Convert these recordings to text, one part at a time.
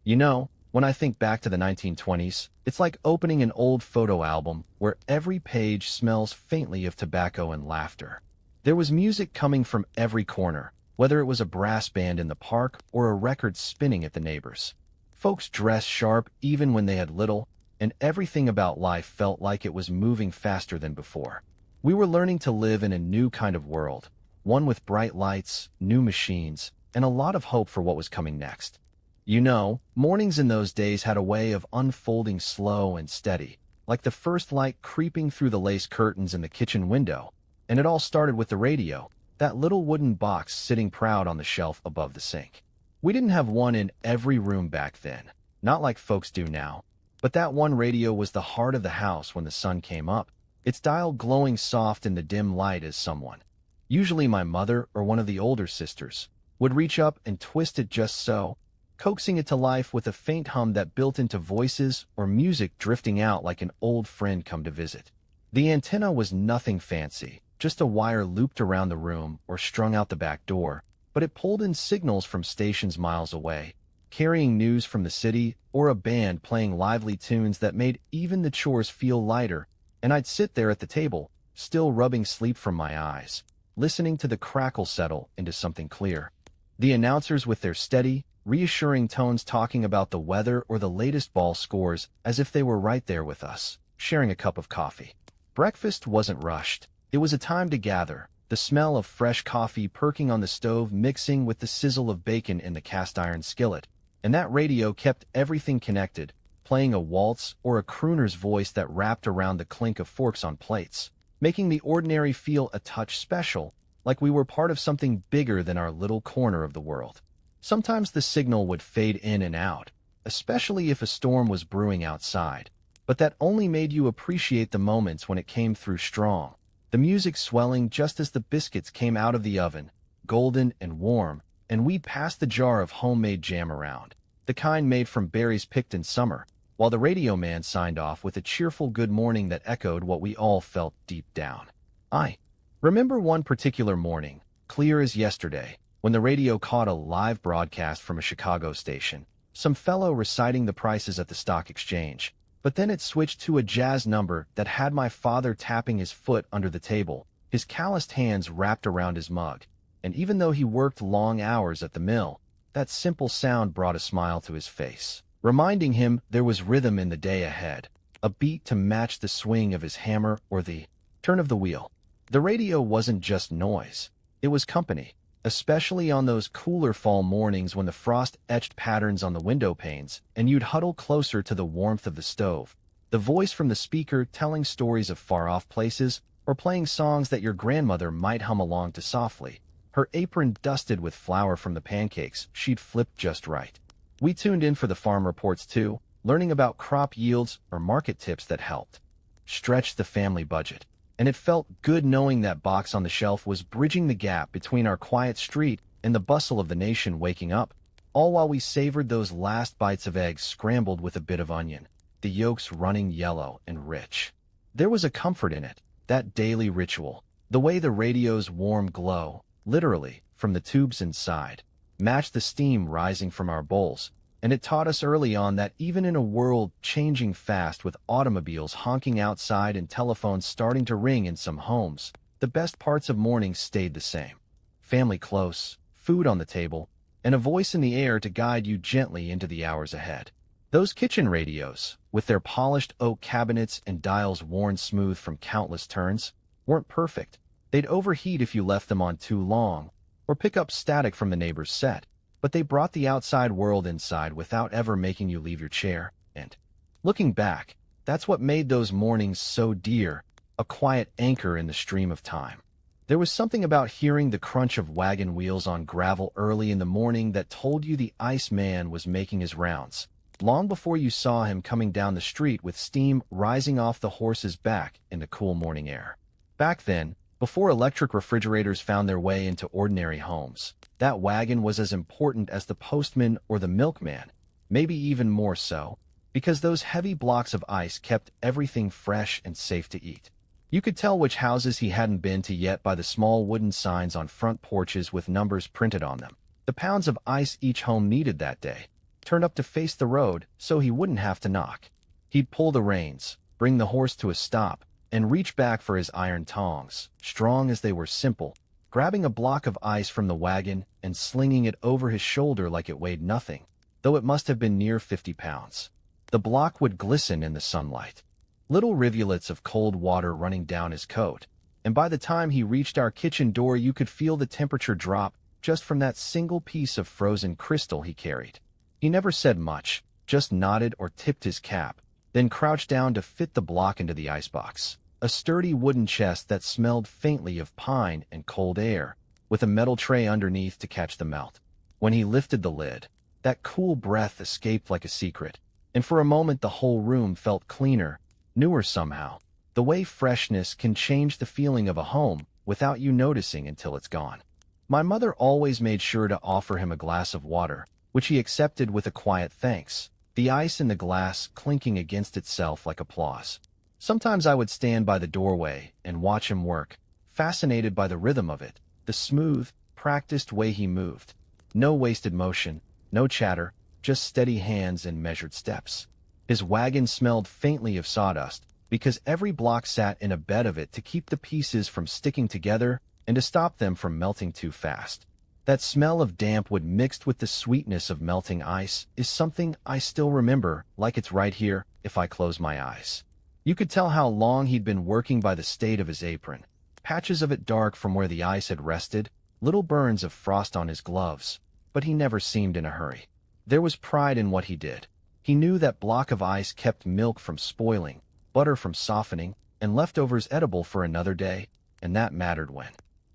When I think back to the 1920s, it's like opening an old photo album where every page smells faintly of tobacco and laughter. There was music coming from every corner, whether it was a brass band in the park or a record spinning at the neighbors. Folks dressed sharp even when they had little, and everything about life felt like it was moving faster than before. We were learning to live in a new kind of world, one with bright lights, new machines, and a lot of hope for what was coming next. Mornings in those days had a way of unfolding slow and steady, like the first light creeping through the lace curtains in the kitchen window, and it all started with the radio, that little wooden box sitting proud on the shelf above the sink. We didn't have one in every room back then, not like folks do now, but that one radio was the heart of the house when the sun came up, its dial glowing soft in the dim light as someone, usually my mother or one of the older sisters, would reach up and twist it just so, coaxing it to life with a faint hum that built into voices or music drifting out like an old friend come to visit. The antenna was nothing fancy, just a wire looped around the room or strung out the back door, but it pulled in signals from stations miles away, carrying news from the city or a band playing lively tunes that made even the chores feel lighter, and I'd sit there at the table, still rubbing sleep from my eyes, listening to the crackle settle into something clear. The announcers with their steady, reassuring tones talking about the weather or the latest ball scores as if they were right there with us, sharing a cup of coffee. Breakfast wasn't rushed. It was a time to gather, the smell of fresh coffee perking on the stove mixing with the sizzle of bacon in the cast-iron skillet, and that radio kept everything connected, playing a waltz or a crooner's voice that wrapped around the clink of forks on plates, making the ordinary feel a touch special, like we were part of something bigger than our little corner of the world. Sometimes the signal would fade in and out, especially if a storm was brewing outside, but that only made you appreciate the moments when it came through strong, the music swelling just as the biscuits came out of the oven, golden and warm, and we'd pass the jar of homemade jam around, the kind made from berries picked in summer, while the radio man signed off with a cheerful good morning that echoed what we all felt deep down. I remember one particular morning, clear as yesterday, when the radio caught a live broadcast from a Chicago station, some fellow reciting the prices at the stock exchange, but then it switched to a jazz number that had my father tapping his foot under the table, his calloused hands wrapped around his mug, and even though he worked long hours at the mill, that simple sound brought a smile to his face, reminding him there was rhythm in the day ahead, a beat to match the swing of his hammer or the turn of the wheel. The radio wasn't just noise, it was company, especially on those cooler fall mornings when the frost etched patterns on the window panes and you'd huddle closer to the warmth of the stove, the voice from the speaker telling stories of far-off places or playing songs that your grandmother might hum along to softly, her apron dusted with flour from the pancakes she'd flipped just right. We tuned in for the farm reports too, learning about crop yields or market tips that helped stretch the family budget. And it felt good knowing that box on the shelf was bridging the gap between our quiet street and the bustle of the nation waking up, all while we savored those last bites of eggs scrambled with a bit of onion, the yolks running yellow and rich. There was a comfort in it, that daily ritual, the way the radio's warm glow, literally, from the tubes inside, matched the steam rising from our bowls, and it taught us early on that even in a world changing fast with automobiles honking outside and telephones starting to ring in some homes, the best parts of mornings stayed the same. Family close, food on the table, and a voice in the air to guide you gently into the hours ahead. Those kitchen radios, with their polished oak cabinets and dials worn smooth from countless turns, weren't perfect. They'd overheat if you left them on too long, or pick up static from the neighbor's set. But they brought the outside world inside without ever making you leave your chair, and, looking back, that's what made those mornings so dear, a quiet anchor in the stream of time. There was something about hearing the crunch of wagon wheels on gravel early in the morning that told you the ice man was making his rounds, long before you saw him coming down the street with steam rising off the horse's back in the cool morning air. Back then, before electric refrigerators found their way into ordinary homes, that wagon was as important as the postman or the milkman, maybe even more so, because those heavy blocks of ice kept everything fresh and safe to eat. You could tell which houses he hadn't been to yet by the small wooden signs on front porches with numbers printed on them, the pounds of ice each home needed that day. turned up to face the road so he wouldn't have to knock. He'd pull the reins, bring the horse to a stop, and reach back for his iron tongs, strong as they were simple, grabbing a block of ice from the wagon and slinging it over his shoulder like it weighed nothing, though it must have been near 50 pounds. The block would glisten in the sunlight, little rivulets of cold water running down his coat, and by the time he reached our kitchen door you could feel the temperature drop just from that single piece of frozen crystal he carried. He never said much, just nodded or tipped his cap, then crouched down to fit the block into the icebox, a sturdy wooden chest that smelled faintly of pine and cold air, with a metal tray underneath to catch the melt. When he lifted the lid, that cool breath escaped like a secret, and for a moment the whole room felt cleaner, newer somehow, the way freshness can change the feeling of a home without you noticing until it's gone. My mother always made sure to offer him a glass of water, which he accepted with a quiet thanks, the ice in the glass clinking against itself like applause. Sometimes I would stand by the doorway and watch him work, fascinated by the rhythm of it, the smooth, practiced way he moved. No wasted motion, no chatter, just steady hands and measured steps. His wagon smelled faintly of sawdust, because every block sat in a bed of it to keep the pieces from sticking together and to stop them from melting too fast. That smell of damp wood mixed with the sweetness of melting ice is something I still remember, like it's right here if I close my eyes. You could tell how long he'd been working by the state of his apron, patches of it dark from where the ice had rested, little burns of frost on his gloves, but he never seemed in a hurry. There was pride in what he did. He knew that block of ice kept milk from spoiling, butter from softening, and leftovers edible for another day, and that mattered when.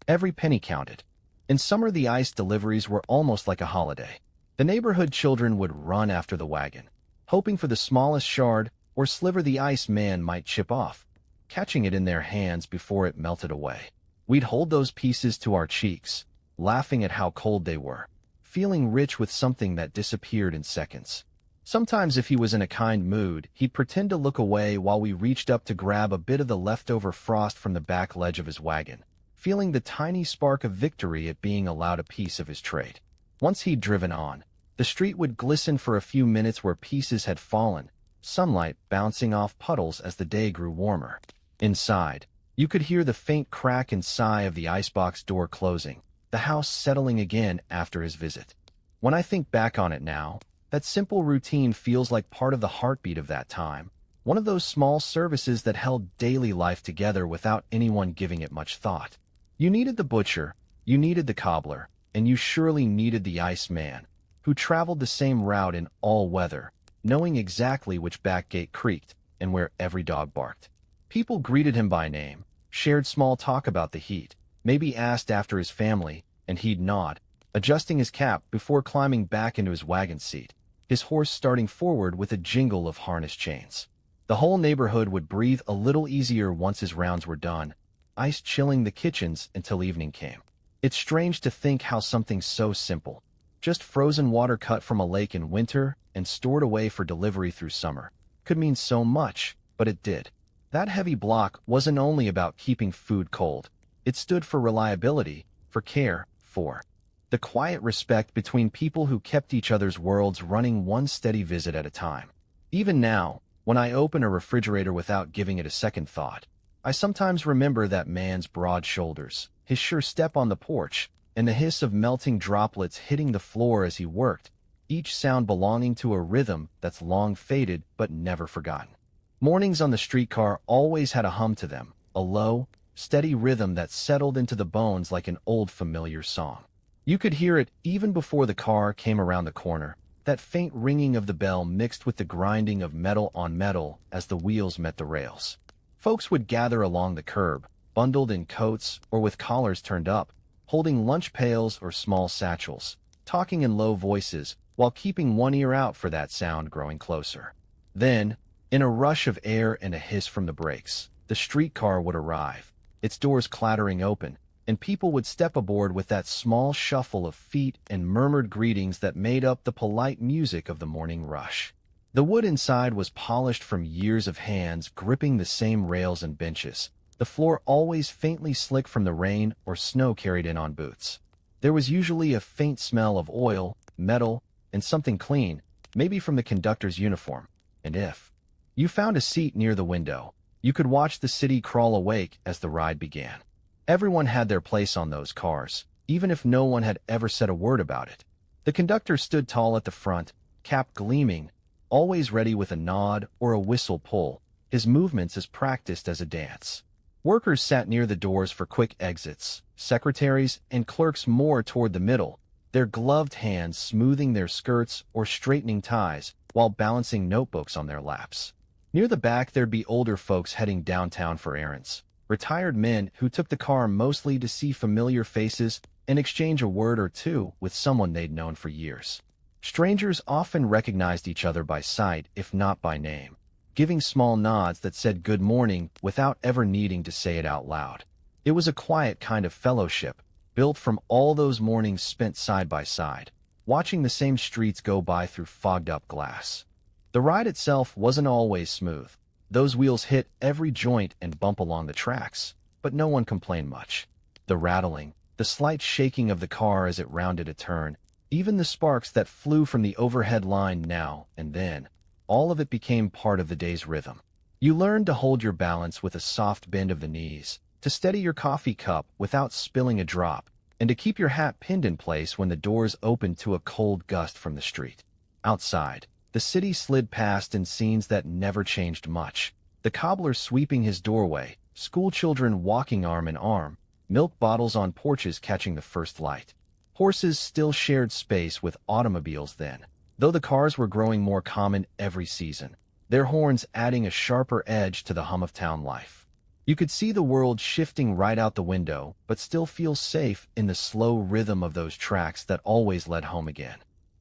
Every penny counted. In summer the ice deliveries were almost like a holiday. The neighborhood children would run after the wagon, hoping for the smallest shard or sliver the ice man might chip off, catching it in their hands before it melted away. We'd hold those pieces to our cheeks, laughing at how cold they were, feeling rich with something that disappeared in seconds. Sometimes if he was in a kind mood, he'd pretend to look away while we reached up to grab a bit of the leftover frost from the back ledge of his wagon, feeling the tiny spark of victory at being allowed a piece of his trade. Once he'd driven on, the street would glisten for a few minutes where pieces had fallen, sunlight bouncing off puddles as the day grew warmer. Inside, you could hear the faint crack and sigh of the icebox door closing, the house settling again after his visit. When I think back on it now, that simple routine feels like part of the heartbeat of that time, one of those small services that held daily life together without anyone giving it much thought. You needed the butcher, you needed the cobbler, and you surely needed the iceman, who traveled the same route in all weather, knowing exactly which back gate creaked and where every dog barked. People greeted him by name, shared small talk about the heat, maybe asked after his family, and he'd nod, adjusting his cap before climbing back into his wagon seat, his horse starting forward with a jingle of harness chains. The whole neighborhood would breathe a little easier once his rounds were done, ice chilling the kitchens until evening came. It's strange to think how something so simple, just frozen water cut from a lake in winter and stored away for delivery through summer, could mean so much, but it did. That heavy block wasn't only about keeping food cold. It stood for reliability, for care, for the quiet respect between people who kept each other's worlds running one steady visit at a time. Even now, when I open a refrigerator without giving it a second thought, I sometimes remember that man's broad shoulders, his sure step on the porch, and the hiss of melting droplets hitting the floor as he worked, each sound belonging to a rhythm that's long faded but never forgotten. Mornings on the streetcar always had a hum to them, a low, steady rhythm that settled into the bones like an old familiar song. You could hear it even before the car came around the corner, that faint ringing of the bell mixed with the grinding of metal on metal as the wheels met the rails. Folks would gather along the curb, bundled in coats or with collars turned up, holding lunch pails or small satchels, talking in low voices while keeping one ear out for that sound growing closer. Then, in a rush of air and a hiss from the brakes, the streetcar would arrive, its doors clattering open, and people would step aboard with that small shuffle of feet and murmured greetings that made up the polite music of the morning rush. The wood inside was polished from years of hands gripping the same rails and benches, the floor always faintly slick from the rain or snow carried in on boots. There was usually a faint smell of oil, metal, and something clean, maybe from the conductor's uniform, and if you found a seat near the window, you could watch the city crawl awake as the ride began. Everyone had their place on those cars, even if no one had ever said a word about it. The conductor stood tall at the front, cap gleaming, always ready with a nod or a whistle pull, his movements as practiced as a dance. Workers sat near the doors for quick exits, secretaries and clerks more toward the middle, their gloved hands smoothing their skirts or straightening ties while balancing notebooks on their laps. Near the back there'd be older folks heading downtown for errands, retired men who took the car mostly to see familiar faces and exchange a word or two with someone they'd known for years. Strangers often recognized each other by sight, if not by name, giving small nods that said good morning without ever needing to say it out loud. It was a quiet kind of fellowship, built from all those mornings spent side by side, watching the same streets go by through fogged-up glass. The ride itself wasn't always smooth. Those wheels hit every joint and bump along the tracks, but no one complained much. The rattling, the slight shaking of the car as it rounded a turn, even the sparks that flew from the overhead line now and then, all of it became part of the day's rhythm. You learned to hold your balance with a soft bend of the knees, to steady your coffee cup without spilling a drop, and to keep your hat pinned in place when the doors opened to a cold gust from the street. Outside, the city slid past in scenes that never changed much. The cobbler sweeping his doorway, schoolchildren walking arm in arm, milk bottles on porches catching the first light. Horses still shared space with automobiles then, though the cars were growing more common every season, their horns adding a sharper edge to the hum of town life. You could see the world shifting right out the window, but still feel safe in the slow rhythm of those tracks that always led home again.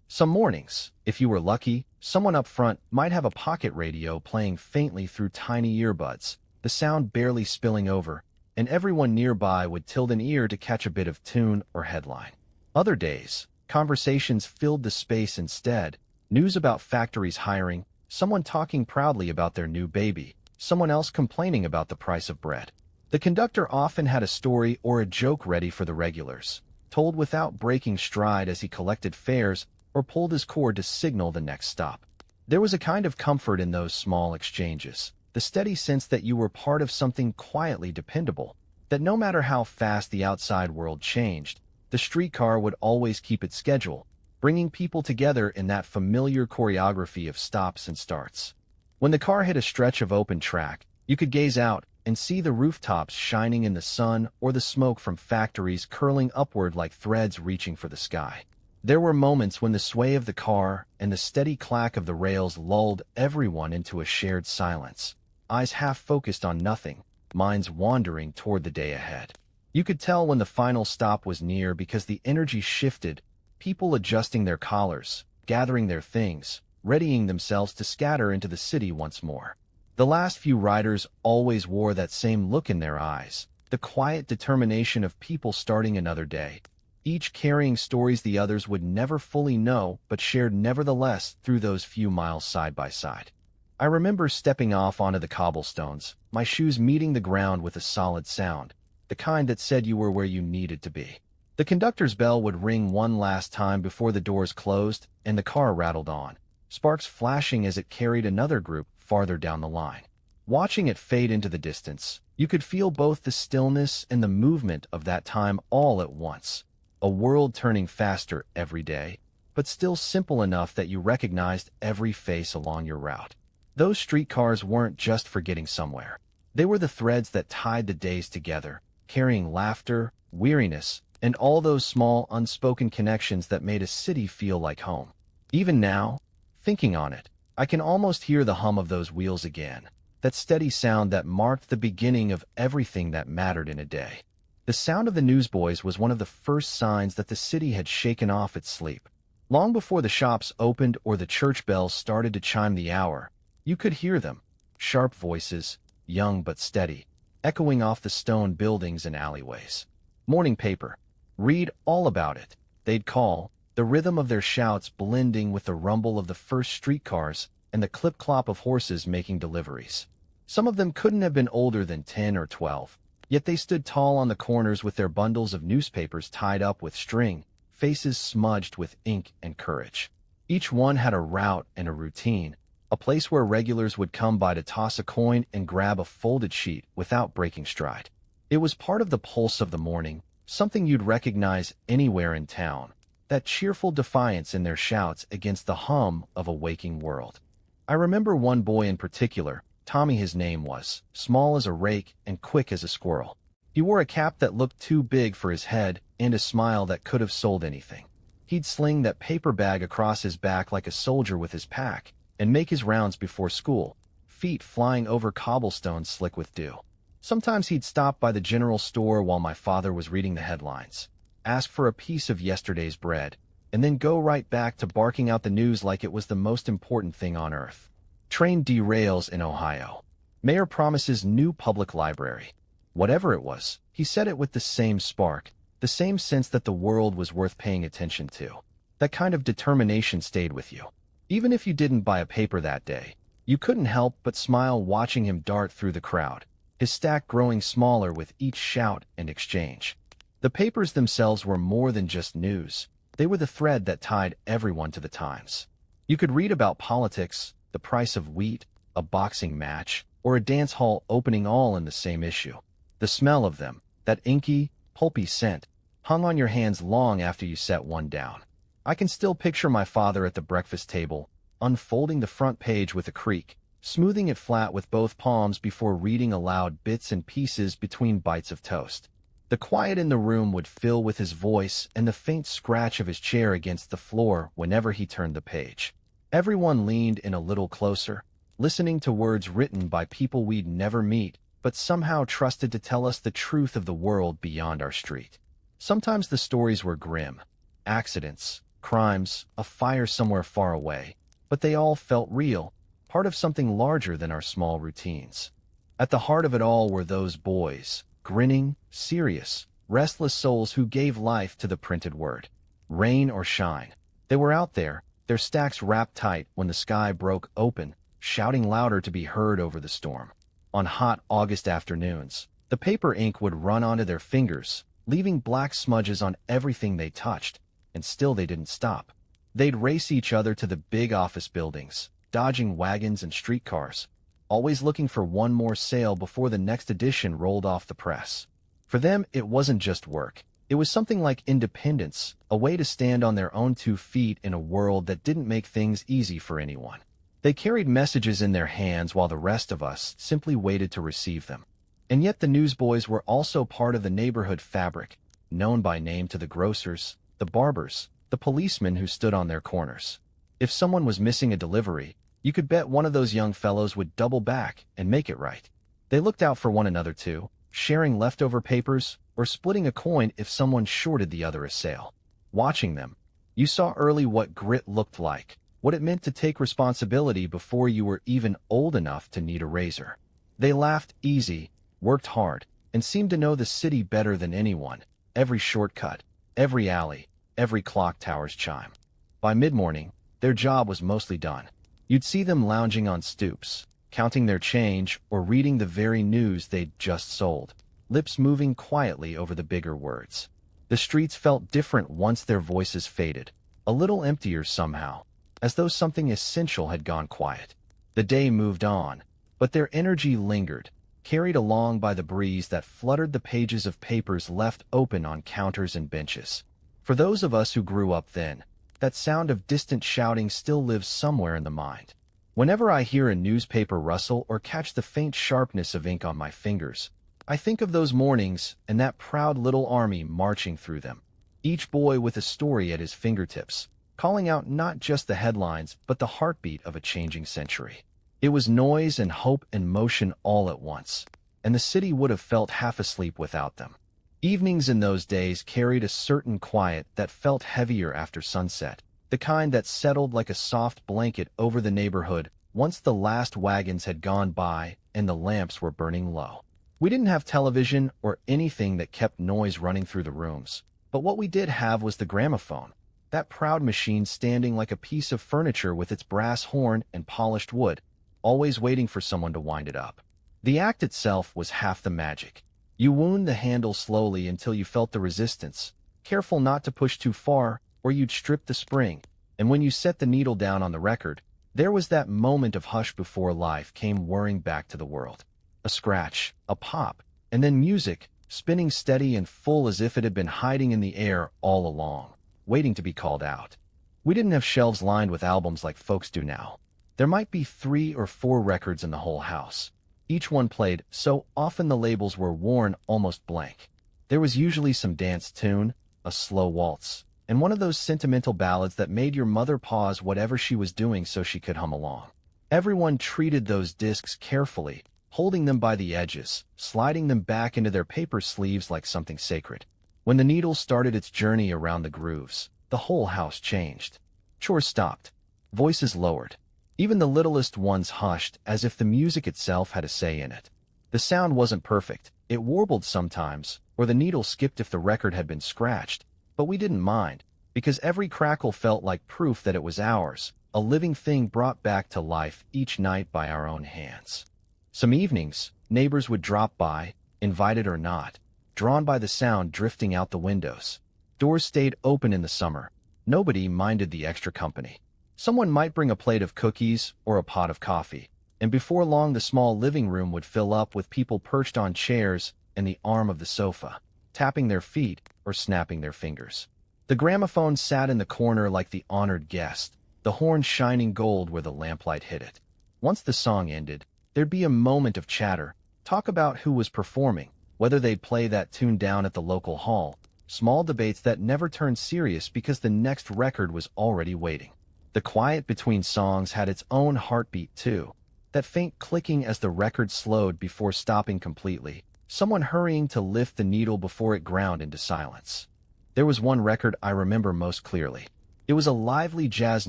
Some mornings, if you were lucky, someone up front might have a pocket radio playing faintly through tiny earbuds, the sound barely spilling over, and everyone nearby would tilt an ear to catch a bit of tune or headline. Other days, conversations filled the space instead, news about factories hiring, someone talking proudly about their new baby, someone else complaining about the price of bread. The conductor often had a story or a joke ready for the regulars, told without breaking stride as he collected fares or pulled his cord to signal the next stop. There was a kind of comfort in those small exchanges, the steady sense that you were part of something quietly dependable, that no matter how fast the outside world changed, the streetcar would always keep its schedule, bringing people together in that familiar choreography of stops and starts. When the car hit a stretch of open track, you could gaze out and see the rooftops shining in the sun or the smoke from factories curling upward like threads reaching for the sky. There were moments when the sway of the car and the steady clack of the rails lulled everyone into a shared silence, eyes half focused on nothing, minds wandering toward the day ahead. You could tell when the final stop was near because the energy shifted, people adjusting their collars, gathering their things, readying themselves to scatter into the city once more. The last few riders always wore that same look in their eyes, the quiet determination of people starting another day, each carrying stories the others would never fully know but shared nevertheless through those few miles side by side. I remember stepping off onto the cobblestones, my shoes meeting the ground with a solid sound, the kind that said you were where you needed to be. The conductor's bell would ring one last time before the doors closed, and the car rattled on, sparks flashing as it carried another group farther down the line. Watching it fade into the distance, you could feel both the stillness and the movement of that time all at once, a world turning faster every day, but still simple enough that you recognized every face along your route. Those streetcars weren't just for getting somewhere. They were the threads that tied the days together, carrying laughter, weariness, and all those small unspoken connections that made a city feel like home. Even now, thinking on it, I can almost hear the hum of those wheels again, that steady sound that marked the beginning of everything that mattered in a day. The sound of the newsboys was one of the first signs that the city had shaken off its sleep. Long before the shops opened or the church bells started to chime the hour, you could hear them, sharp voices, young but steady, echoing off the stone buildings and alleyways. Morning paper. Read all about it, they'd call, the rhythm of their shouts blending with the rumble of the first streetcars and the clip-clop of horses making deliveries. Some of them couldn't have been older than 10 or 12, yet they stood tall on the corners with their bundles of newspapers tied up with string, faces smudged with ink and courage. Each one had a route and a routine, a place where regulars would come by to toss a coin and grab a folded sheet without breaking stride. It was part of the pulse of the morning, something you'd recognize anywhere in town, that cheerful defiance in their shouts against the hum of a waking world. I remember one boy in particular, Tommy his name was, small as a rake and quick as a squirrel. He wore a cap that looked too big for his head and a smile that could have sold anything. He'd sling that paper bag across his back like a soldier with his pack, and make his rounds before school, feet flying over cobblestones slick with dew. Sometimes he'd stop by the general store while my father was reading the headlines, ask for a piece of yesterday's bread, and then go right back to barking out the news like it was the most important thing on earth. Train derails in Ohio. Mayor promises new public library. Whatever it was, he said it with the same spark, the same sense that the world was worth paying attention to. That kind of determination stayed with you. Even if you didn't buy a paper that day, you couldn't help but smile watching him dart through the crowd, his stack growing smaller with each shout and exchange. The papers themselves were more than just news. They were the thread that tied everyone to the times. You could read about politics, the price of wheat, a boxing match, or a dance hall opening all in the same issue. The smell of them, that inky, pulpy scent, hung on your hands long after you set one down. I can still picture my father at the breakfast table, unfolding the front page with a creak, smoothing it flat with both palms before reading aloud bits and pieces between bites of toast. The quiet in the room would fill with his voice and the faint scratch of his chair against the floor whenever he turned the page. Everyone leaned in a little closer, listening to words written by people we'd never meet, but somehow trusted to tell us the truth of the world beyond our street. Sometimes the stories were grim. Accidents, crimes, a fire somewhere far away, but they all felt real, part of something larger than our small routines. At the heart of it all were those boys, grinning, serious, restless souls who gave life to the printed word. Rain or shine, they were out there, their stacks wrapped tight when the sky broke open, shouting louder to be heard over the storm. On hot August afternoons, the paper ink would run onto their fingers, leaving black smudges on everything they touched, and still they didn't stop. They'd race each other to the big office buildings, dodging wagons and streetcars, always looking for one more sale before the next edition rolled off the press. For them, it wasn't just work. It was something like independence, a way to stand on their own 2 feet in a world that didn't make things easy for anyone. They carried messages in their hands while the rest of us simply waited to receive them. And yet the newsboys were also part of the neighborhood fabric, known by name to the grocers, the barbers, the policemen who stood on their corners. If someone was missing a delivery, you could bet one of those young fellows would double back and make it right. They looked out for one another too, sharing leftover papers or splitting a coin if someone shorted the other a sale. Watching them, you saw early what grit looked like, what it meant to take responsibility before you were even old enough to need a razor. They laughed easy, worked hard, and seemed to know the city better than anyone, every shortcut, every alley, every clock tower's chime. By mid-morning, their job was mostly done. You'd see them lounging on stoops, counting their change or reading the very news they'd just sold, lips moving quietly over the bigger words. The streets felt different once their voices faded, a little emptier somehow, as though something essential had gone quiet. The day moved on, but their energy lingered, carried along by the breeze that fluttered the pages of papers left open on counters and benches. For those of us who grew up then, that sound of distant shouting still lives somewhere in the mind. Whenever I hear a newspaper rustle or catch the faint sharpness of ink on my fingers, I think of those mornings and that proud little army marching through them, each boy with a story at his fingertips, calling out not just the headlines but the heartbeat of a changing century. It was noise and hope and motion all at once, and the city would have felt half asleep without them. Evenings in those days carried a certain quiet that felt heavier after sunset, the kind that settled like a soft blanket over the neighborhood once the last wagons had gone by and the lamps were burning low. We didn't have television or anything that kept noise running through the rooms, but what we did have was the gramophone, that proud machine standing like a piece of furniture with its brass horn and polished wood, always waiting for someone to wind it up. The act itself was half the magic. You wound the handle slowly until you felt the resistance, careful not to push too far or you'd strip the spring, And when you set the needle down on the record, there was that moment of hush before life came whirring back to the world. A scratch, a pop, and then music, spinning steady and full as if it had been hiding in the air all along, waiting to be called out. We didn't have shelves lined with albums like folks do now. There might be 3 or 4 records in the whole house. Each one played so often the labels were worn almost blank. There was usually some dance tune, a slow waltz, and one of those sentimental ballads that made your mother pause whatever she was doing so she could hum along. Everyone treated those discs carefully, holding them by the edges, sliding them back into their paper sleeves like something sacred. When the needle started its journey around the grooves, the whole house changed. Chores stopped. Voices lowered. Even the littlest ones hushed as if the music itself had a say in it. The sound wasn't perfect. It warbled sometimes, or the needle skipped if the record had been scratched, but we didn't mind, because every crackle felt like proof that it was ours, a living thing brought back to life each night by our own hands. Some evenings, neighbors would drop by, invited or not, drawn by the sound drifting out the windows. Doors stayed open in the summer. Nobody minded the extra company. Someone might bring a plate of cookies or a pot of coffee, and before long the small living room would fill up with people perched on chairs and the arm of the sofa, tapping their feet or snapping their fingers. The gramophone sat in the corner like the honored guest, the horn shining gold where the lamplight hit it. Once the song ended, there'd be a moment of chatter, talk about who was performing, whether they'd play that tune down at the local hall, small debates that never turned serious because the next record was already waiting. The quiet between songs had its own heartbeat too, that faint clicking as the record slowed before stopping completely, someone hurrying to lift the needle before it ground into silence. There was one record I remember most clearly. It was a lively jazz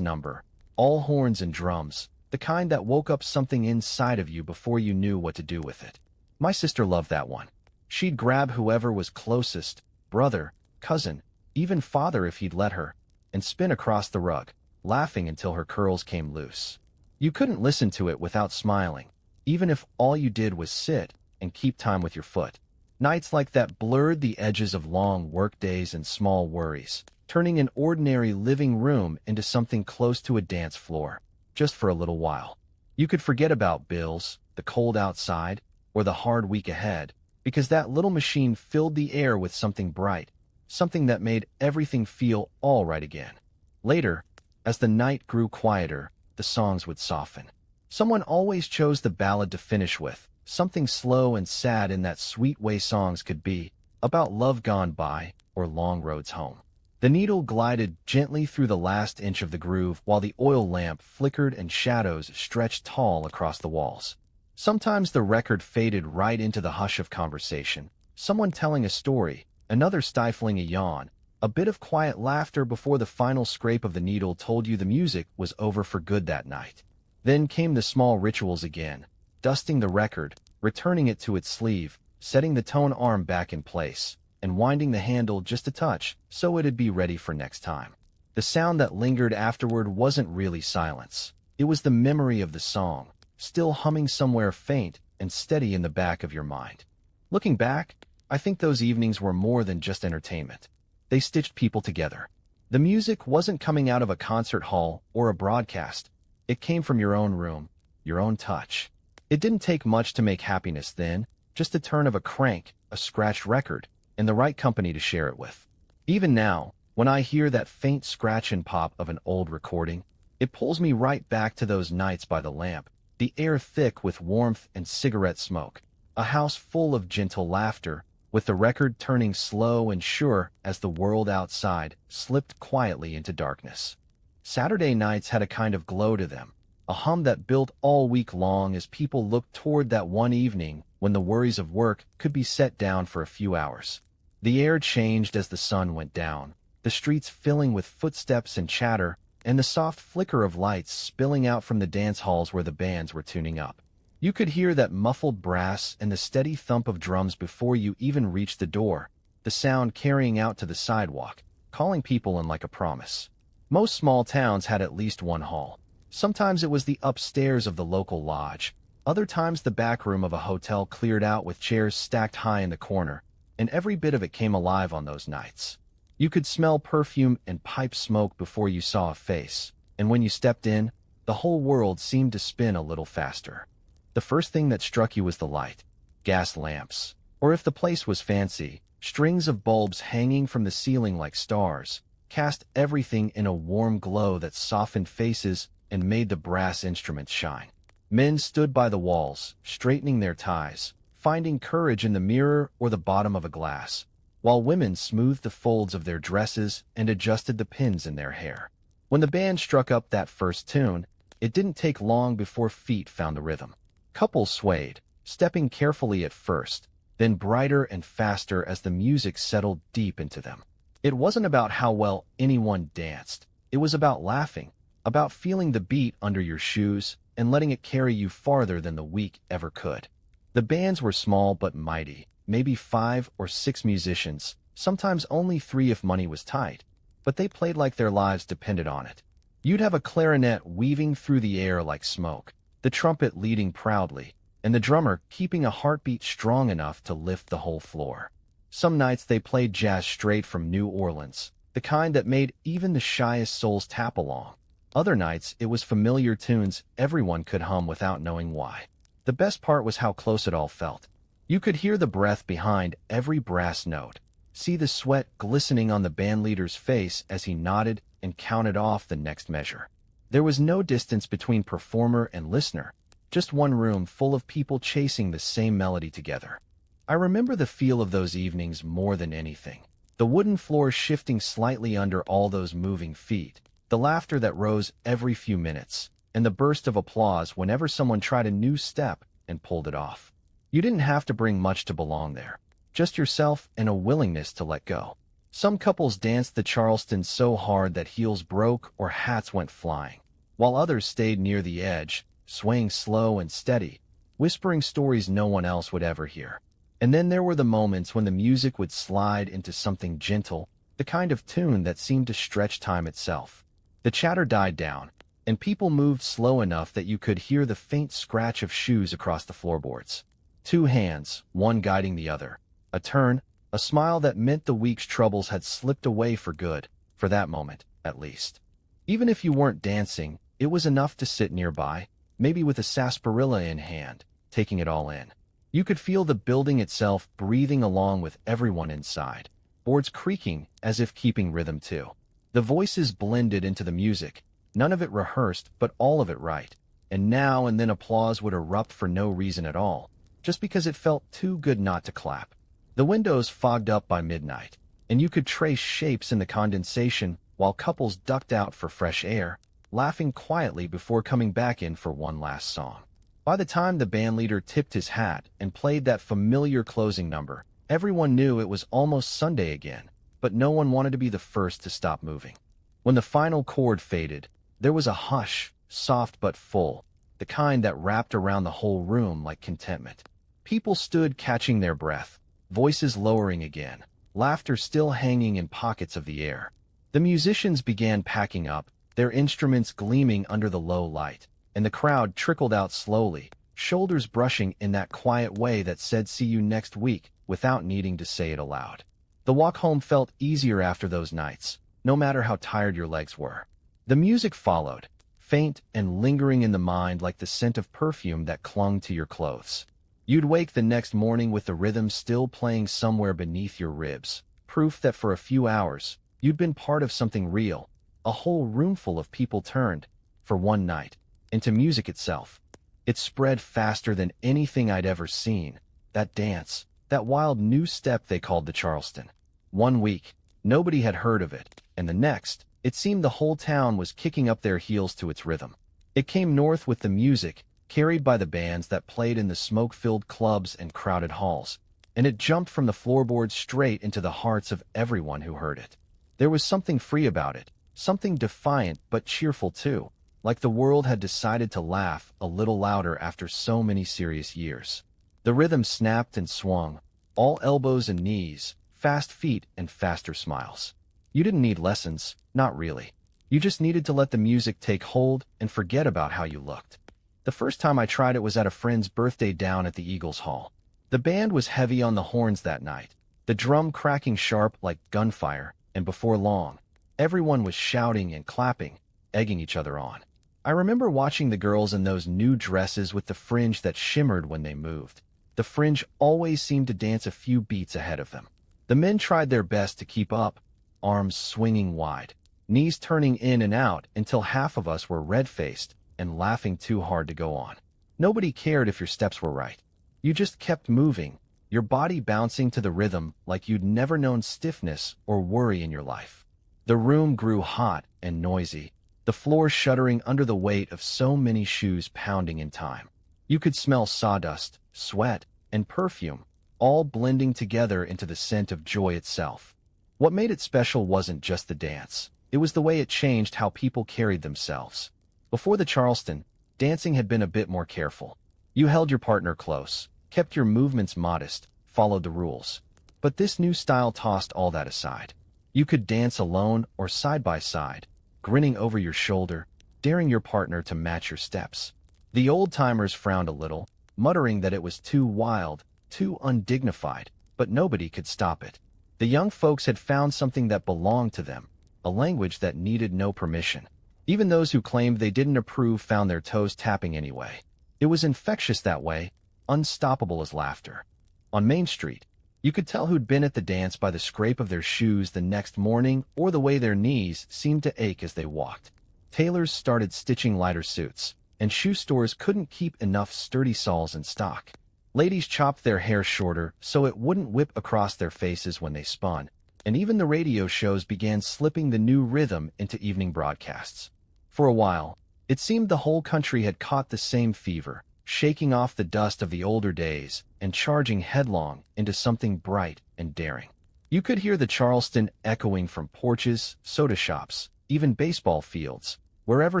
number, all horns and drums, the kind that woke up something inside of you before you knew what to do with it. My sister loved that one. She'd grab whoever was closest, brother, cousin, even father if he'd let her, and spin across the rug, laughing until her curls came loose. You couldn't listen to it without smiling, even if all you did was sit and keep time with your foot. Nights like that blurred the edges of long work days and small worries, turning an ordinary living room into something close to a dance floor, just for a little while. You could forget about bills, the cold outside, or the hard week ahead, because that little machine filled the air with something bright, something that made everything feel all right again. Later, as the night grew quieter, the songs would soften. Someone always chose the ballad to finish with, something slow and sad in that sweet way songs could be, about love gone by or long roads home. The needle glided gently through the last inch of the groove while the oil lamp flickered and shadows stretched tall across the walls. Sometimes the record faded right into the hush of conversation, someone telling a story, another stifling a yawn, a bit of quiet laughter before the final scrape of the needle told you the music was over for good that night. Then came the small rituals again, dusting the record, returning it to its sleeve, setting the tone arm back in place, and winding the handle just a touch so it'd be ready for next time. The sound that lingered afterward wasn't really silence. It was the memory of the song, still humming somewhere faint and steady in the back of your mind. Looking back, I think those evenings were more than just entertainment. They stitched people together. The music wasn't coming out of a concert hall or a broadcast. It came from your own room, your own touch. It didn't take much to make happiness then, just a turn of a crank, a scratched record, and the right company to share it with. Even now, when I hear that faint scratch and pop of an old recording, it pulls me right back to those nights by the lamp, the air thick with warmth and cigarette smoke, a house full of gentle laughter, with the record turning slow and sure as the world outside slipped quietly into darkness. Saturday nights had a kind of glow to them, a hum that built all week long as people looked toward that one evening when the worries of work could be set down for a few hours. The air changed as the sun went down, the streets filling with footsteps and chatter, and the soft flicker of lights spilling out from the dance halls where the bands were tuning up. You could hear that muffled brass and the steady thump of drums before you even reached the door, the sound carrying out to the sidewalk, calling people in like a promise. Most small towns had at least one hall. Sometimes it was the upstairs of the local lodge, other times the back room of a hotel cleared out with chairs stacked high in the corner, and every bit of it came alive on those nights. You could smell perfume and pipe smoke before you saw a face, and when you stepped in, the whole world seemed to spin a little faster. The first thing that struck you was the light. Gas lamps. Or if the place was fancy, strings of bulbs hanging from the ceiling like stars, cast everything in a warm glow that softened faces and made the brass instruments shine. Men stood by the walls, straightening their ties, finding courage in the mirror or the bottom of a glass, while women smoothed the folds of their dresses and adjusted the pins in their hair. When the band struck up that first tune, it didn't take long before feet found the rhythm. Couples swayed, stepping carefully at first, then brighter and faster as the music settled deep into them. It wasn't about how well anyone danced. It was about laughing, about feeling the beat under your shoes and letting it carry you farther than the week ever could. The bands were small but mighty, maybe 5 or 6 musicians, sometimes only 3 if money was tight, but they played like their lives depended on it. You'd have a clarinet weaving through the air like smoke, the trumpet leading proudly, and the drummer keeping a heartbeat strong enough to lift the whole floor. Some nights they played jazz straight from New Orleans, the kind that made even the shyest souls tap along. Other nights it was familiar tunes everyone could hum without knowing why. The best part was how close it all felt. You could hear the breath behind every brass note, see the sweat glistening on the bandleader's face as he nodded and counted off the next measure. There was no distance between performer and listener, just one room full of people chasing the same melody together. I remember the feel of those evenings more than anything. The wooden floor shifting slightly under all those moving feet, the laughter that rose every few minutes, and the burst of applause whenever someone tried a new step and pulled it off. You didn't have to bring much to belong there, just yourself and a willingness to let go. Some couples danced the Charleston so hard that heels broke or hats went flying, while others stayed near the edge, swaying slow and steady, whispering stories no one else would ever hear. And then there were the moments when the music would slide into something gentle, the kind of tune that seemed to stretch time itself. The chatter died down, and people moved slow enough that you could hear the faint scratch of shoes across the floorboards. 2 hands, one guiding the other. A turn, a smile that meant the week's troubles had slipped away for good, for that moment, at least. Even if you weren't dancing, it was enough to sit nearby, maybe with a sarsaparilla in hand, taking it all in. You could feel the building itself breathing along with everyone inside, boards creaking as if keeping rhythm too. The voices blended into the music, none of it rehearsed, but all of it right. And now and then applause would erupt for no reason at all, just because it felt too good not to clap. The windows fogged up by midnight, and you could trace shapes in the condensation while couples ducked out for fresh air, laughing quietly before coming back in for one last song. By the time the bandleader tipped his hat and played that familiar closing number, everyone knew it was almost Sunday again, but no one wanted to be the first to stop moving. When the final chord faded, there was a hush, soft but full, the kind that wrapped around the whole room like contentment. People stood catching their breath, voices lowering again, laughter still hanging in pockets of the air. The musicians began packing up, their instruments gleaming under the low light, and the crowd trickled out slowly, shoulders brushing in that quiet way that said see you next week without needing to say it aloud. The walk home felt easier after those nights, no matter how tired your legs were. The music followed, faint and lingering in the mind like the scent of perfume that clung to your clothes. You'd wake the next morning with the rhythm still playing somewhere beneath your ribs, proof that for a few hours, you'd been part of something real. A whole roomful of people turned, for one night, into music itself. It spread faster than anything I'd ever seen. That dance, that wild new step they called the Charleston. One week, nobody had heard of it, and the next, it seemed the whole town was kicking up their heels to its rhythm. It came north with the music, carried by the bands that played in the smoke-filled clubs and crowded halls, and it jumped from the floorboards straight into the hearts of everyone who heard it. There was something free about it, something defiant but cheerful too, like the world had decided to laugh a little louder after so many serious years. The rhythm snapped and swung, all elbows and knees, fast feet and faster smiles. You didn't need lessons, not really. You just needed to let the music take hold and forget about how you looked. The first time I tried it was at a friend's birthday down at the Eagles Hall. The band was heavy on the horns that night, the drum cracking sharp like gunfire, and before long, everyone was shouting and clapping, egging each other on. I remember watching the girls in those new dresses with the fringe that shimmered when they moved. The fringe always seemed to dance a few beats ahead of them. The men tried their best to keep up, arms swinging wide, knees turning in and out until half of us were red-faced and laughing too hard to go on. Nobody cared if your steps were right. You just kept moving, your body bouncing to the rhythm like you'd never known stiffness or worry in your life. The room grew hot and noisy, the floor shuddering under the weight of so many shoes pounding in time. You could smell sawdust, sweat, and perfume, all blending together into the scent of joy itself. What made it special wasn't just the dance. It was the way it changed how people carried themselves. Before the Charleston, dancing had been a bit more careful. You held your partner close, kept your movements modest, followed the rules. But this new style tossed all that aside. You could dance alone or side by side, grinning over your shoulder, daring your partner to match your steps. The old-timers frowned a little, muttering that it was too wild, too undignified, but nobody could stop it. The young folks had found something that belonged to them, a language that needed no permission. Even those who claimed they didn't approve found their toes tapping anyway. It was infectious that way, unstoppable as laughter. On Main Street, you could tell who'd been at the dance by the scrape of their shoes the next morning or the way their knees seemed to ache as they walked. Tailors started stitching lighter suits, and shoe stores couldn't keep enough sturdy soles in stock. Ladies chopped their hair shorter so it wouldn't whip across their faces when they spun, and even the radio shows began slipping the new rhythm into evening broadcasts. For a while, it seemed the whole country had caught the same fever, shaking off the dust of the older days and charging headlong into something bright and daring. You could hear the Charleston echoing from porches, soda shops, even baseball fields, wherever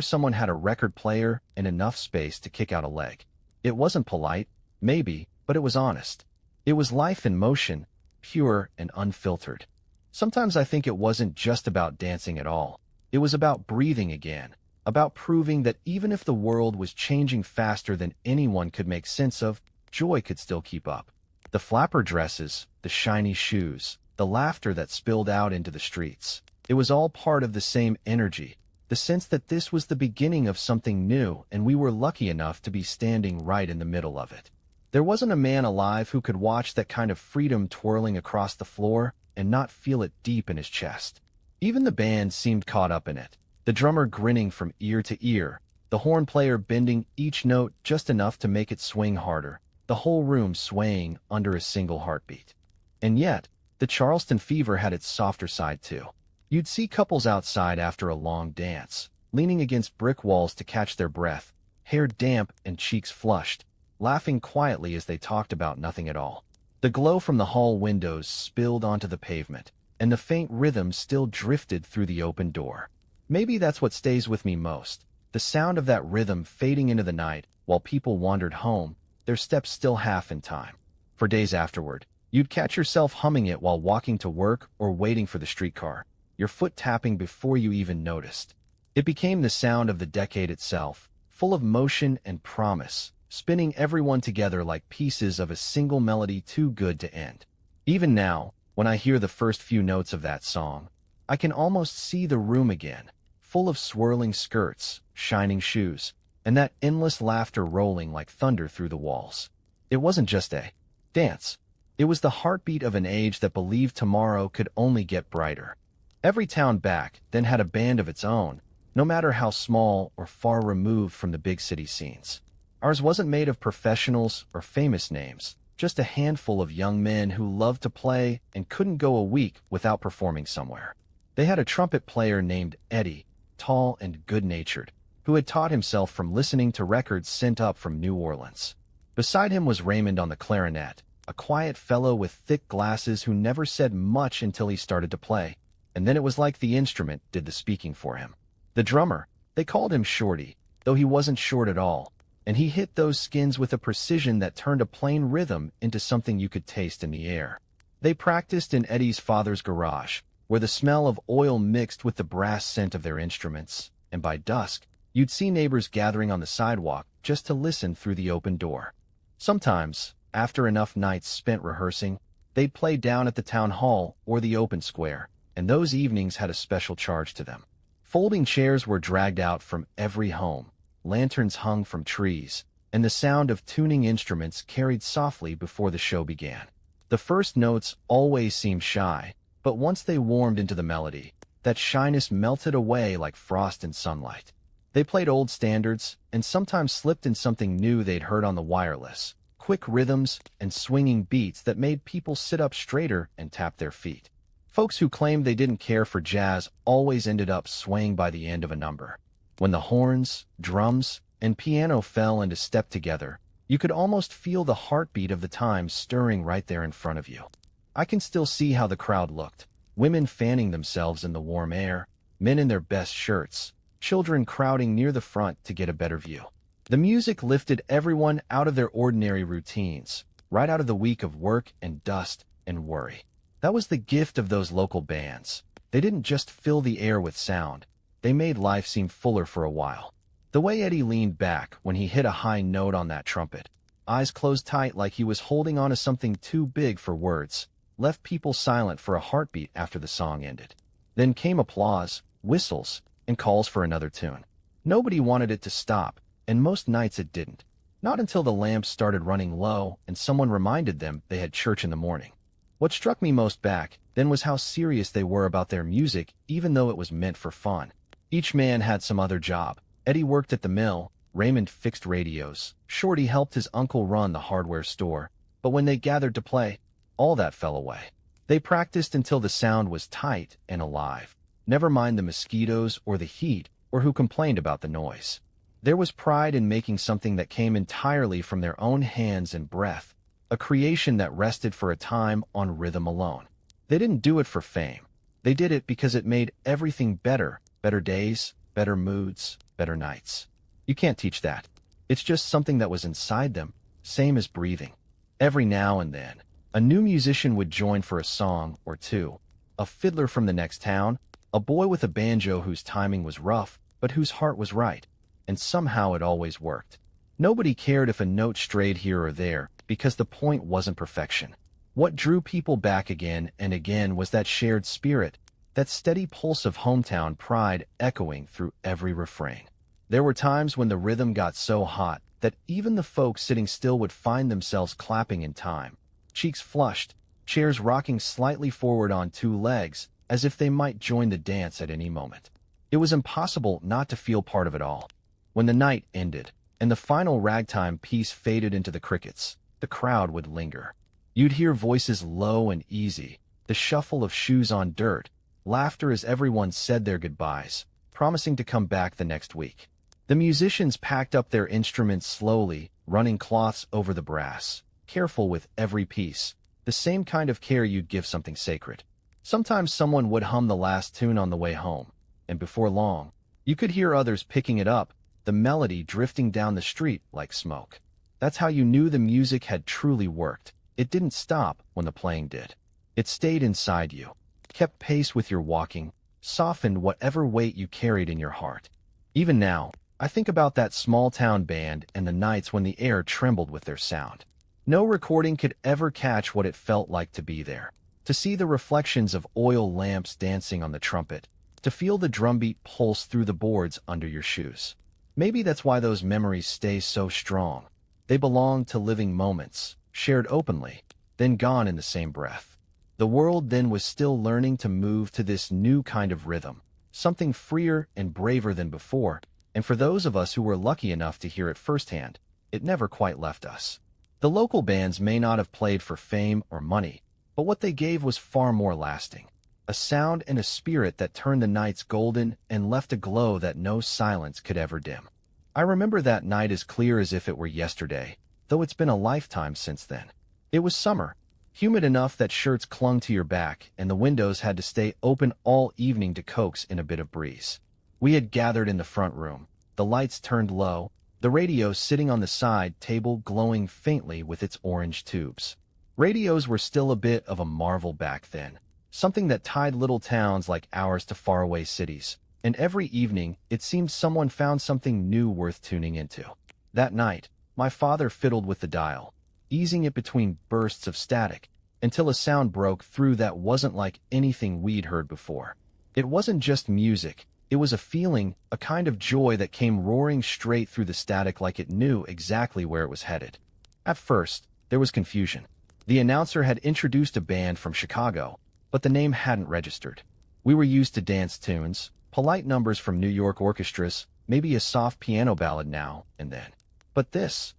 someone had a record player and enough space to kick out a leg. It wasn't polite, maybe, but it was honest. It was life in motion, pure and unfiltered. Sometimes I think it wasn't just about dancing at all. It was about breathing again, about proving that even if the world was changing faster than anyone could make sense of, joy could still keep up. The flapper dresses, the shiny shoes, the laughter that spilled out into the streets. It was all part of the same energy, the sense that this was the beginning of something new and we were lucky enough to be standing right in the middle of it. There wasn't a man alive who could watch that kind of freedom twirling across the floor and not feel it deep in his chest. Even the band seemed caught up in it, the drummer grinning from ear to ear, the horn player bending each note just enough to make it swing harder, the whole room swaying under a single heartbeat. And yet, the Charleston fever had its softer side too. You'd see couples outside after a long dance, leaning against brick walls to catch their breath, hair damp and cheeks flushed, laughing quietly as they talked about nothing at all. The glow from the hall windows spilled onto the pavement, and the faint rhythm still drifted through the open door. Maybe that's what stays with me most, the sound of that rhythm fading into the night while people wandered home, their steps still half in time. For days afterward, you'd catch yourself humming it while walking to work or waiting for the streetcar, your foot tapping before you even noticed. It became the sound of the decade itself, full of motion and promise, spinning everyone together like pieces of a single melody too good to end. Even now, when I hear the first few notes of that song, I can almost see the room again, full of swirling skirts, shining shoes, and that endless laughter rolling like thunder through the walls. It wasn't just a dance. It was the heartbeat of an age that believed tomorrow could only get brighter. Every town back then had a band of its own, no matter how small or far removed from the big city scenes. Ours wasn't made of professionals or famous names, just a handful of young men who loved to play and couldn't go a week without performing somewhere. They had a trumpet player named Eddie, tall and good-natured, who had taught himself from listening to records sent up from New Orleans. Beside him was Raymond on the clarinet, a quiet fellow with thick glasses who never said much until he started to play, and then it was like the instrument did the speaking for him. The drummer, they called him Shorty, though he wasn't short at all, and he hit those skins with a precision that turned a plain rhythm into something you could taste in the air. They practiced in Eddie's father's garage, where the smell of oil mixed with the brass scent of their instruments, and by dusk, you'd see neighbors gathering on the sidewalk just to listen through the open door. Sometimes, after enough nights spent rehearsing, they'd play down at the town hall or the open square, and those evenings had a special charge to them. Folding chairs were dragged out from every home, lanterns hung from trees, and the sound of tuning instruments carried softly before the show began. The first notes always seemed shy, but once they warmed into the melody, that shyness melted away like frost in sunlight. They played old standards, and sometimes slipped in something new they'd heard on the wireless, quick rhythms and swinging beats that made people sit up straighter and tap their feet. Folks who claimed they didn't care for jazz always ended up swaying by the end of a number. When the horns, drums, and piano fell into step together, you could almost feel the heartbeat of the time stirring right there in front of you. I can still see how the crowd looked. Women fanning themselves in the warm air, men in their best shirts, children crowding near the front to get a better view. The music lifted everyone out of their ordinary routines, right out of the week of work and dust and worry. That was the gift of those local bands. They didn't just fill the air with sound, they made life seem fuller for a while. The way Eddie leaned back when he hit a high note on that trumpet, eyes closed tight like he was holding on to something too big for words, left people silent for a heartbeat after the song ended. Then came applause, whistles, and calls for another tune. Nobody wanted it to stop, and most nights it didn't. Not until the lamps started running low and someone reminded them they had church in the morning. What struck me most back then was how serious they were about their music, even though it was meant for fun. Each man had some other job. Eddie worked at the mill, Raymond fixed radios, Shorty helped his uncle run the hardware store. But when they gathered to play, all that fell away. They practiced until the sound was tight and alive. Never mind the mosquitoes or the heat or who complained about the noise. There was pride in making something that came entirely from their own hands and breath, a creation that rested for a time on rhythm alone. They didn't do it for fame. They did it because it made everything better, better days, better moods, better nights. You can't teach that. It's just something that was inside them, same as breathing. Every now and then, a new musician would join for a song or two, a fiddler from the next town, a boy with a banjo whose timing was rough, but whose heart was right, and somehow it always worked. Nobody cared if a note strayed here or there, because the point wasn't perfection. What drew people back again and again was that shared spirit, that steady pulse of hometown pride echoing through every refrain. There were times when the rhythm got so hot that even the folks sitting still would find themselves clapping in time, cheeks flushed, chairs rocking slightly forward on two legs, as if they might join the dance at any moment. It was impossible not to feel part of it all. When the night ended, and the final ragtime piece faded into the crickets, the crowd would linger. You'd hear voices low and easy, the shuffle of shoes on dirt, laughter as everyone said their goodbyes, promising to come back the next week. The musicians packed up their instruments slowly, running cloths over the brass, careful with every piece, the same kind of care you'd give something sacred. Sometimes someone would hum the last tune on the way home, and before long, you could hear others picking it up, the melody drifting down the street like smoke. That's how you knew the music had truly worked. It didn't stop when the playing did. It stayed inside you, kept pace with your walking, softened whatever weight you carried in your heart. Even now, I think about that small-town band and the nights when the air trembled with their sound. No recording could ever catch what it felt like to be there, to see the reflections of oil lamps dancing on the trumpet, to feel the drumbeat pulse through the boards under your shoes. Maybe that's why those memories stay so strong. They belong to living moments, shared openly, then gone in the same breath. The world then was still learning to move to this new kind of rhythm, something freer and braver than before, and for those of us who were lucky enough to hear it firsthand, it never quite left us. The local bands may not have played for fame or money, but what they gave was far more lasting. A sound and a spirit that turned the nights golden and left a glow that no silence could ever dim. I remember that night as clear as if it were yesterday, though it's been a lifetime since then. It was summer, humid enough that shirts clung to your back and the windows had to stay open all evening to coax in a bit of breeze. We had gathered in the front room, the lights turned low, the radio sitting on the side table glowing faintly with its orange tubes. Radios were still a bit of a marvel back then, something that tied little towns like ours to faraway cities, and every evening it seemed someone found something new worth tuning into. That night, my father fiddled with the dial, easing it between bursts of static, until a sound broke through that wasn't like anything we'd heard before. It wasn't just music, it was a feeling, a kind of joy that came roaring straight through the static like it knew exactly where it was headed. At first, there was confusion. The announcer had introduced a band from Chicago, but the name hadn't registered. We were used to dance tunes, polite numbers from New York orchestras, maybe a soft piano ballad now and then. But this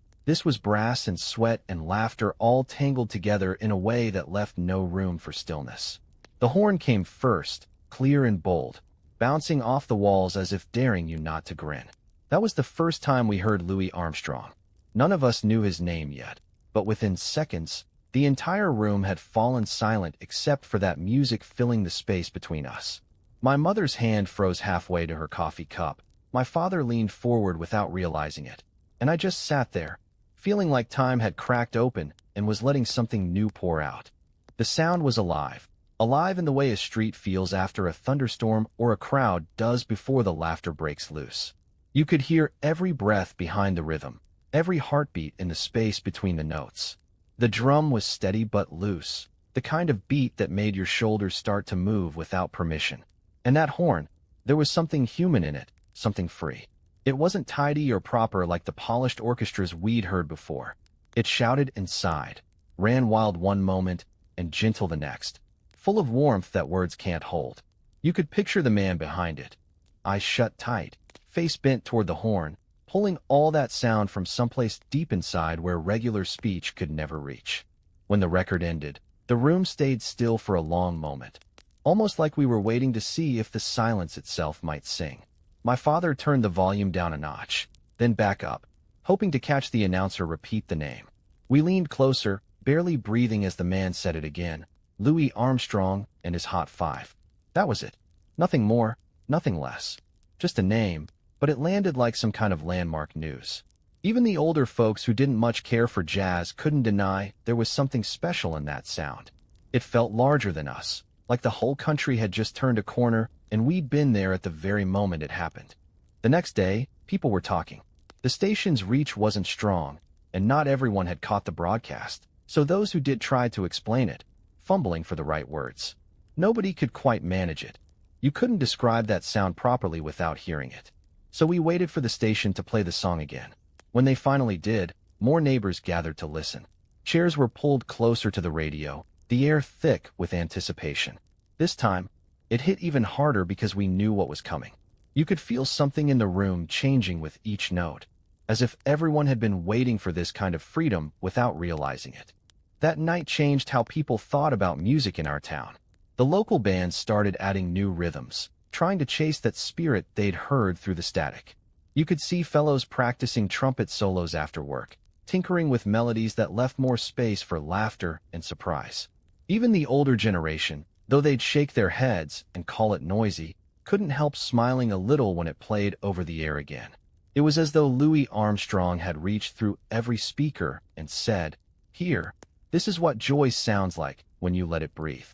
was brass and sweat and laughter all tangled together in a way that left no room for stillness. The horn came first, clear and bold, bouncing off the walls as if daring you not to grin. That was the first time we heard Louis Armstrong. None of us knew his name yet, but within seconds, the entire room had fallen silent except for that music filling the space between us. My mother's hand froze halfway to her coffee cup. My father leaned forward without realizing it, and I just sat there, feeling like time had cracked open and was letting something new pour out. The sound was alive in the way a street feels after a thunderstorm or a crowd does before the laughter breaks loose. You could hear every breath behind the rhythm, every heartbeat in the space between the notes. The drum was steady but loose, the kind of beat that made your shoulders start to move without permission. And that horn, there was something human in it, something free. It wasn't tidy or proper like the polished orchestras we'd heard before. It shouted and sighed, ran wild one moment and gentle the next, full of warmth that words can't hold. You could picture the man behind it, eyes shut tight, face bent toward the horn, pulling all that sound from someplace deep inside where regular speech could never reach. When the record ended, the room stayed still for a long moment, almost like we were waiting to see if the silence itself might sing. My father turned the volume down a notch, then back up, hoping to catch the announcer repeat the name. We leaned closer, barely breathing as the man said it again, Louis Armstrong and his Hot Five. That was it. Nothing more, nothing less. Just a name, but it landed like some kind of landmark news. Even the older folks who didn't much care for jazz couldn't deny there was something special in that sound. It felt larger than us, like the whole country had just turned a corner and we'd been there at the very moment it happened. The next day, people were talking. The station's reach wasn't strong, and not everyone had caught the broadcast, so those who did tried to explain it, fumbling for the right words. Nobody could quite manage it. You couldn't describe that sound properly without hearing it. So we waited for the station to play the song again. When they finally did, more neighbors gathered to listen. Chairs were pulled closer to the radio, the air thick with anticipation. This time, it hit even harder because we knew what was coming. You could feel something in the room changing with each note, as if everyone had been waiting for this kind of freedom without realizing it. That night changed how people thought about music in our town. The local bands started adding new rhythms, trying to chase that spirit they'd heard through the static. You could see fellows practicing trumpet solos after work, tinkering with melodies that left more space for laughter and surprise. Even the older generation, though they'd shake their heads and call it noisy, couldn't help smiling a little when it played over the air again. It was as though Louis Armstrong had reached through every speaker and said, "Here, this is what joy sounds like when you let it breathe."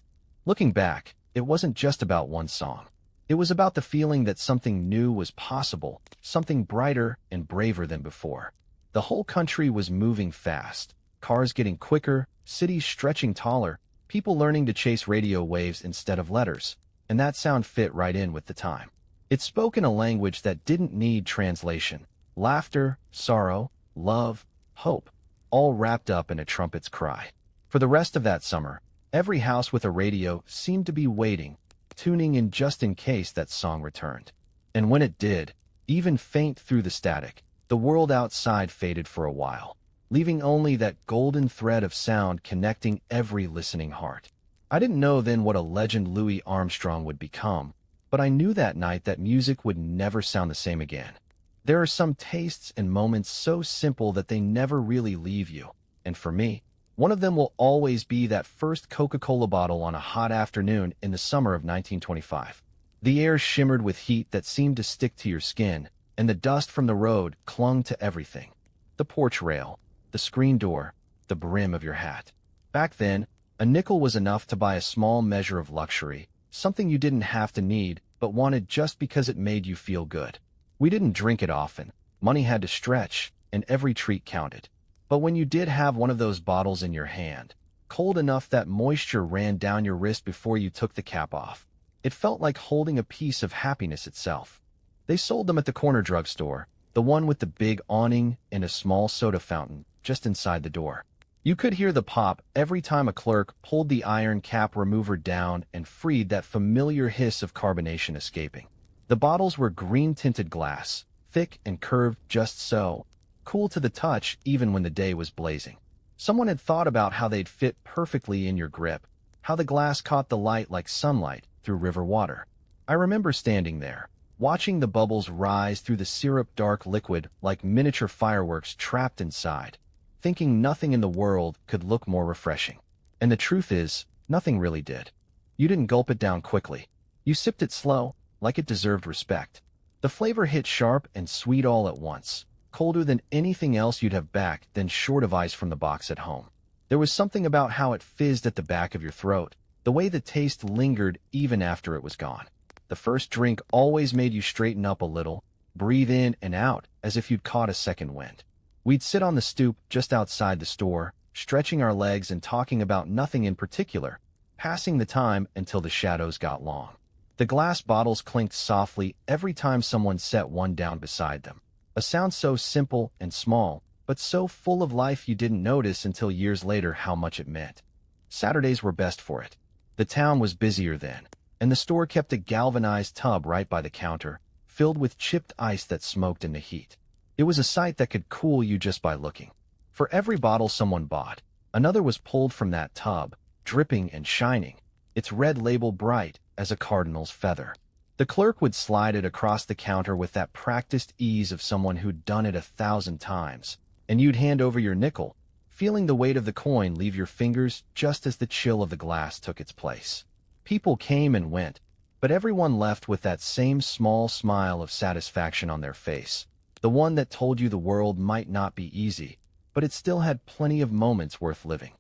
Looking back, it wasn't just about one song. It was about the feeling that something new was possible, something brighter and braver than before. The whole country was moving fast, cars getting quicker, cities stretching taller, people learning to chase radio waves instead of letters, and that sound fit right in with the time. It spoke in a language that didn't need translation. Laughter, sorrow, love, hope, all wrapped up in a trumpet's cry. For the rest of that summer, every house with a radio seemed to be waiting, tuning in just in case that song returned. And when it did, even faint through the static, the world outside faded for a while, leaving only that golden thread of sound connecting every listening heart. I didn't know then what a legend Louis Armstrong would become, but I knew that night that music would never sound the same again. There are some tastes and moments so simple that they never really leave you, and for me, one of them will always be that first Coca-Cola bottle on a hot afternoon in the summer of 1925. The air shimmered with heat that seemed to stick to your skin, and the dust from the road clung to everything. The porch rail, the screen door, the brim of your hat. Back then, a nickel was enough to buy a small measure of luxury, something you didn't have to need, but wanted just because it made you feel good. We didn't drink it often. Money had to stretch, and every treat counted. But when you did have one of those bottles in your hand, cold enough that moisture ran down your wrist before you took the cap off. It felt like holding a piece of happiness itself. They sold them at the corner drugstore, the one with the big awning and a small soda fountain just inside the door. You could hear the pop every time a clerk pulled the iron cap remover down and freed that familiar hiss of carbonation escaping. The bottles were green-tinted glass, thick and curved just so, cool to the touch even when the day was blazing. Someone had thought about how they'd fit perfectly in your grip, how the glass caught the light like sunlight through river water. I remember standing there, watching the bubbles rise through the syrup-dark liquid like miniature fireworks trapped inside, thinking nothing in the world could look more refreshing. And the truth is, nothing really did. You didn't gulp it down quickly. You sipped it slow, like it deserved respect. The flavor hit sharp and sweet all at once, colder than anything else you'd have back then short of ice from the box at home. There was something about how it fizzed at the back of your throat, the way the taste lingered even after it was gone. The first drink always made you straighten up a little, breathe in and out as if you'd caught a second wind. We'd sit on the stoop just outside the store, stretching our legs and talking about nothing in particular, passing the time until the shadows got long. The glass bottles clinked softly every time someone set one down beside them. A sound so simple and small, but so full of life you didn't notice until years later how much it meant. Saturdays were best for it. The town was busier then, and the store kept a galvanized tub right by the counter, filled with chipped ice that smoked in the heat. It was a sight that could cool you just by looking. For every bottle someone bought, another was pulled from that tub, dripping and shining, its red label bright as a cardinal's feather. The clerk would slide it across the counter with that practiced ease of someone who'd done it 1,000 times, and you'd hand over your nickel, feeling the weight of the coin leave your fingers just as the chill of the glass took its place. People came and went, but everyone left with that same small smile of satisfaction on their face, the one that told you the world might not be easy, but it still had plenty of moments worth living.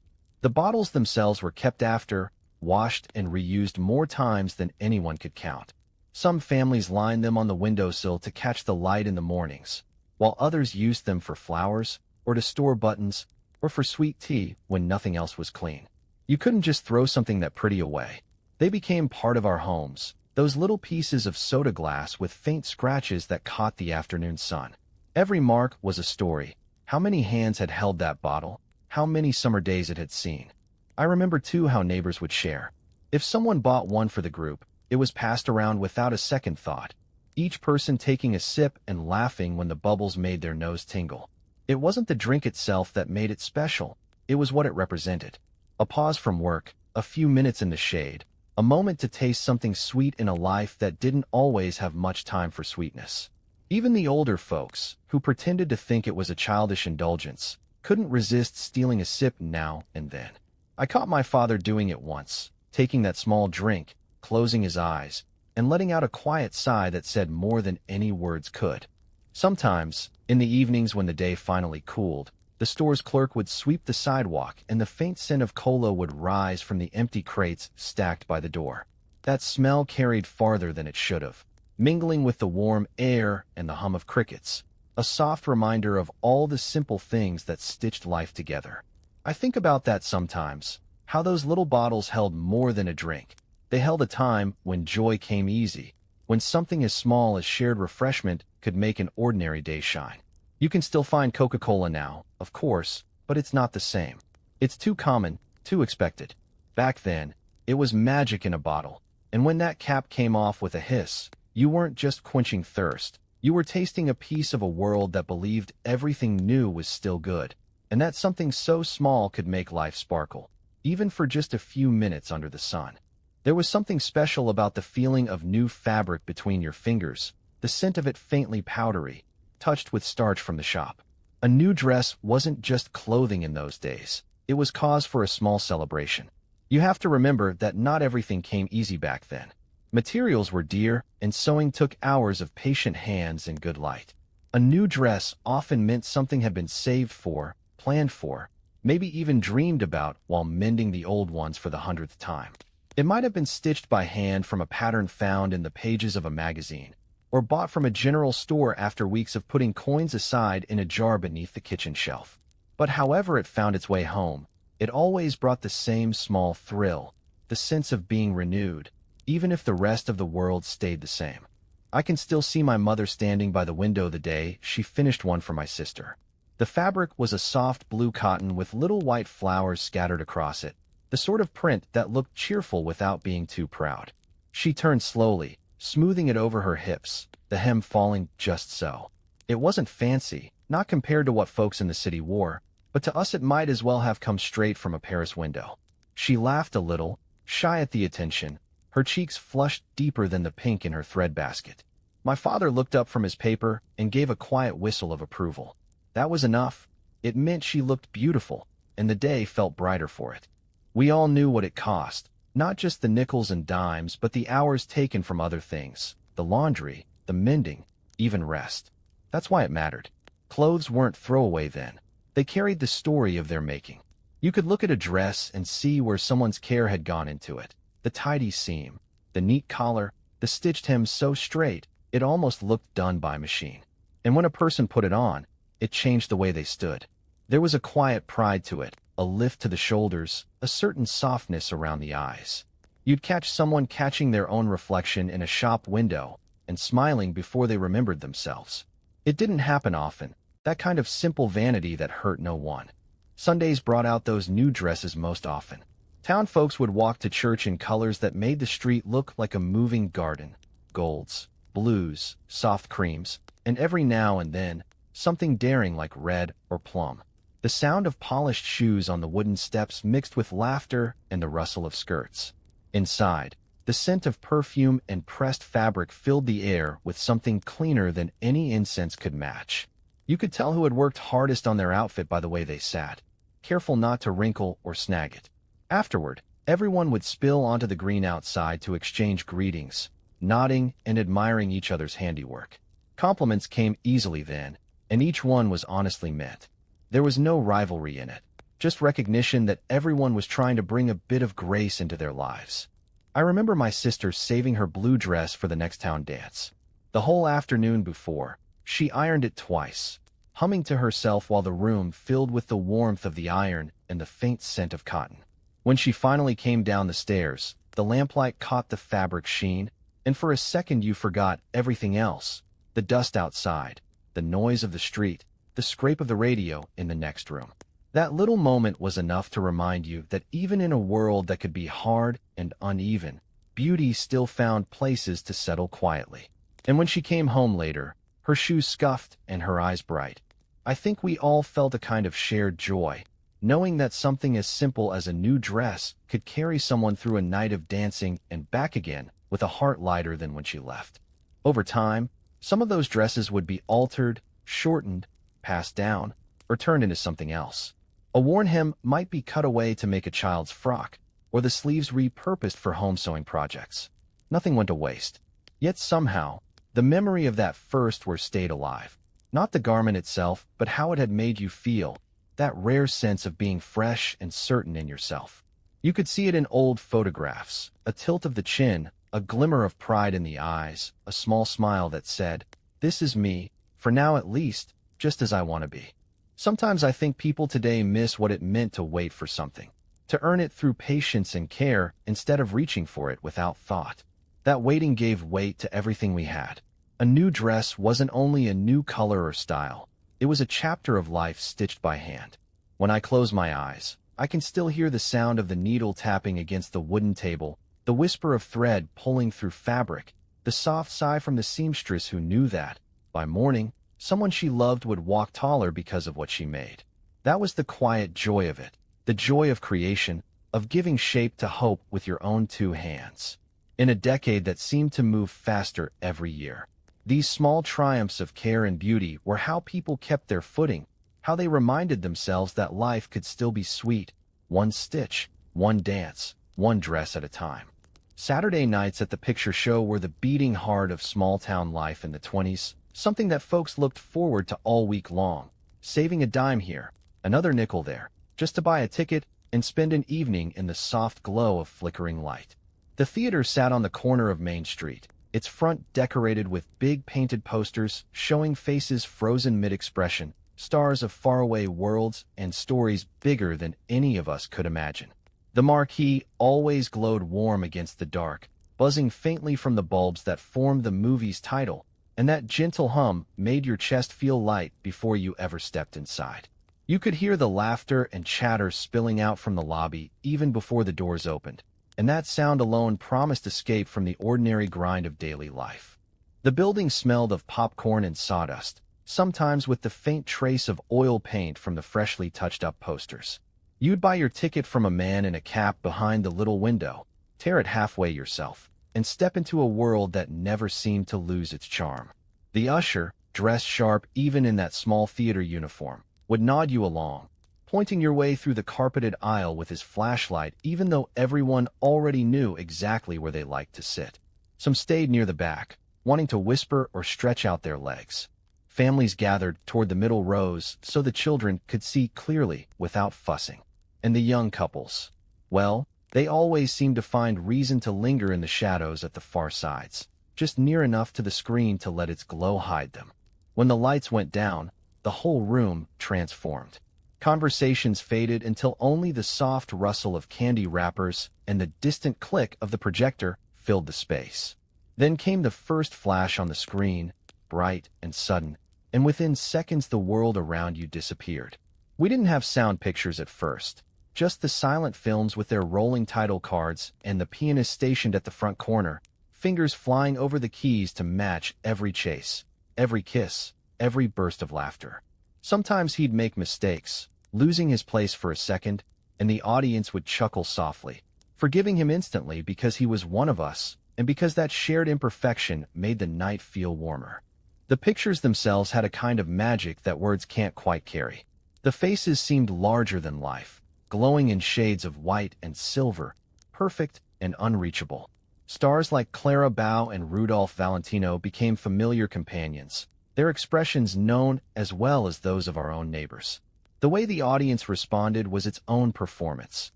The bottles themselves were kept after, washed and reused more times than anyone could count. Some families lined them on the windowsill to catch the light in the mornings, while others used them for flowers, or to store buttons, or for sweet tea when nothing else was clean. You couldn't just throw something that pretty away. They became part of our homes, those little pieces of soda glass with faint scratches that caught the afternoon sun. Every mark was a story. How many hands had held that bottle? How many summer days it had seen? I remember too how neighbors would share. If someone bought one for the group, it was passed around without a second thought, each person taking a sip and laughing when the bubbles made their nose tingle. It wasn't the drink itself that made it special, it was what it represented. A pause from work, a few minutes in the shade, a moment to taste something sweet in a life that didn't always have much time for sweetness. Even the older folks, who pretended to think it was a childish indulgence, couldn't resist stealing a sip now and then. I caught my father doing it once, taking that small drink, closing his eyes, and letting out a quiet sigh that said more than any words could. Sometimes, in the evenings when the day finally cooled, the store's clerk would sweep the sidewalk and the faint scent of cola would rise from the empty crates stacked by the door. That smell carried farther than it should have, mingling with the warm air and the hum of crickets, a soft reminder of all the simple things that stitched life together. I think about that sometimes, how those little bottles held more than a drink. They held a time when joy came easy, when something as small as shared refreshment could make an ordinary day shine. You can still find Coca-Cola now, of course, but it's not the same. It's too common, too expected. Back then, it was magic in a bottle, and when that cap came off with a hiss, you weren't just quenching thirst, you were tasting a piece of a world that believed everything new was still good, and that something so small could make life sparkle, even for just a few minutes under the sun. There was something special about the feeling of new fabric between your fingers, the scent of it faintly powdery, touched with starch from the shop. A new dress wasn't just clothing in those days. It was cause for a small celebration. You have to remember that not everything came easy back then. Materials were dear, and sewing took hours of patient hands and good light. A new dress often meant something had been saved for, planned for, maybe even dreamed about while mending the old ones for the 100th time. It might have been stitched by hand from a pattern found in the pages of a magazine, or bought from a general store after weeks of putting coins aside in a jar beneath the kitchen shelf. But however it found its way home, It always brought the same small thrill, the sense of being renewed, even if the rest of the world stayed the same. I can still see my mother standing by the window the day she finished one for my sister. The fabric was a soft blue cotton with little white flowers scattered across it, the sort of print that looked cheerful without being too proud. She turned slowly, smoothing it over her hips, the hem falling just so. It wasn't fancy, not compared to what folks in the city wore, but to us it might as well have come straight from a Paris window. She laughed a little, shy at the attention, her cheeks flushed deeper than the pink in her thread basket. My father looked up from his paper and gave a quiet whistle of approval. That was enough. It meant she looked beautiful, and the day felt brighter for it. We all knew what it cost, not just the nickels and dimes, but the hours taken from other things, the laundry, the mending, even rest. That's why it mattered. Clothes weren't throwaway then. They carried the story of their making. You could look at a dress and see where someone's care had gone into it. The tidy seam, the neat collar, the stitched hem so straight, it almost looked done by machine. And when a person put it on, it changed the way they stood. There was a quiet pride to it, a lift to the shoulders, a certain softness around the eyes. You'd catch someone catching their own reflection in a shop window and smiling before they remembered themselves. It didn't happen often, that kind of simple vanity that hurt no one. Sundays brought out those new dresses most often. Town folks would walk to church in colors that made the street look like a moving garden. Golds, blues, soft creams, and every now and then, something daring like red or plum. The sound of polished shoes on the wooden steps mixed with laughter and the rustle of skirts. Inside, the scent of perfume and pressed fabric filled the air with something cleaner than any incense could match. You could tell who had worked hardest on their outfit by the way they sat, careful not to wrinkle or snag it. Afterward, everyone would spill onto the green outside to exchange greetings, nodding and admiring each other's handiwork. Compliments came easily then, and each one was honestly meant. There was no rivalry in it, just recognition that everyone was trying to bring a bit of grace into their lives. I remember my sister saving her blue dress for the next town dance. The whole afternoon before, she ironed it twice, humming to herself while the room filled with the warmth of the iron and the faint scent of cotton. When she finally came down the stairs, the lamplight caught the fabric sheen, and for a second you forgot everything else, the dust outside, the noise of the street, the scrape of the radio in the next room. That little moment was enough to remind you that even in a world that could be hard and uneven, beauty still found places to settle quietly. And when she came home later, her shoes scuffed and her eyes bright, I think we all felt a kind of shared joy, knowing that something as simple as a new dress could carry someone through a night of dancing and back again with a heart lighter than when she left. Over time, some of those dresses would be altered, shortened, passed down, or turned into something else. A worn hem might be cut away to make a child's frock, or the sleeves repurposed for home sewing projects. Nothing went to waste. Yet somehow, the memory of that first wear stayed alive. Not the garment itself, but how it had made you feel, that rare sense of being fresh and certain in yourself. You could see it in old photographs, a tilt of the chin, a glimmer of pride in the eyes, a small smile that said, "This is me, for now at least, just as I want to be." Sometimes I think people today miss what it meant to wait for something, to earn it through patience and care instead of reaching for it without thought. That waiting gave weight to everything we had. A new dress wasn't only a new color or style, it was a chapter of life stitched by hand. When I close my eyes, I can still hear the sound of the needle tapping against the wooden table, the whisper of thread pulling through fabric, the soft sigh from the seamstress who knew that, by morning, someone she loved would walk taller because of what she made. That was the quiet joy of it, the joy of creation, of giving shape to hope with your own two hands. In a decade that seemed to move faster every year, these small triumphs of care and beauty were how people kept their footing, how they reminded themselves that life could still be sweet, one stitch, one dance, one dress at a time. Saturday nights at the picture show were the beating heart of small-town life in the 20s, something that folks looked forward to all week long, saving a dime here, another nickel there, just to buy a ticket and spend an evening in the soft glow of flickering light. The theater sat on the corner of Main Street, its front decorated with big painted posters showing faces frozen mid-expression, stars of faraway worlds and stories bigger than any of us could imagine. The marquee always glowed warm against the dark, buzzing faintly from the bulbs that formed the movie's title, and that gentle hum made your chest feel light before you ever stepped inside. You could hear the laughter and chatter spilling out from the lobby even before the doors opened, and that sound alone promised escape from the ordinary grind of daily life. The building smelled of popcorn and sawdust, sometimes with the faint trace of oil paint from the freshly touched-up posters. You'd buy your ticket from a man in a cap behind the little window, tear it halfway yourself, and step into a world that never seemed to lose its charm. The usher, dressed sharp even in that small theater uniform, would nod you along, pointing your way through the carpeted aisle with his flashlight even though everyone already knew exactly where they liked to sit. Some stayed near the back, wanting to whisper or stretch out their legs. Families gathered toward the middle rows so the children could see clearly without fussing. And the young couples, well, they always seemed to find reason to linger in the shadows at the far sides, just near enough to the screen to let its glow hide them. When the lights went down, the whole room transformed. Conversations faded until only the soft rustle of candy wrappers and the distant click of the projector filled the space. Then came the first flash on the screen, bright and sudden, and within seconds the world around you disappeared. We didn't have sound pictures at first, just the silent films with their rolling title cards and the pianist stationed at the front corner, fingers flying over the keys to match every chase, every kiss, every burst of laughter. Sometimes he'd make mistakes, losing his place for a second, and the audience would chuckle softly, forgiving him instantly because he was one of us, and because that shared imperfection made the night feel warmer. The pictures themselves had a kind of magic that words can't quite carry. The faces seemed larger than life, glowing in shades of white and silver, perfect and unreachable. Stars like Clara Bow and Rudolph Valentino became familiar companions, their expressions known as well as those of our own neighbors. The way the audience responded was its own performance.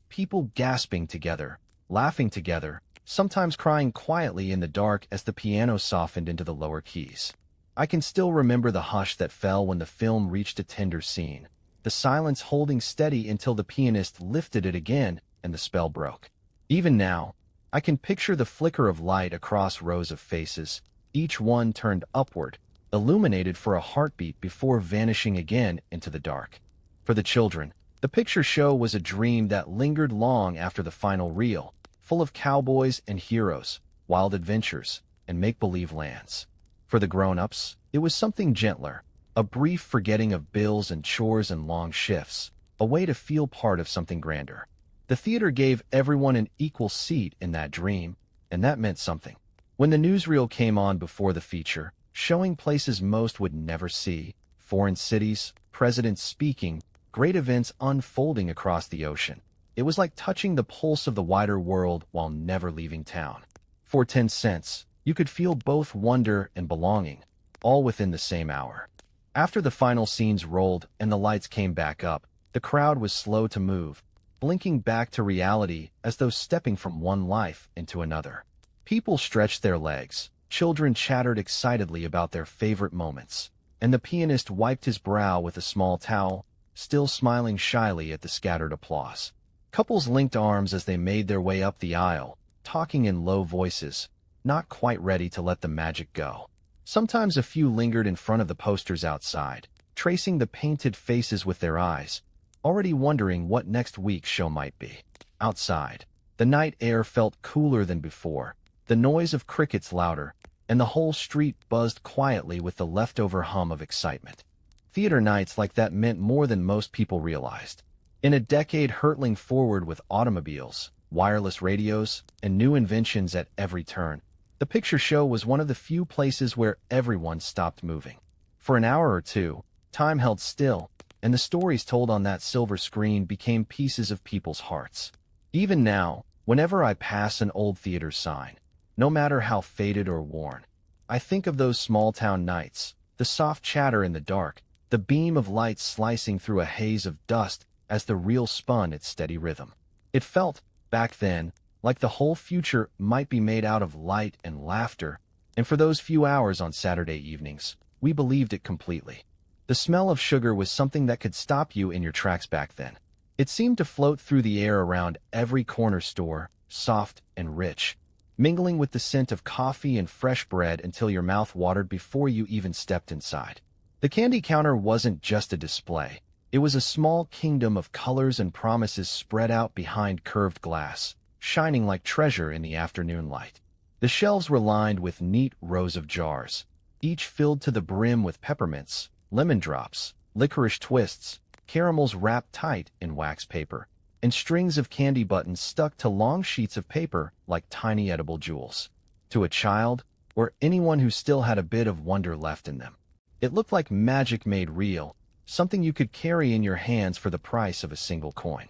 People gasping together, laughing together, sometimes crying quietly in the dark as the piano softened into the lower keys. I can still remember the hush that fell when the film reached a tender scene, the silence holding steady until the pianist lifted it again and the spell broke. Even now, I can picture the flicker of light across rows of faces, each one turned upward, illuminated for a heartbeat before vanishing again into the dark. For the children, the picture show was a dream that lingered long after the final reel, full of cowboys and heroes, wild adventures, and make-believe lands. For the grown-ups, it was something gentler, a brief forgetting of bills and chores and long shifts, a way to feel part of something grander. The theater gave everyone an equal seat in that dream, and that meant something. When the newsreel came on before the feature, showing places most would never see, foreign cities, presidents speaking, great events unfolding across the ocean, it was like touching the pulse of the wider world while never leaving town. For 10 cents, you could feel both wonder and belonging, all within the same hour. After the final scenes rolled and the lights came back up, the crowd was slow to move, blinking back to reality as though stepping from one life into another. People stretched their legs, children chattered excitedly about their favorite moments, and the pianist wiped his brow with a small towel, still smiling shyly at the scattered applause. Couples linked arms as they made their way up the aisle, talking in low voices, not quite ready to let the magic go. Sometimes a few lingered in front of the posters outside, tracing the painted faces with their eyes, already wondering what next week's show might be. Outside, the night air felt cooler than before, the noise of crickets louder, and the whole street buzzed quietly with the leftover hum of excitement. Theater nights like that meant more than most people realized. In a decade hurtling forward with automobiles, wireless radios, and new inventions at every turn, the picture show was one of the few places where everyone stopped moving. For an hour or two, time held still, and the stories told on that silver screen became pieces of people's hearts. Even now, whenever I pass an old theater sign, no matter how faded or worn, I think of those small-town nights, the soft chatter in the dark, the beam of light slicing through a haze of dust as the reel spun its steady rhythm. It felt, back then, like the whole future might be made out of light and laughter, and for those few hours on Saturday evenings, we believed it completely. The smell of sugar was something that could stop you in your tracks back then. It seemed to float through the air around every corner store, soft and rich, mingling with the scent of coffee and fresh bread until your mouth watered before you even stepped inside. The candy counter wasn't just a display. It was a small kingdom of colors and promises spread out behind curved glass, shining like treasure in the afternoon light. The shelves were lined with neat rows of jars, each filled to the brim with peppermints, lemon drops, licorice twists, caramels wrapped tight in wax paper, and strings of candy buttons stuck to long sheets of paper like tiny edible jewels. To a child, or anyone who still had a bit of wonder left in them, it looked like magic made real, something you could carry in your hands for the price of a single coin.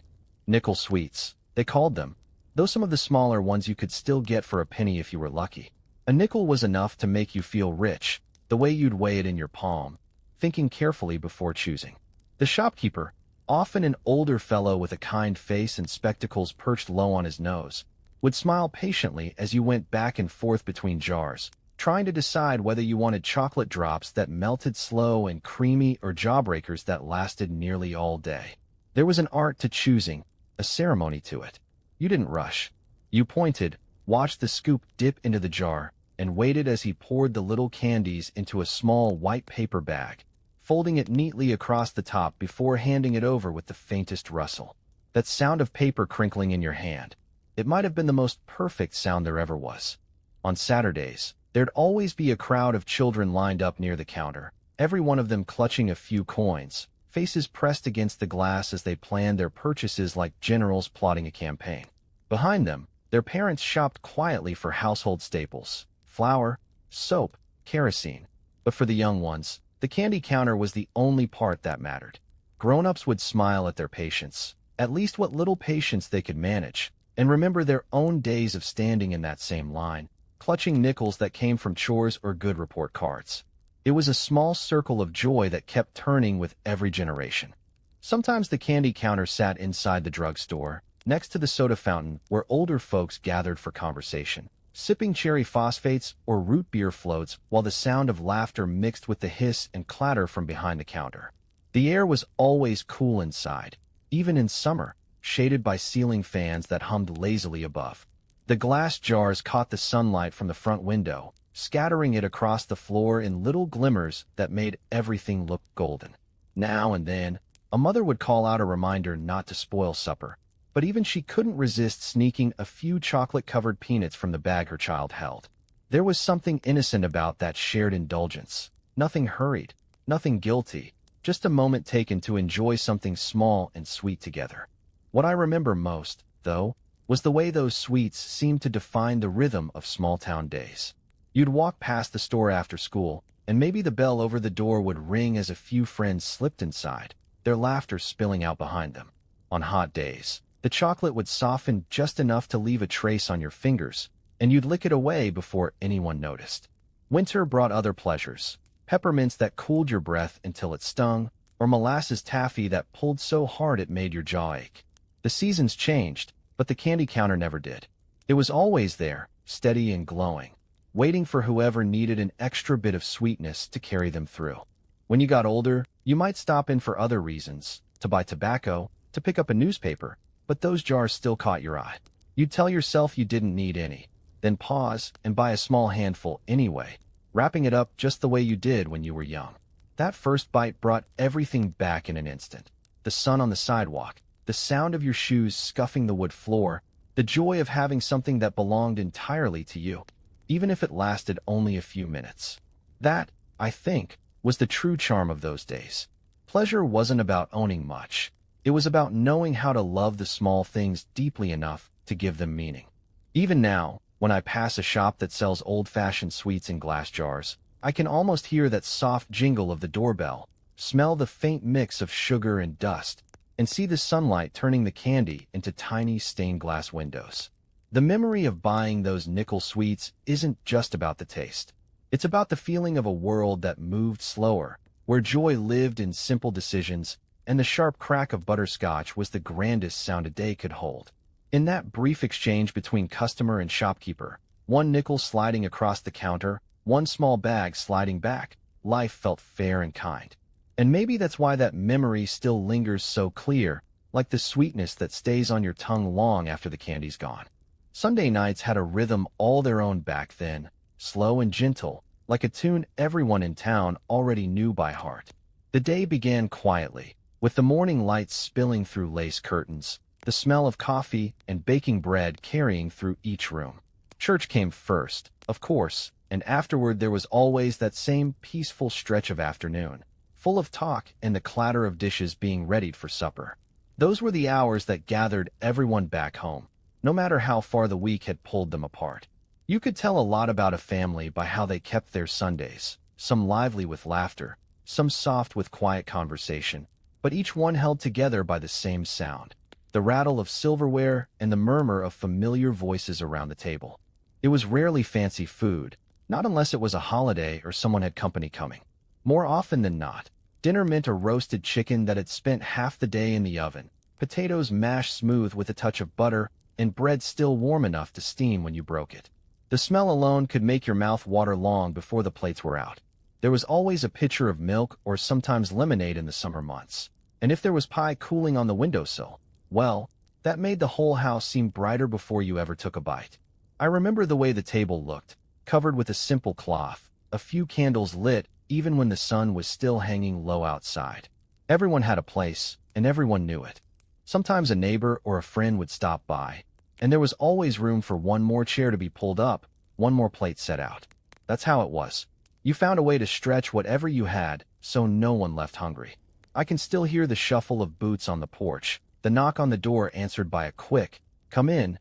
Nickel sweets, they called them, though some of the smaller ones you could still get for a penny if you were lucky. A nickel was enough to make you feel rich, the way you'd weigh it in your palm, thinking carefully before choosing. The shopkeeper, often an older fellow with a kind face and spectacles perched low on his nose, would smile patiently as you went back and forth between jars, trying to decide whether you wanted chocolate drops that melted slow and creamy or jawbreakers that lasted nearly all day. There was an art to choosing, a ceremony to it. You didn't rush. You pointed, watched the scoop dip into the jar, and waited as he poured the little candies into a small white paper bag, folding it neatly across the top before handing it over with the faintest rustle. That sound of paper crinkling in your hand. It might have been the most perfect sound there ever was. On Saturdays, there'd always be a crowd of children lined up near the counter, every one of them clutching a few coins, faces pressed against the glass as they planned their purchases like generals plotting a campaign. Behind them, their parents shopped quietly for household staples, flour, soap, kerosene. But for the young ones, the candy counter was the only part that mattered. Grown-ups would smile at their patience, at least what little patience they could manage, and remember their own days of standing in that same line, clutching nickels that came from chores or good report cards. It was a small circle of joy that kept turning with every generation. Sometimes the candy counter sat inside the drugstore, next to the soda fountain where older folks gathered for conversation, sipping cherry phosphates or root beer floats while the sound of laughter mixed with the hiss and clatter from behind the counter. The air was always cool inside, even in summer, shaded by ceiling fans that hummed lazily above. The glass jars caught the sunlight from the front window, scattering it across the floor in little glimmers that made everything look golden. Now and then, a mother would call out a reminder not to spoil supper, but even she couldn't resist sneaking a few chocolate-covered peanuts from the bag her child held. There was something innocent about that shared indulgence. Nothing hurried, nothing guilty, just a moment taken to enjoy something small and sweet together. What I remember most, though, was the way those sweets seemed to define the rhythm of small-town days. You'd walk past the store after school, and maybe the bell over the door would ring as a few friends slipped inside, their laughter spilling out behind them. On hot days, the chocolate would soften just enough to leave a trace on your fingers, and you'd lick it away before anyone noticed. Winter brought other pleasures, peppermints that cooled your breath until it stung, or molasses taffy that pulled so hard it made your jaw ache. The seasons changed, but the candy counter never did. It was always there, steady and glowing, waiting for whoever needed an extra bit of sweetness to carry them through. When you got older, you might stop in for other reasons, to buy tobacco, to pick up a newspaper, but those jars still caught your eye. You'd tell yourself you didn't need any, then pause and buy a small handful anyway, wrapping it up just the way you did when you were young. That first bite brought everything back in an instant. The sun on the sidewalk, the sound of your shoes scuffing the wood floor, the joy of having something that belonged entirely to you, even if it lasted only a few minutes. That, I think, was the true charm of those days. Pleasure wasn't about owning much. It was about knowing how to love the small things deeply enough to give them meaning. Even now, when I pass a shop that sells old-fashioned sweets in glass jars, I can almost hear that soft jingle of the doorbell, smell the faint mix of sugar and dust, and see the sunlight turning the candy into tiny stained glass windows. The memory of buying those nickel sweets isn't just about the taste. It's about the feeling of a world that moved slower, where joy lived in simple decisions, and the sharp crack of butterscotch was the grandest sound a day could hold. In that brief exchange between customer and shopkeeper, one nickel sliding across the counter, one small bag sliding back, life felt fair and kind. And maybe that's why that memory still lingers so clear, like the sweetness that stays on your tongue long after the candy's gone. Sunday nights had a rhythm all their own back then, slow and gentle, like a tune everyone in town already knew by heart. The day began quietly, with the morning light spilling through lace curtains, the smell of coffee and baking bread carrying through each room. Church came first, of course, and afterward there was always that same peaceful stretch of afternoon, full of talk and the clatter of dishes being readied for supper. Those were the hours that gathered everyone back home, no matter how far the week had pulled them apart. You could tell a lot about a family by how they kept their Sundays, some lively with laughter, some soft with quiet conversation, but each one held together by the same sound, the rattle of silverware and the murmur of familiar voices around the table. It was rarely fancy food, not unless it was a holiday or someone had company coming. More often than not, dinner meant a roasted chicken that had spent half the day in the oven, potatoes mashed smooth with a touch of butter, and bread still warm enough to steam when you broke it. The smell alone could make your mouth water long before the plates were out. There was always a pitcher of milk or sometimes lemonade in the summer months, and if there was pie cooling on the windowsill, well, that made the whole house seem brighter before you ever took a bite. I remember the way the table looked, covered with a simple cloth, a few candles lit even when the sun was still hanging low outside. Everyone had a place, and everyone knew it. Sometimes a neighbor or a friend would stop by, and there was always room for one more chair to be pulled up, one more plate set out. That's how it was. You found a way to stretch whatever you had, so no one left hungry. I can still hear the shuffle of boots on the porch, the knock on the door answered by a quick, come in,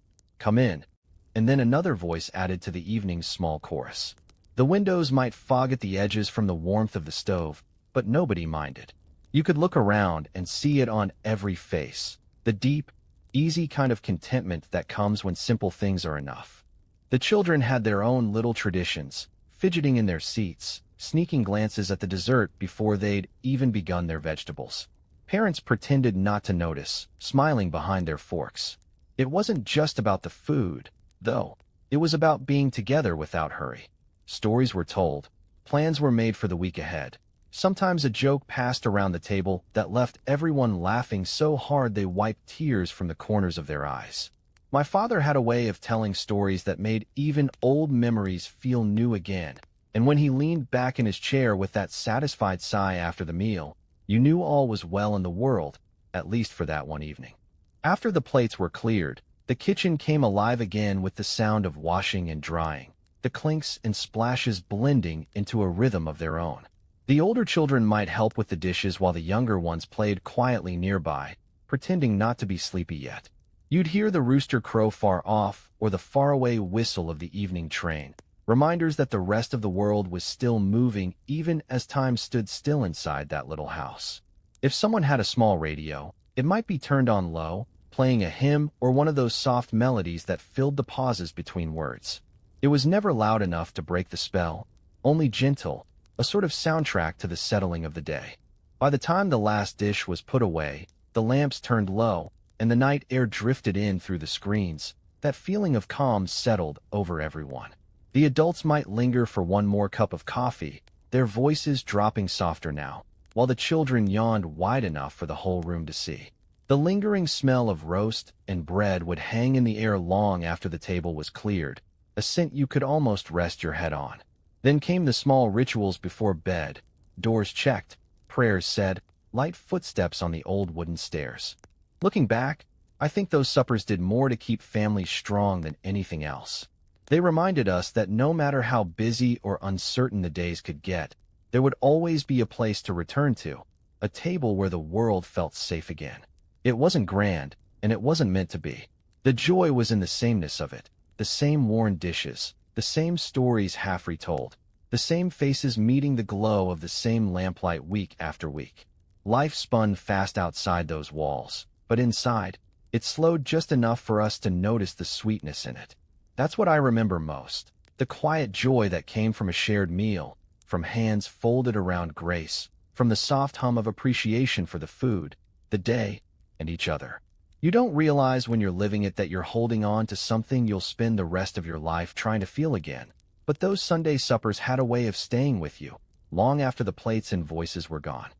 and then another voice added to the evening's small chorus. The windows might fog at the edges from the warmth of the stove, but nobody minded. You could look around and see it on every face, the deep, easy kind of contentment that comes when simple things are enough. The children had their own little traditions, fidgeting in their seats, sneaking glances at the dessert before they'd even begun their vegetables. Parents pretended not to notice, smiling behind their forks. It wasn't just about the food, though. It was about being together without hurry. Stories were told, plans were made for the week ahead. Sometimes a joke passed around the table that left everyone laughing so hard they wiped tears from the corners of their eyes. My father had a way of telling stories that made even old memories feel new again, and when he leaned back in his chair with that satisfied sigh after the meal, you knew all was well in the world, at least for that one evening. After the plates were cleared, the kitchen came alive again with the sound of washing and drying, the clinks and splashes blending into a rhythm of their own. The older children might help with the dishes while the younger ones played quietly nearby, pretending not to be sleepy yet. You'd hear the rooster crow far off or the faraway whistle of the evening train, reminders that the rest of the world was still moving even as time stood still inside that little house. If someone had a small radio, it might be turned on low, playing a hymn or one of those soft melodies that filled the pauses between words. It was never loud enough to break the spell, only gentle, a sort of soundtrack to the settling of the day. By the time the last dish was put away, the lamps turned low, and the night air drifted in through the screens. That feeling of calm settled over everyone. The adults might linger for one more cup of coffee, their voices dropping softer now, while the children yawned wide enough for the whole room to see. The lingering smell of roast and bread would hang in the air long after the table was cleared, a scent you could almost rest your head on. Then came the small rituals before bed, doors checked, prayers said, light footsteps on the old wooden stairs. Looking back, I think those suppers did more to keep families strong than anything else. They reminded us that no matter how busy or uncertain the days could get, there would always be a place to return to, a table where the world felt safe again. It wasn't grand, and it wasn't meant to be. The joy was in the sameness of it, the same worn dishes, the same stories half retold, the same faces meeting the glow of the same lamplight week after week. Life spun fast outside those walls, but inside, it slowed just enough for us to notice the sweetness in it. That's what I remember most, the quiet joy that came from a shared meal, from hands folded around grace, from the soft hum of appreciation for the food, the day, and each other. You don't realize when you're living it that you're holding on to something you'll spend the rest of your life trying to feel again, but those Sunday suppers had a way of staying with you, long after the plates and voices were gone.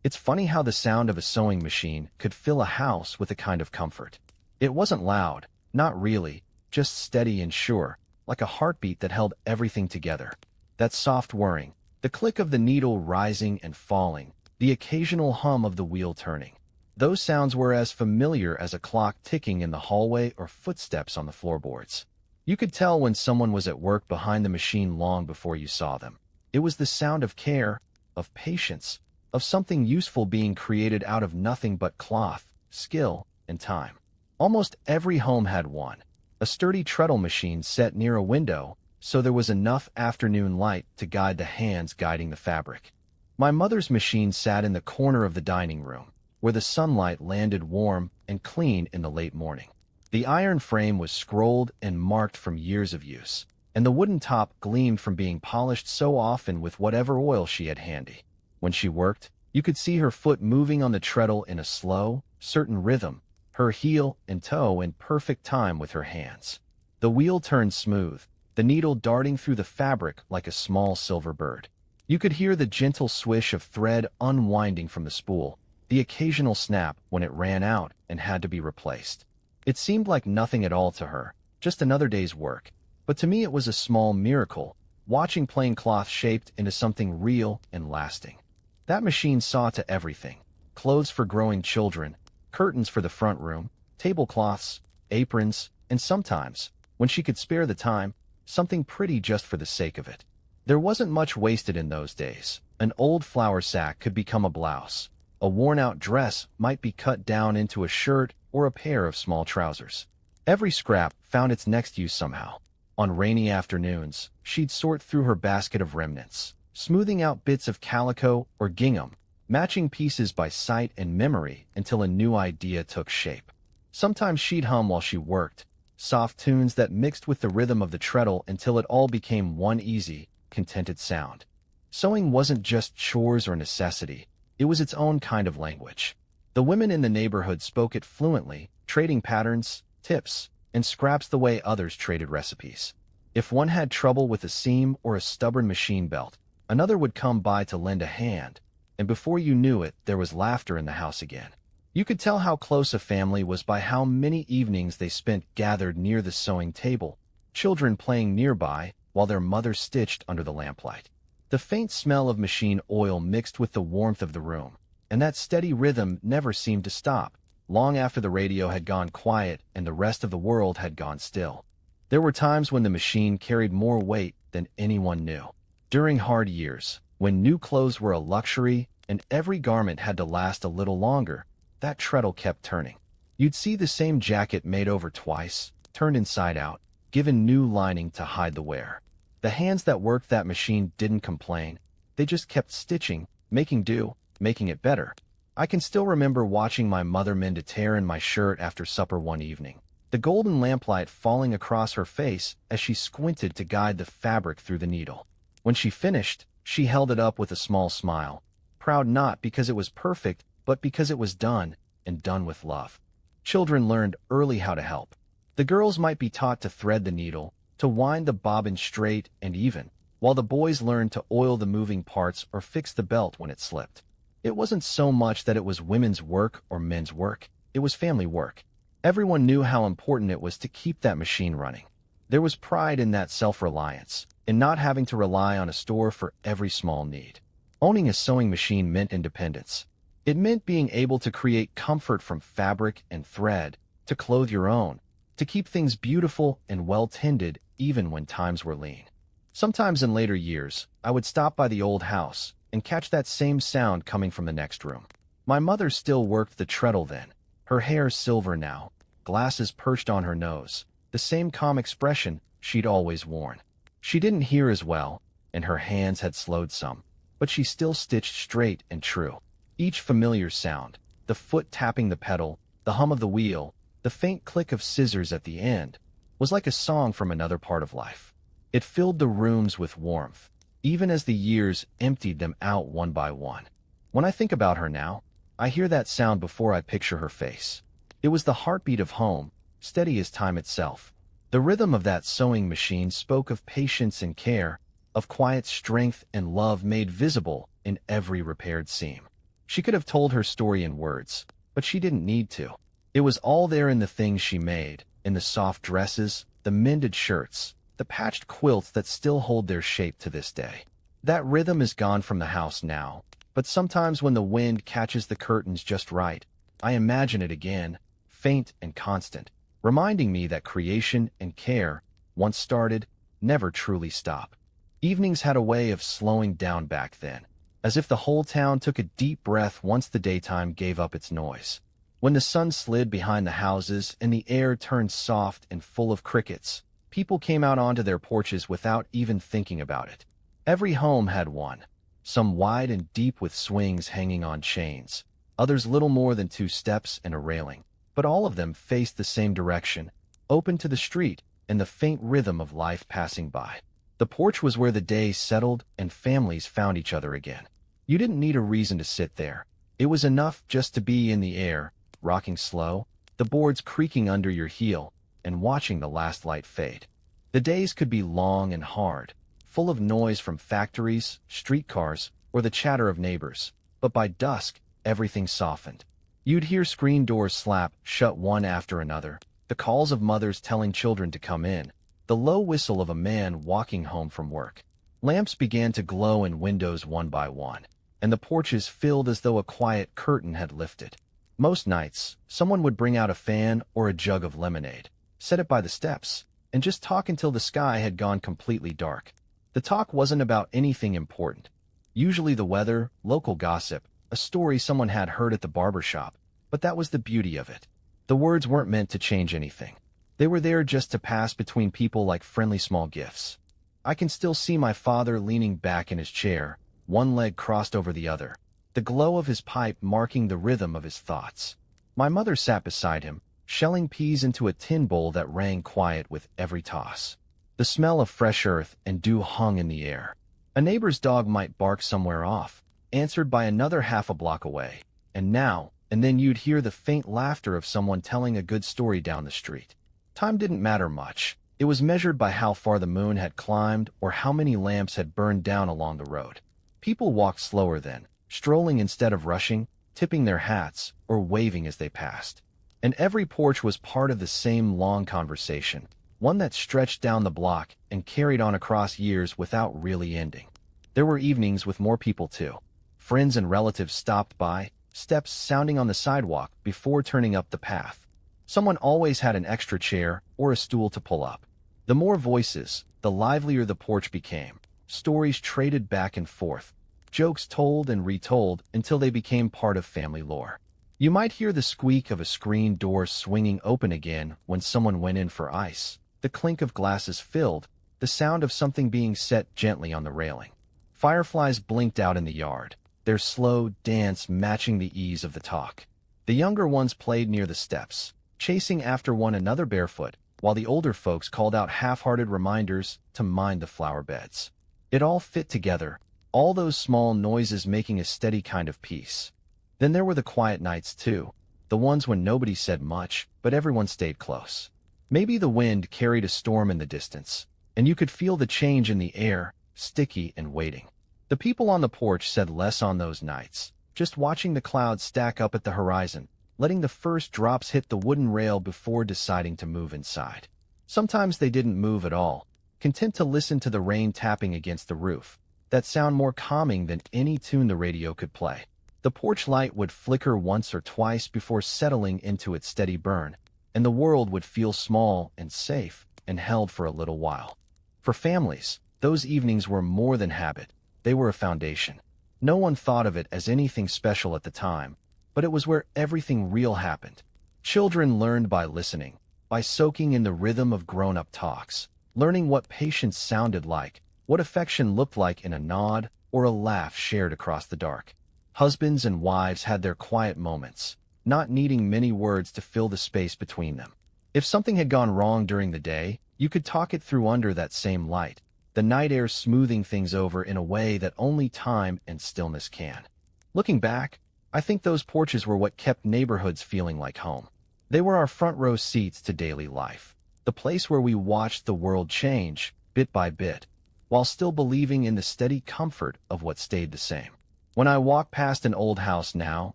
It's funny how the sound of a sewing machine could fill a house with a kind of comfort. It wasn't loud, not really, just steady and sure, like a heartbeat that held everything together. That soft whirring, the click of the needle rising and falling, the occasional hum of the wheel turning. Those sounds were as familiar as a clock ticking in the hallway or footsteps on the floorboards. You could tell when someone was at work behind the machine long before you saw them. It was the sound of care, of patience, of something useful being created out of nothing but cloth, skill, and time. Almost every home had one, a sturdy treadle machine set near a window, so there was enough afternoon light to guide the hands guiding the fabric. My mother's machine sat in the corner of the dining room, where the sunlight landed warm and clean in the late morning. The iron frame was scrolled and marked from years of use, and the wooden top gleamed from being polished so often with whatever oil she had handy. When she worked, you could see her foot moving on the treadle in a slow, certain rhythm, her heel and toe in perfect time with her hands. The wheel turned smooth, the needle darting through the fabric like a small silver bird. You could hear the gentle swish of thread unwinding from the spool, the occasional snap when it ran out and had to be replaced. It seemed like nothing at all to her, just another day's work. But to me it was a small miracle, watching plain cloth shaped into something real and lasting. That machine saw to everything: clothes for growing children, curtains for the front room, tablecloths, aprons, and sometimes, when she could spare the time, something pretty just for the sake of it. There wasn't much wasted in those days. An old flour sack could become a blouse. A worn-out dress might be cut down into a shirt or a pair of small trousers. Every scrap found its next use somehow. On rainy afternoons, she'd sort through her basket of remnants, smoothing out bits of calico or gingham, matching pieces by sight and memory until a new idea took shape. Sometimes she'd hum while she worked, soft tunes that mixed with the rhythm of the treadle until it all became one easy, contented sound. Sewing wasn't just chores or necessity, it was its own kind of language. The women in the neighborhood spoke it fluently, trading patterns, tips, and scraps the way others traded recipes. If one had trouble with a seam or a stubborn machine belt, another would come by to lend a hand, and before you knew it, there was laughter in the house again. You could tell how close a family was by how many evenings they spent gathered near the sewing table, children playing nearby while their mothers stitched under the lamplight. The faint smell of machine oil mixed with the warmth of the room, and that steady rhythm never seemed to stop, long after the radio had gone quiet and the rest of the world had gone still. There were times when the machine carried more weight than anyone knew. During hard years, when new clothes were a luxury and every garment had to last a little longer, that treadle kept turning. You'd see the same jacket made over twice, turned inside out, given new lining to hide the wear. The hands that worked that machine didn't complain. They just kept stitching, making do, making it better. I can still remember watching my mother mend a tear in my shirt after supper one evening, the golden lamplight falling across her face as she squinted to guide the fabric through the needle. When she finished, she held it up with a small smile, proud not because it was perfect, but because it was done, and done with love. Children learned early how to help. The girls might be taught to thread the needle, to wind the bobbin straight and even, while the boys learned to oil the moving parts or fix the belt when it slipped. It wasn't so much that it was women's work or men's work, it was family work. Everyone knew how important it was to keep that machine running. There was pride in that self-reliance, in not having to rely on a store for every small need. Owning a sewing machine meant independence. It meant being able to create comfort from fabric and thread, to clothe your own, to keep things beautiful and well-tended even when times were lean. Sometimes in later years, I would stop by the old house and catch that same sound coming from the next room. My mother still worked the treadle then, her hair silver now, glasses perched on her nose, the same calm expression she'd always worn. She didn't hear as well, and her hands had slowed some, but she still stitched straight and true. Each familiar sound, the foot tapping the pedal, the hum of the wheel, the faint click of scissors at the end, was like a song from another part of life. It filled the rooms with warmth, even as the years emptied them out one by one. When I think about her now, I hear that sound before I picture her face. It was the heartbeat of home, steady as time itself. The rhythm of that sewing machine spoke of patience and care, of quiet strength and love made visible in every repaired seam. She could have told her story in words, but she didn't need to. It was all there in the things she made, in the soft dresses, the mended shirts, the patched quilts that still hold their shape to this day. That rhythm is gone from the house now, but sometimes when the wind catches the curtains just right, I imagine it again, faint and constant, reminding me that creation and care, once started, never truly stop. Evenings had a way of slowing down back then, as if the whole town took a deep breath once the daytime gave up its noise. When the sun slid behind the houses and the air turned soft and full of crickets, people came out onto their porches without even thinking about it. Every home had one, some wide and deep with swings hanging on chains, others little more than 2 steps and a railing, but all of them faced the same direction, open to the street and the faint rhythm of life passing by. The porch was where the day settled and families found each other again. You didn't need a reason to sit there. It was enough just to be in the air, rocking slow, the boards creaking under your heel, and watching the last light fade. The days could be long and hard, full of noise from factories, streetcars, or the chatter of neighbors, but by dusk, everything softened. You'd hear screen doors slap shut one after another, the calls of mothers telling children to come in, the low whistle of a man walking home from work. Lamps began to glow in windows one by one, and the porches filled as though a quiet curtain had lifted. Most nights, someone would bring out a fan or a jug of lemonade, set it by the steps, and just talk until the sky had gone completely dark. The talk wasn't about anything important. Usually the weather, local gossip, a story someone had heard at the barber shop, but that was the beauty of it. The words weren't meant to change anything. They were there just to pass between people like friendly small gifts. I can still see my father leaning back in his chair, one leg crossed over the other, the glow of his pipe marking the rhythm of his thoughts. My mother sat beside him, shelling peas into a tin bowl that rang quiet with every toss. The smell of fresh earth and dew hung in the air. A neighbor's dog might bark somewhere off, answered by another half a block away, and now and then you'd hear the faint laughter of someone telling a good story down the street. Time didn't matter much. It was measured by how far the moon had climbed or how many lamps had burned down along the road. People walked slower then, strolling instead of rushing, tipping their hats or waving as they passed. And every porch was part of the same long conversation, one that stretched down the block and carried on across years without really ending. There were evenings with more people too. Friends and relatives stopped by, steps sounding on the sidewalk before turning up the path. Someone always had an extra chair or a stool to pull up. The more voices, the livelier the porch became. Stories traded back and forth, jokes told and retold until they became part of family lore. You might hear the squeak of a screen door swinging open again when someone went in for ice, the clink of glasses filled, the sound of something being set gently on the railing. Fireflies blinked out in the yard, their slow dance matching the ease of the talk. The younger ones played near the steps, chasing after one another barefoot, while the older folks called out half-hearted reminders to mind the flower beds. It all fit together, all those small noises making a steady kind of peace. Then there were the quiet nights too, the ones when nobody said much, but everyone stayed close. Maybe the wind carried a storm in the distance, and you could feel the change in the air, sticky and waiting. The people on the porch said less on those nights, just watching the clouds stack up at the horizon, letting the first drops hit the wooden rail before deciding to move inside. Sometimes they didn't move at all, content to listen to the rain tapping against the roof, that sound more calming than any tune the radio could play. The porch light would flicker once or twice before settling into its steady burn, and the world would feel small and safe and held for a little while. For families, those evenings were more than habit. They were a foundation. No one thought of it as anything special at the time, but it was where everything real happened. Children learned by listening, by soaking in the rhythm of grown-up talks, learning what patience sounded like, what affection looked like in a nod or a laugh shared across the dark. Husbands and wives had their quiet moments, not needing many words to fill the space between them. If something had gone wrong during the day, you could talk it through under that same light, the night air smoothing things over in a way that only time and stillness can. Looking back, I think those porches were what kept neighborhoods feeling like home. They were our front row seats to daily life, the place where we watched the world change, bit by bit, while still believing in the steady comfort of what stayed the same. When I walk past an old house now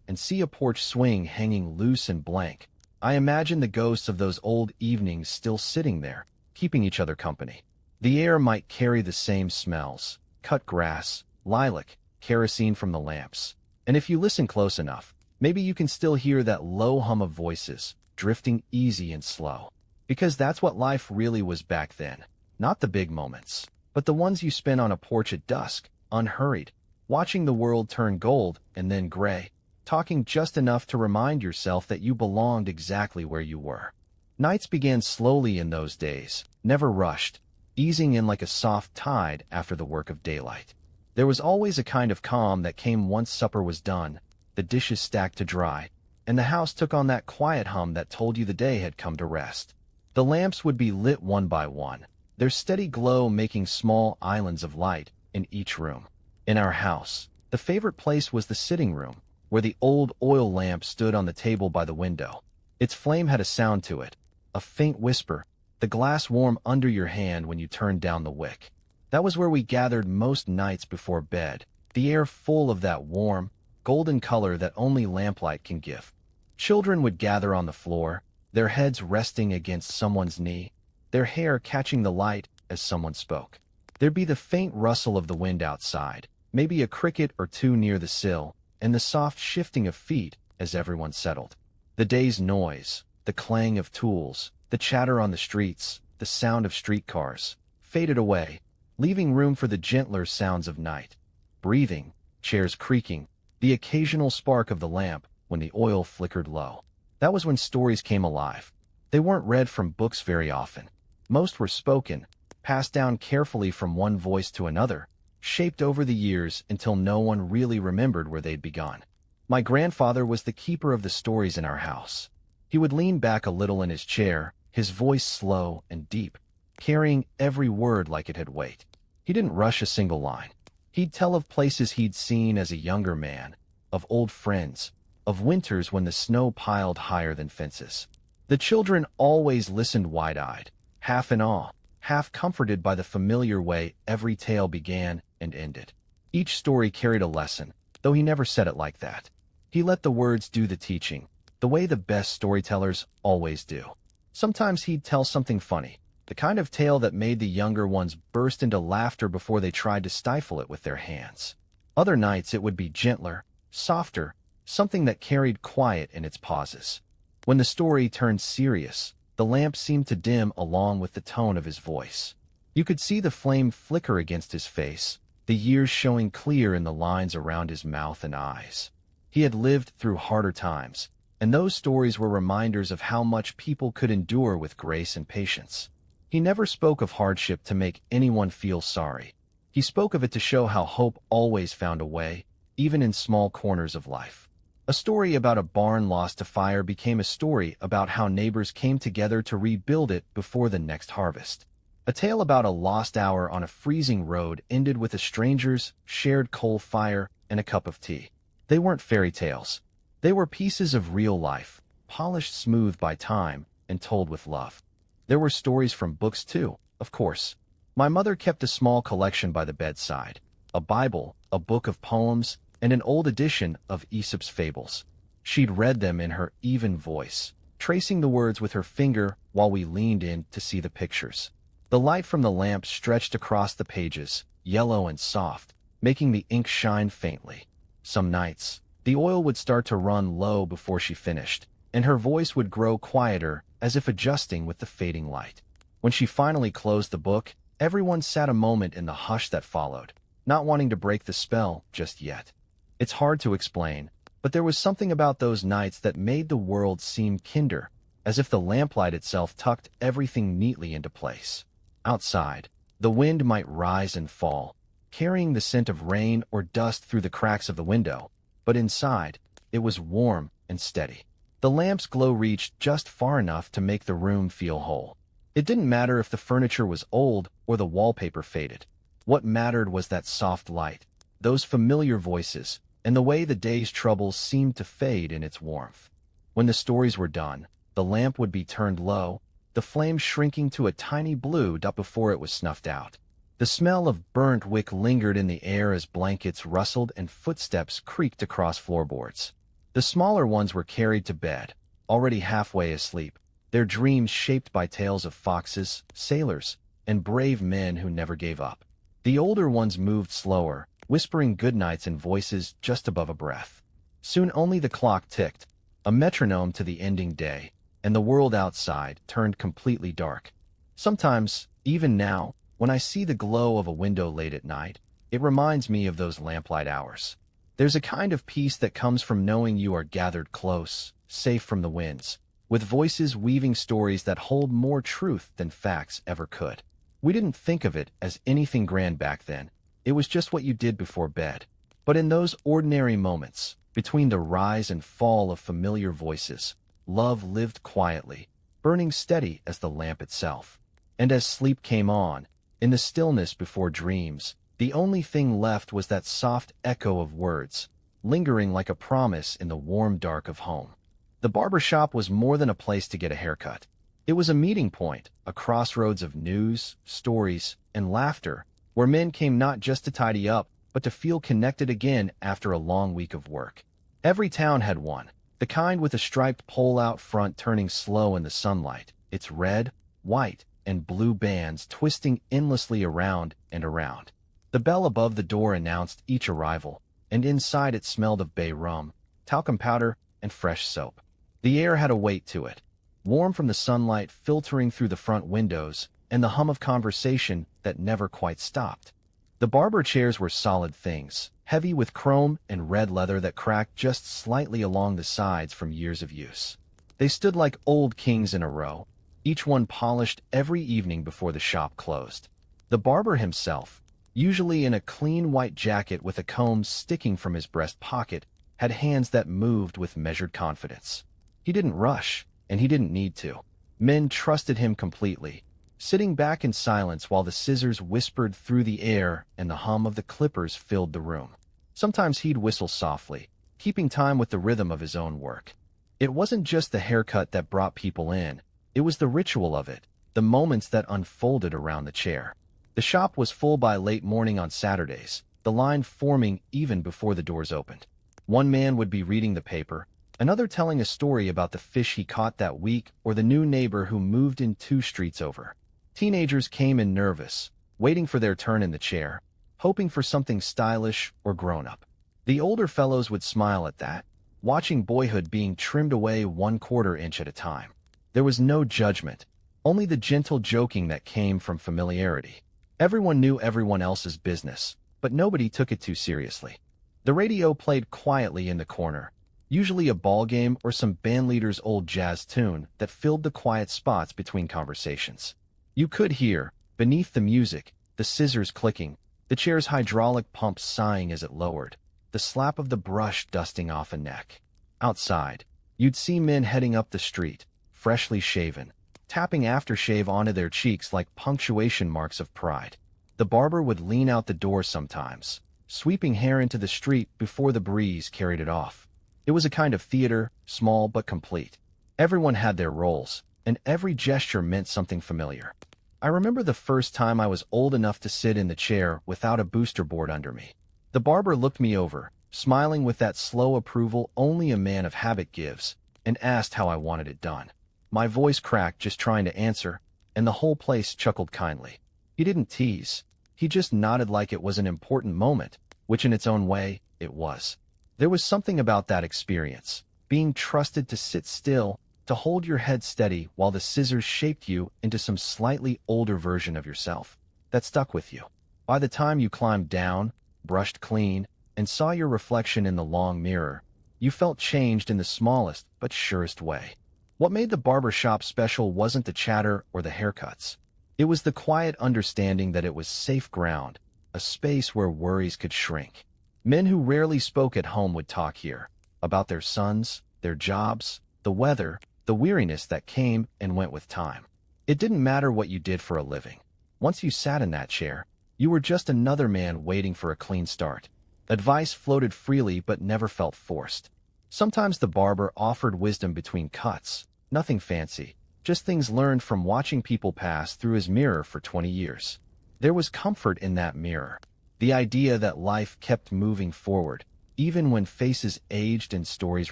and see a porch swing hanging loose and blank, I imagine the ghosts of those old evenings still sitting there, keeping each other company. The air might carry the same smells: cut grass, lilac, kerosene from the lamps. And if you listen close enough, maybe you can still hear that low hum of voices, drifting easy and slow. Because that's what life really was back then. Not the big moments, but the ones you spent on a porch at dusk, unhurried, watching the world turn gold and then gray, talking just enough to remind yourself that you belonged exactly where you were. Nights began slowly in those days, never rushed, easing in like a soft tide after the work of daylight. There was always a kind of calm that came once supper was done, the dishes stacked to dry, and the house took on that quiet hum that told you the day had come to rest. The lamps would be lit one by one, their steady glow making small islands of light in each room. In our house, the favorite place was the sitting room, where the old oil lamp stood on the table by the window. Its flame had a sound to it, a faint whisper, the glass warm under your hand when you turned down the wick. That was where we gathered most nights before bed, the air full of that warm, golden color that only lamplight can give. Children would gather on the floor, their heads resting against someone's knee, their hair catching the light as someone spoke. There'd be the faint rustle of the wind outside, maybe a cricket or two near the sill, and the soft shifting of feet as everyone settled. The day's noise, the clang of tools, the chatter on the streets, the sound of streetcars, faded away, leaving room for the gentler sounds of night. Breathing, chairs creaking, the occasional spark of the lamp when the oil flickered low. That was when stories came alive. They weren't read from books very often. Most were spoken, passed down carefully from one voice to another, shaped over the years until no one really remembered where they'd begun. My grandfather was the keeper of the stories in our house. He would lean back a little in his chair, his voice slow and deep, carrying every word like it had weight. He didn't rush a single line. He'd tell of places he'd seen as a younger man, of old friends, of winters when the snow piled higher than fences. The children always listened wide-eyed, half in awe, half comforted by the familiar way every tale began and ended. Each story carried a lesson, though he never said it like that. He let the words do the teaching, the way the best storytellers always do. Sometimes he'd tell something funny, the kind of tale that made the younger ones burst into laughter before they tried to stifle it with their hands. Other nights it would be gentler, softer, something that carried quiet in its pauses. When the story turned serious, the lamp seemed to dim along with the tone of his voice. You could see the flame flicker against his face, the years showing clear in the lines around his mouth and eyes. He had lived through harder times, and those stories were reminders of how much people could endure with grace and patience. He never spoke of hardship to make anyone feel sorry. He spoke of it to show how hope always found a way, even in small corners of life. A story about a barn lost to fire became a story about how neighbors came together to rebuild it before the next harvest. A tale about a lost hour on a freezing road ended with a stranger's shared coal fire and a cup of tea. They weren't fairy tales. They were pieces of real life, polished smooth by time and told with love. There were stories from books too, of course. My mother kept a small collection by the bedside, a Bible, a book of poems, and an old edition of Aesop's fables. She'd read them in her even voice, tracing the words with her finger while we leaned in to see the pictures. The light from the lamp stretched across the pages, yellow and soft, making the ink shine faintly. Some nights, the oil would start to run low before she finished, and her voice would grow quieter, as if adjusting with the fading light. When she finally closed the book, everyone sat a moment in the hush that followed, not wanting to break the spell just yet. It's hard to explain, but there was something about those nights that made the world seem kinder, as if the lamplight itself tucked everything neatly into place. Outside, the wind might rise and fall, carrying the scent of rain or dust through the cracks of the window, but inside, it was warm and steady. The lamp's glow reached just far enough to make the room feel whole. It didn't matter if the furniture was old or the wallpaper faded. What mattered was that soft light, those familiar voices, and the way the day's troubles seemed to fade in its warmth. When the stories were done, the lamp would be turned low, the flame shrinking to a tiny blue dot before it was snuffed out. The smell of burnt wick lingered in the air as blankets rustled and footsteps creaked across floorboards. The smaller ones were carried to bed, already halfway asleep, their dreams shaped by tales of foxes, sailors, and brave men who never gave up. The older ones moved slower, whispering goodnights in voices just above a breath. Soon only the clock ticked, a metronome to the ending day, and the world outside turned completely dark. Sometimes, even now, when I see the glow of a window late at night, it reminds me of those lamplight hours. There's a kind of peace that comes from knowing you are gathered close, safe from the winds, with voices weaving stories that hold more truth than facts ever could. We didn't think of it as anything grand back then. It was just what you did before bed. But in those ordinary moments, between the rise and fall of familiar voices, love lived quietly, burning steady as the lamp itself. And as sleep came on, in the stillness before dreams, the only thing left was that soft echo of words, lingering like a promise in the warm dark of home. The barber shop was more than a place to get a haircut. It was a meeting point, a crossroads of news, stories, and laughter, where men came not just to tidy up, but to feel connected again after a long week of work. Every town had one, the kind with a striped pole out front turning slow in the sunlight, its red, white, and blue bands twisting endlessly around and around. The bell above the door announced each arrival, and inside it smelled of bay rum, talcum powder, and fresh soap. The air had a weight to it, warm from the sunlight filtering through the front windows, and the hum of conversation that never quite stopped. The barber chairs were solid things, heavy with chrome and red leather that cracked just slightly along the sides from years of use. They stood like old kings in a row, each one polished every evening before the shop closed. The barber himself, usually in a clean white jacket with a comb sticking from his breast pocket, had hands that moved with measured confidence. He didn't rush, and he didn't need to. Men trusted him completely, sitting back in silence while the scissors whispered through the air and the hum of the clippers filled the room. Sometimes he'd whistle softly, keeping time with the rhythm of his own work. It wasn't just the haircut that brought people in, it was the ritual of it, the moments that unfolded around the chair. The shop was full by late morning on Saturdays, the line forming even before the doors opened. One man would be reading the paper, another telling a story about the fish he caught that week or the new neighbor who moved in 2 streets over. Teenagers came in nervous, waiting for their turn in the chair, hoping for something stylish or grown-up. The older fellows would smile at that, watching boyhood being trimmed away 1/4 inch at a time. There was no judgment, only the gentle joking that came from familiarity. Everyone knew everyone else's business, but nobody took it too seriously. The radio played quietly in the corner, usually a ball game or some bandleader's old jazz tune that filled the quiet spots between conversations. You could hear, beneath the music, the scissors clicking, the chair's hydraulic pump sighing as it lowered, the slap of the brush dusting off a neck. Outside, you'd see men heading up the street, freshly shaven, tapping aftershave onto their cheeks like punctuation marks of pride. The barber would lean out the door sometimes, sweeping hair into the street before the breeze carried it off. It was a kind of theater, small but complete. Everyone had their roles, and every gesture meant something familiar. I remember the first time I was old enough to sit in the chair without a booster board under me. The barber looked me over, smiling with that slow approval only a man of habit gives, and asked how I wanted it done. My voice cracked just trying to answer, and the whole place chuckled kindly. He didn't tease. He just nodded like it was an important moment, which in its own way, it was. There was something about that experience, being trusted to sit still, to hold your head steady while the scissors shaped you into some slightly older version of yourself, that stuck with you. By the time you climbed down, brushed clean, and saw your reflection in the long mirror, you felt changed in the smallest but surest way. What made the barber shop special wasn't the chatter or the haircuts. It was the quiet understanding that it was safe ground, a space where worries could shrink. Men who rarely spoke at home would talk here, about their sons, their jobs, the weather, the weariness that came and went with time. It didn't matter what you did for a living. Once you sat in that chair, you were just another man waiting for a clean start. Advice floated freely but never felt forced. Sometimes the barber offered wisdom between cuts, nothing fancy, just things learned from watching people pass through his mirror for 20 years. There was comfort in that mirror. The idea that life kept moving forward, even when faces aged and stories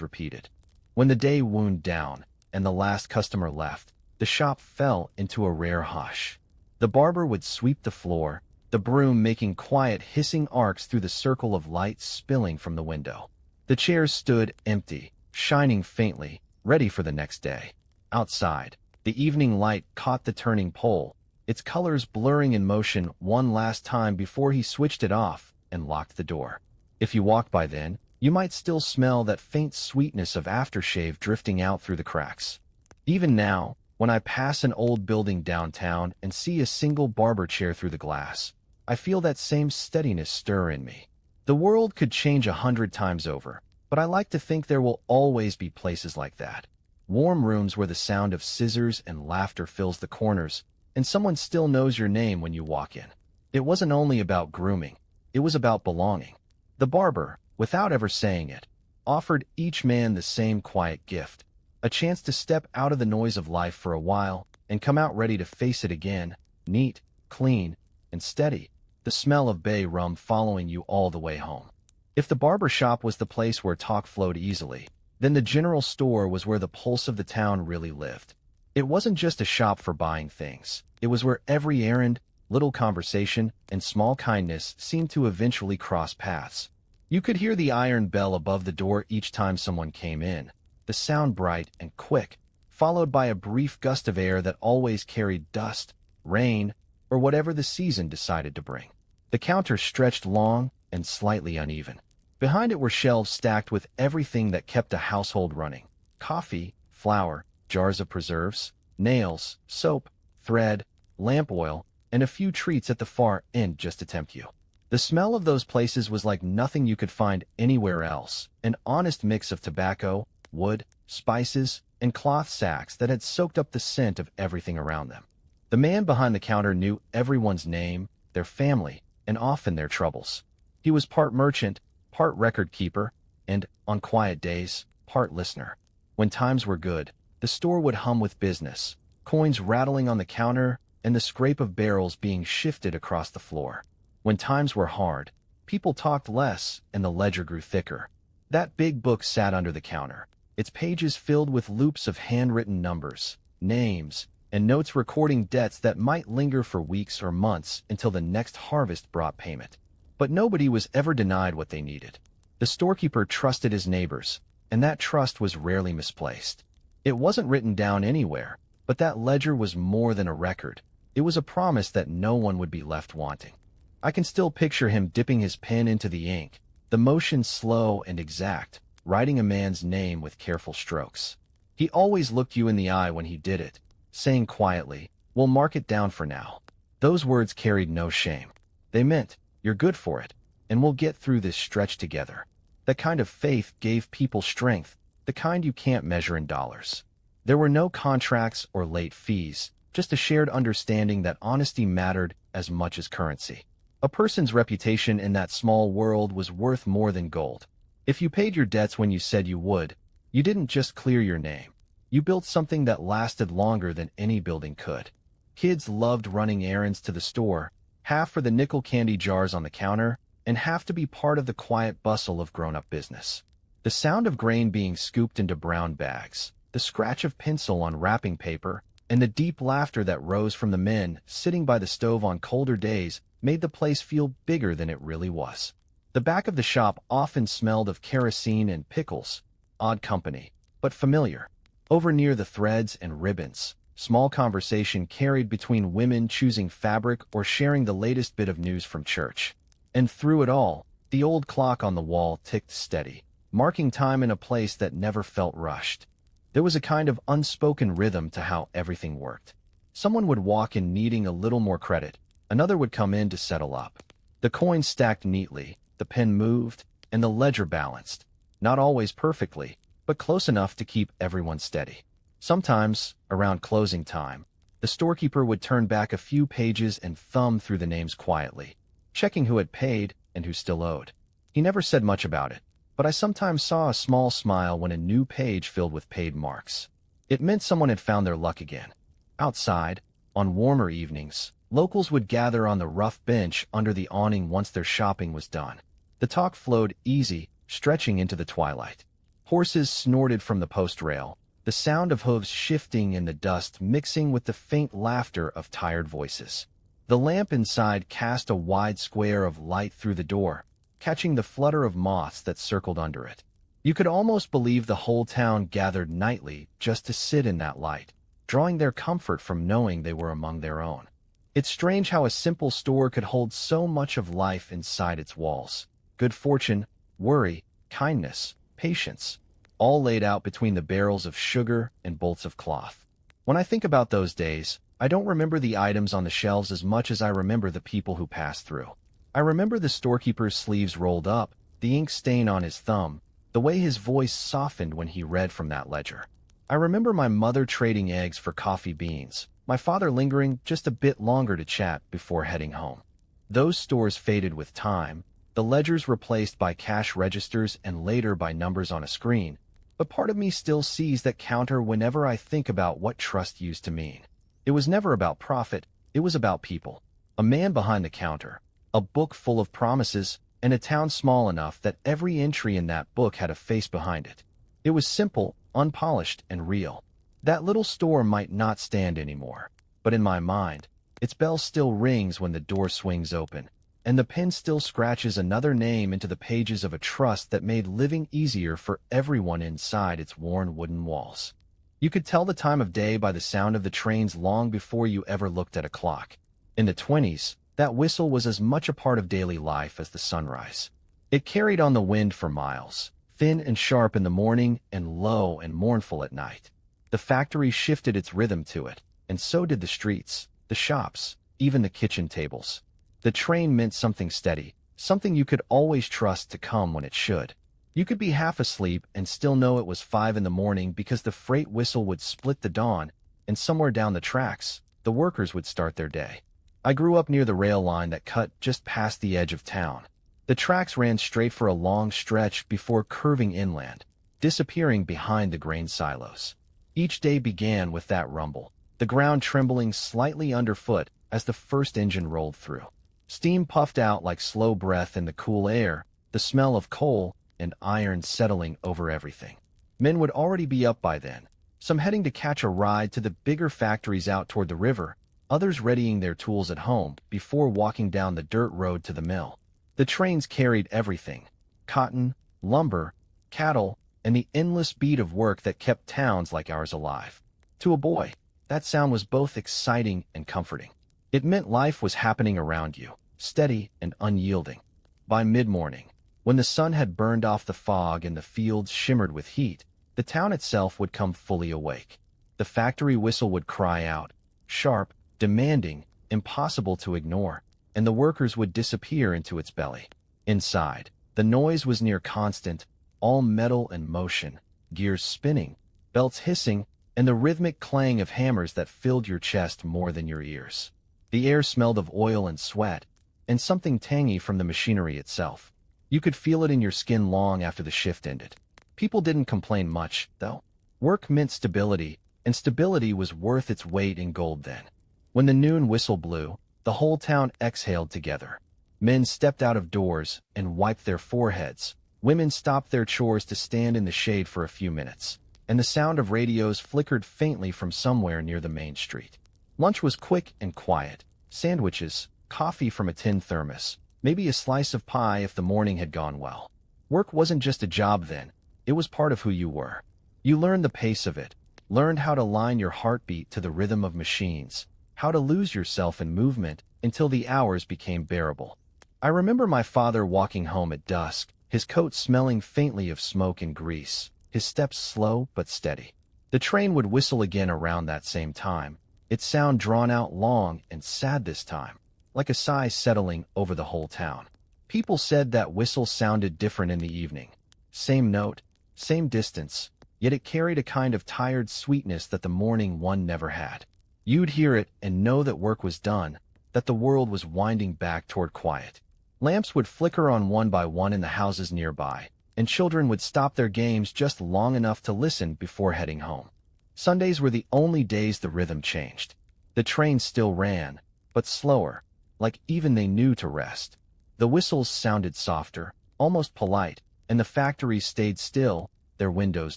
repeated. When the day wound down and the last customer left, the shop fell into a rare hush. The barber would sweep the floor, the broom making quiet hissing arcs through the circle of light spilling from the window. The chairs stood empty, shining faintly, ready for the next day. Outside, the evening light caught the turning pole, its colors blurring in motion one last time before he switched it off and locked the door. If you walked by then, you might still smell that faint sweetness of aftershave drifting out through the cracks. Even now, when I pass an old building downtown and see a single barber chair through the glass, I feel that same steadiness stir in me. The world could change 100 times over, but I like to think there will always be places like that. Warm rooms where the sound of scissors and laughter fills the corners, and someone still knows your name when you walk in. It wasn't only about grooming, it was about belonging. The barber, without ever saying it, offered each man the same quiet gift, a chance to step out of the noise of life for a while and come out ready to face it again, neat, clean, and steady, the smell of bay rum following you all the way home. If the barber shop was the place where talk flowed easily, then the general store was where the pulse of the town really lived. It wasn't just a shop for buying things. It was where every errand, little conversation, and small kindness seemed to eventually cross paths. You could hear the iron bell above the door each time someone came in, the sound bright and quick, followed by a brief gust of air that always carried dust, rain, or whatever the season decided to bring. The counter stretched long and slightly uneven. Behind it were shelves stacked with everything that kept a household running: coffee, flour, jars of preserves, nails, soap, thread, lamp oil, and a few treats at the far end just to tempt you. The smell of those places was like nothing you could find anywhere else, an honest mix of tobacco, wood, spices, and cloth sacks that had soaked up the scent of everything around them. The man behind the counter knew everyone's name, their family, and often their troubles. He was part merchant, part record keeper, and, on quiet days, part listener. When times were good, the store would hum with business, coins rattling on the counter and the scrape of barrels being shifted across the floor. When times were hard, people talked less and the ledger grew thicker. That big book sat under the counter, its pages filled with loops of handwritten numbers, names, and notes recording debts that might linger for weeks or months until the next harvest brought payment. But nobody was ever denied what they needed. The storekeeper trusted his neighbors, and that trust was rarely misplaced. It wasn't written down anywhere, but that ledger was more than a record. It was a promise that no one would be left wanting. I can still picture him dipping his pen into the ink, the motion slow and exact, writing a man's name with careful strokes. He always looked you in the eye when he did it, saying quietly, "We'll mark it down for now." Those words carried no shame. They meant, "You're good for it, and we'll get through this stretch together." That kind of faith gave people strength, the kind you can't measure in dollars. There were no contracts or late fees, just a shared understanding that honesty mattered as much as currency. A person's reputation in that small world was worth more than gold. If you paid your debts when you said you would, you didn't just clear your name. You built something that lasted longer than any building could. Kids loved running errands to the store, half for the nickel candy jars on the counter, and half to be part of the quiet bustle of grown-up business. The sound of grain being scooped into brown bags, the scratch of pencil on wrapping paper, and the deep laughter that rose from the men sitting by the stove on colder days made the place feel bigger than it really was. The back of the shop often smelled of kerosene and pickles, odd company, but familiar. Over near the threads and ribbons, small conversation carried between women choosing fabric or sharing the latest bit of news from church. And through it all, the old clock on the wall ticked steady, marking time in a place that never felt rushed. There was a kind of unspoken rhythm to how everything worked. Someone would walk in needing a little more credit, another would come in to settle up. The coins stacked neatly, the pen moved, and the ledger balanced, not always perfectly, but close enough to keep everyone steady. Sometimes, around closing time, the storekeeper would turn back a few pages and thumb through the names quietly, checking who had paid and who still owed. He never said much about it, but I sometimes saw a small smile when a new page filled with paid marks. It meant someone had found their luck again. Outside, on warmer evenings, Locals would gather on the rough bench under the awning once their shopping was done. The talk flowed easy, stretching into the twilight. Horses snorted from the post rail, the sound of hooves shifting in the dust mixing with the faint laughter of tired voices. The lamp inside cast a wide square of light through the door, catching the flutter of moths that circled under it. You could almost believe the whole town gathered nightly just to sit in that light, drawing their comfort from knowing they were among their own. It's strange how a simple store could hold so much of life inside its walls. Good fortune, worry, kindness, patience, all laid out between the barrels of sugar and bolts of cloth. When I think about those days, I don't remember the items on the shelves as much as I remember the people who passed through. I remember the storekeeper's sleeves rolled up, the ink stain on his thumb, the way his voice softened when he read from that ledger. I remember my mother trading eggs for coffee beans, my father lingering just a bit longer to chat before heading home. Those stores faded with time, the ledgers replaced by cash registers and later by numbers on a screen, but part of me still sees that counter whenever I think about what trust used to mean. It was never about profit, it was about people. A man behind the counter, a book full of promises, and a town small enough that every entry in that book had a face behind it. It was simple, unpolished, and real. That little store might not stand anymore, but in my mind, its bell still rings when the door swings open, and the pen still scratches another name into the pages of a trust that made living easier for everyone inside its worn wooden walls. You could tell the time of day by the sound of the trains long before you ever looked at a clock. In the 20s, that whistle was as much a part of daily life as the sunrise. It carried on the wind for miles, thin and sharp in the morning and low and mournful at night. The factory shifted its rhythm to it, and so did the streets, the shops, even the kitchen tables. The train meant something steady, something you could always trust to come when it should. You could be half asleep and still know it was 5 in the morning because the freight whistle would split the dawn, and somewhere down the tracks, the workers would start their day. I grew up near the rail line that cut just past the edge of town. The tracks ran straight for a long stretch before curving inland, disappearing behind the grain silos. Each day began with that rumble, the ground trembling slightly underfoot as the first engine rolled through. Steam puffed out like slow breath in the cool air, the smell of coal and iron settling over everything. Men would already be up by then, some heading to catch a ride to the bigger factories out toward the river, others readying their tools at home before walking down the dirt road to the mill. The trains carried everything: cotton, lumber, cattle, and the endless beat of work that kept towns like ours alive. To a boy, that sound was both exciting and comforting. It meant life was happening around you, steady and unyielding. By mid-morning, when the sun had burned off the fog and the fields shimmered with heat, the town itself would come fully awake. The factory whistle would cry out, sharp, demanding, impossible to ignore, and the workers would disappear into its belly. Inside, the noise was near constant, all metal and motion, gears spinning, belts hissing, and the rhythmic clang of hammers that filled your chest more than your ears. The air smelled of oil and sweat, and something tangy from the machinery itself. You could feel it in your skin long after the shift ended. People didn't complain much, though. Work meant stability, and stability was worth its weight in gold then. When the noon whistle blew, the whole town exhaled together. Men stepped out of doors and wiped their foreheads. Women stopped their chores to stand in the shade for a few minutes, and the sound of radios flickered faintly from somewhere near the main street. Lunch was quick and quiet. Sandwiches, coffee from a tin thermos, maybe a slice of pie if the morning had gone well. Work wasn't just a job then, it was part of who you were. You learned the pace of it, learned how to line your heartbeat to the rhythm of machines, how to lose yourself in movement until the hours became bearable. I remember my father walking home at dusk, his coat smelling faintly of smoke and grease, his steps slow but steady. The train would whistle again around that same time, its sound drawn out long and sad this time, like a sigh settling over the whole town. People said that whistle sounded different in the evening. Same note, same distance, yet it carried a kind of tired sweetness that the morning one never had. You'd hear it and know that work was done, that the world was winding back toward quiet. Lamps would flicker on one by one in the houses nearby, and children would stop their games just long enough to listen before heading home. Sundays were the only days the rhythm changed. The train still ran, but slower, like even they knew to rest. The whistles sounded softer, almost polite, and the factories stayed still, their windows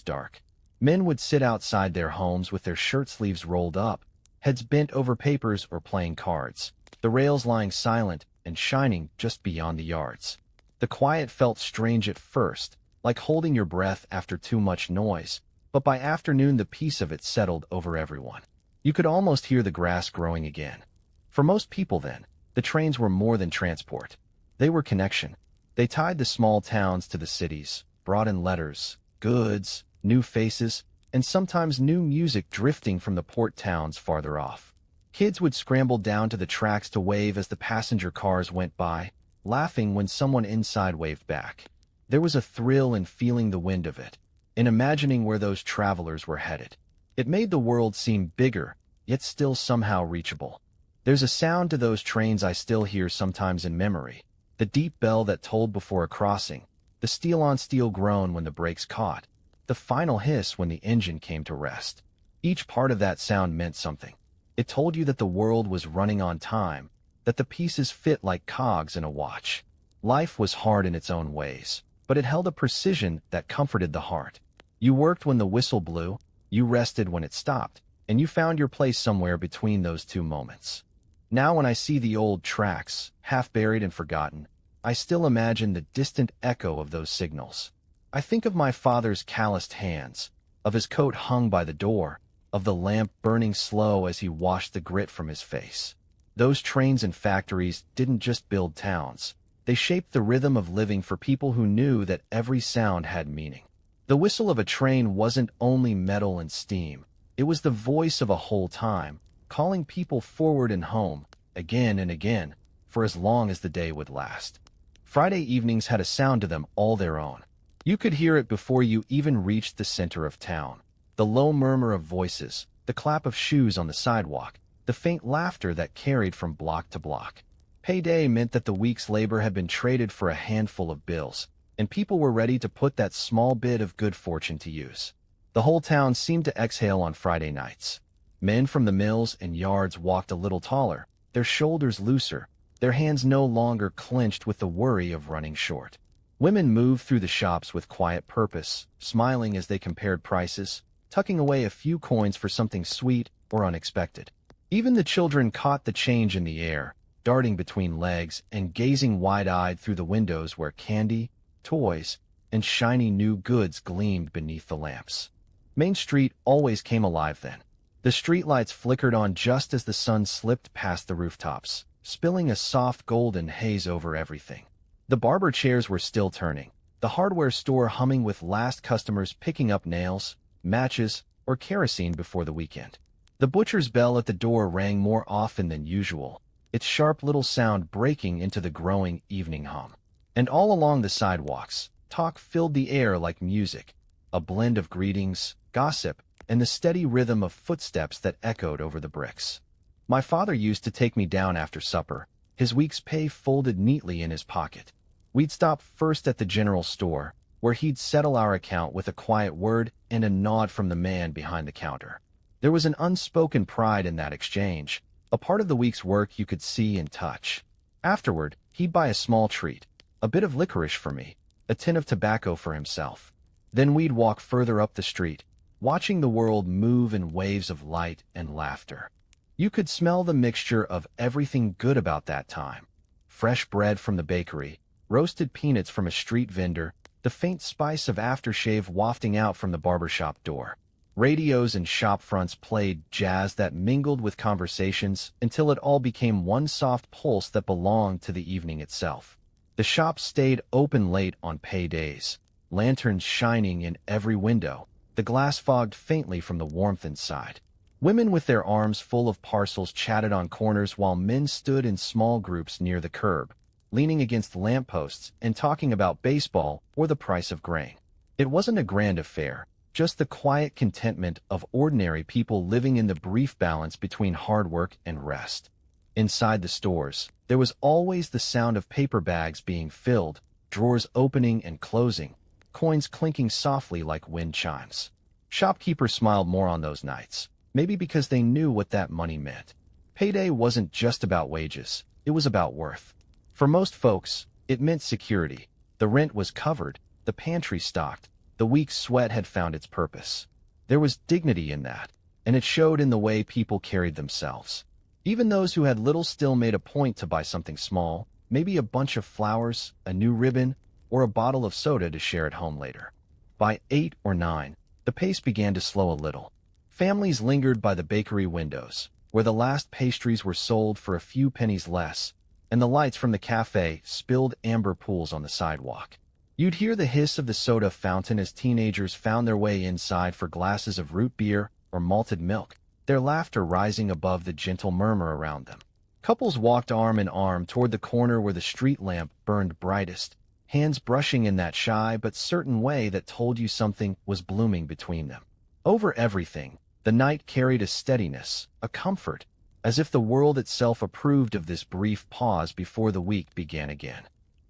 dark. Men would sit outside their homes with their shirt sleeves rolled up, heads bent over papers or playing cards, the rails lying silent and shining just beyond the yards. The quiet felt strange at first, like holding your breath after too much noise, but by afternoon the peace of it settled over everyone. You could almost hear the grass growing again. For most people then, the trains were more than transport. They were connection. They tied the small towns to the cities, brought in letters, goods, new faces, and sometimes new music drifting from the port towns farther off. Kids would scramble down to the tracks to wave as the passenger cars went by, laughing when someone inside waved back. There was a thrill in feeling the wind of it, in imagining where those travelers were headed. It made the world seem bigger, yet still somehow reachable. There's a sound to those trains I still hear sometimes in memory, the deep bell that tolled before a crossing, the steel-on-steel groan when the brakes caught, the final hiss when the engine came to rest. Each part of that sound meant something. It told you that the world was running on time, that the pieces fit like cogs in a watch. Life was hard in its own ways, but it held a precision that comforted the heart. You worked when the whistle blew, you rested when it stopped, and you found your place somewhere between those two moments. Now when I see the old tracks, half buried and forgotten, I still imagine the distant echo of those signals. I think of my father's calloused hands, of his coat hung by the door, of the lamp burning slow as he washed the grit from his face. Those trains and factories didn't just build towns. They shaped the rhythm of living for people who knew that every sound had meaning. The whistle of a train wasn't only metal and steam. It was the voice of a whole time, calling people forward and home, again and again, for as long as the day would last. Friday evenings had a sound to them all their own. You could hear it before you even reached the center of town. The low murmur of voices, the clap of shoes on the sidewalk, the faint laughter that carried from block to block. Payday meant that the week's labor had been traded for a handful of bills, and people were ready to put that small bit of good fortune to use. The whole town seemed to exhale on Friday nights. Men from the mills and yards walked a little taller, their shoulders looser, their hands no longer clenched with the worry of running short. Women moved through the shops with quiet purpose, smiling as they compared prices, tucking away a few coins for something sweet or unexpected. Even the children caught the change in the air, darting between legs and gazing wide-eyed through the windows where candy, toys, and shiny new goods gleamed beneath the lamps. Main Street always came alive then. The streetlights flickered on just as the sun slipped past the rooftops, spilling a soft golden haze over everything. The barber chairs were still turning, the hardware store humming with last customers picking up nails, matches, or kerosene before the weekend. The butcher's bell at the door rang more often than usual, its sharp little sound breaking into the growing evening hum. And all along the sidewalks, talk filled the air like music, a blend of greetings, gossip, and the steady rhythm of footsteps that echoed over the bricks. My father used to take me down after supper, his week's pay folded neatly in his pocket. We'd stop first at the general store, where he'd settle our account with a quiet word and a nod from the man behind the counter. There was an unspoken pride in that exchange, a part of the week's work you could see and touch. Afterward, he'd buy a small treat, a bit of licorice for me, a tin of tobacco for himself. Then we'd walk further up the street, watching the world move in waves of light and laughter. You could smell the mixture of everything good about that time. Fresh bread from the bakery, roasted peanuts from a street vendor, the faint spice of aftershave wafting out from the barbershop door. Radios and shop fronts played jazz that mingled with conversations until it all became one soft pulse that belonged to the evening itself. The shops stayed open late on paydays, lanterns shining in every window, the glass fogged faintly from the warmth inside. Women with their arms full of parcels chatted on corners while men stood in small groups near the curb, leaning against lampposts and talking about baseball or the price of grain. It wasn't a grand affair, just the quiet contentment of ordinary people living in the brief balance between hard work and rest. Inside the stores, there was always the sound of paper bags being filled, drawers opening and closing, coins clinking softly like wind chimes. Shopkeepers smiled more on those nights, maybe because they knew what that money meant. Payday wasn't just about wages, it was about worth. For most folks, it meant security. The rent was covered, the pantry stocked, the week's sweat had found its purpose. There was dignity in that, and it showed in the way people carried themselves. Even those who had little still made a point to buy something small, maybe a bunch of flowers, a new ribbon, or a bottle of soda to share at home later. By 8 or 9, the pace began to slow a little. Families lingered by the bakery windows, where the last pastries were sold for a few pennies less, and the lights from the cafe spilled amber pools on the sidewalk. You'd hear the hiss of the soda fountain as teenagers found their way inside for glasses of root beer or malted milk, their laughter rising above the gentle murmur around them. Couples walked arm in arm toward the corner where the street lamp burned brightest, hands brushing in that shy but certain way that told you something was blooming between them. Over everything, the night carried a steadiness, a comfort, as if the world itself approved of this brief pause before the week began again.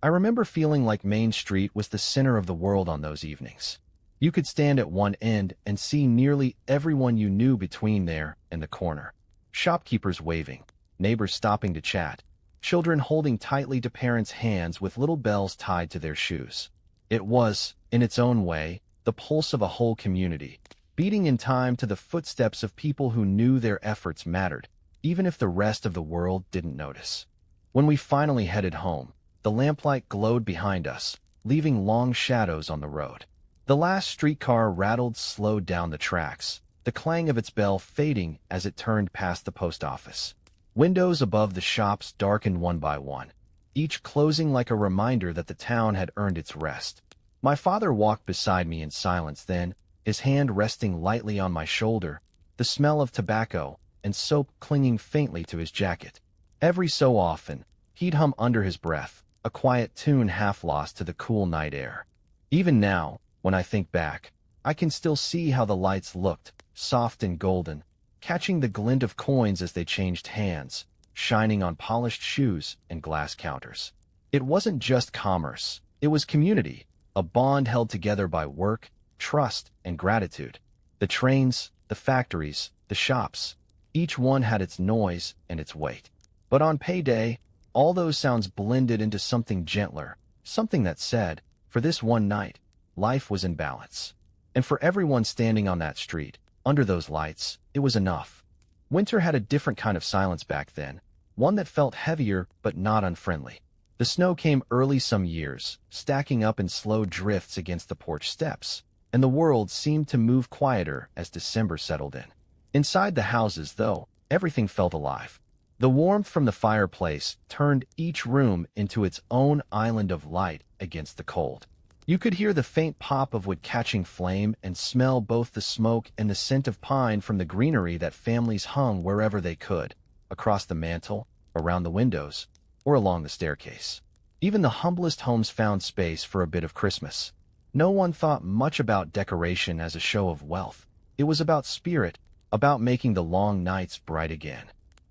I remember feeling like Main Street was the center of the world on those evenings. You could stand at one end and see nearly everyone you knew between there and the corner. Shopkeepers waving, neighbors stopping to chat, children holding tightly to parents' hands with little bells tied to their shoes. It was, in its own way, the pulse of a whole community, beating in time to the footsteps of people who knew their efforts mattered, even if the rest of the world didn't notice. When we finally headed home, the lamplight glowed behind us, leaving long shadows on the road. The last streetcar rattled slowed down the tracks, the clang of its bell fading as it turned past the post office. Windows above the shops darkened one by one, each closing like a reminder that the town had earned its rest. My father walked beside me in silence then, his hand resting lightly on my shoulder, the smell of tobacco and soap clinging faintly to his jacket. Every so often, he'd hum under his breath, a quiet tune half lost to the cool night air. Even now, when I think back, I can still see how the lights looked, soft and golden, catching the glint of coins as they changed hands, shining on polished shoes and glass counters. It wasn't just commerce, it was community, a bond held together by work, trust, and gratitude. The trains, the factories, the shops, each one had its noise and its weight. But on payday, all those sounds blended into something gentler, something that said, for this one night, life was in balance. And for everyone standing on that street, under those lights, it was enough. Winter had a different kind of silence back then, one that felt heavier but not unfriendly. The snow came early some years, stacking up in slow drifts against the porch steps, and the world seemed to move quieter as December settled in. Inside the houses, though, everything felt alive. The warmth from the fireplace turned each room into its own island of light against the cold. You could hear the faint pop of wood catching flame and smell both the smoke and the scent of pine from the greenery that families hung wherever they could, across the mantel, around the windows, or along the staircase. Even the humblest homes found space for a bit of Christmas. No one thought much about decoration as a show of wealth. It was about spirit, about making the long nights bright again.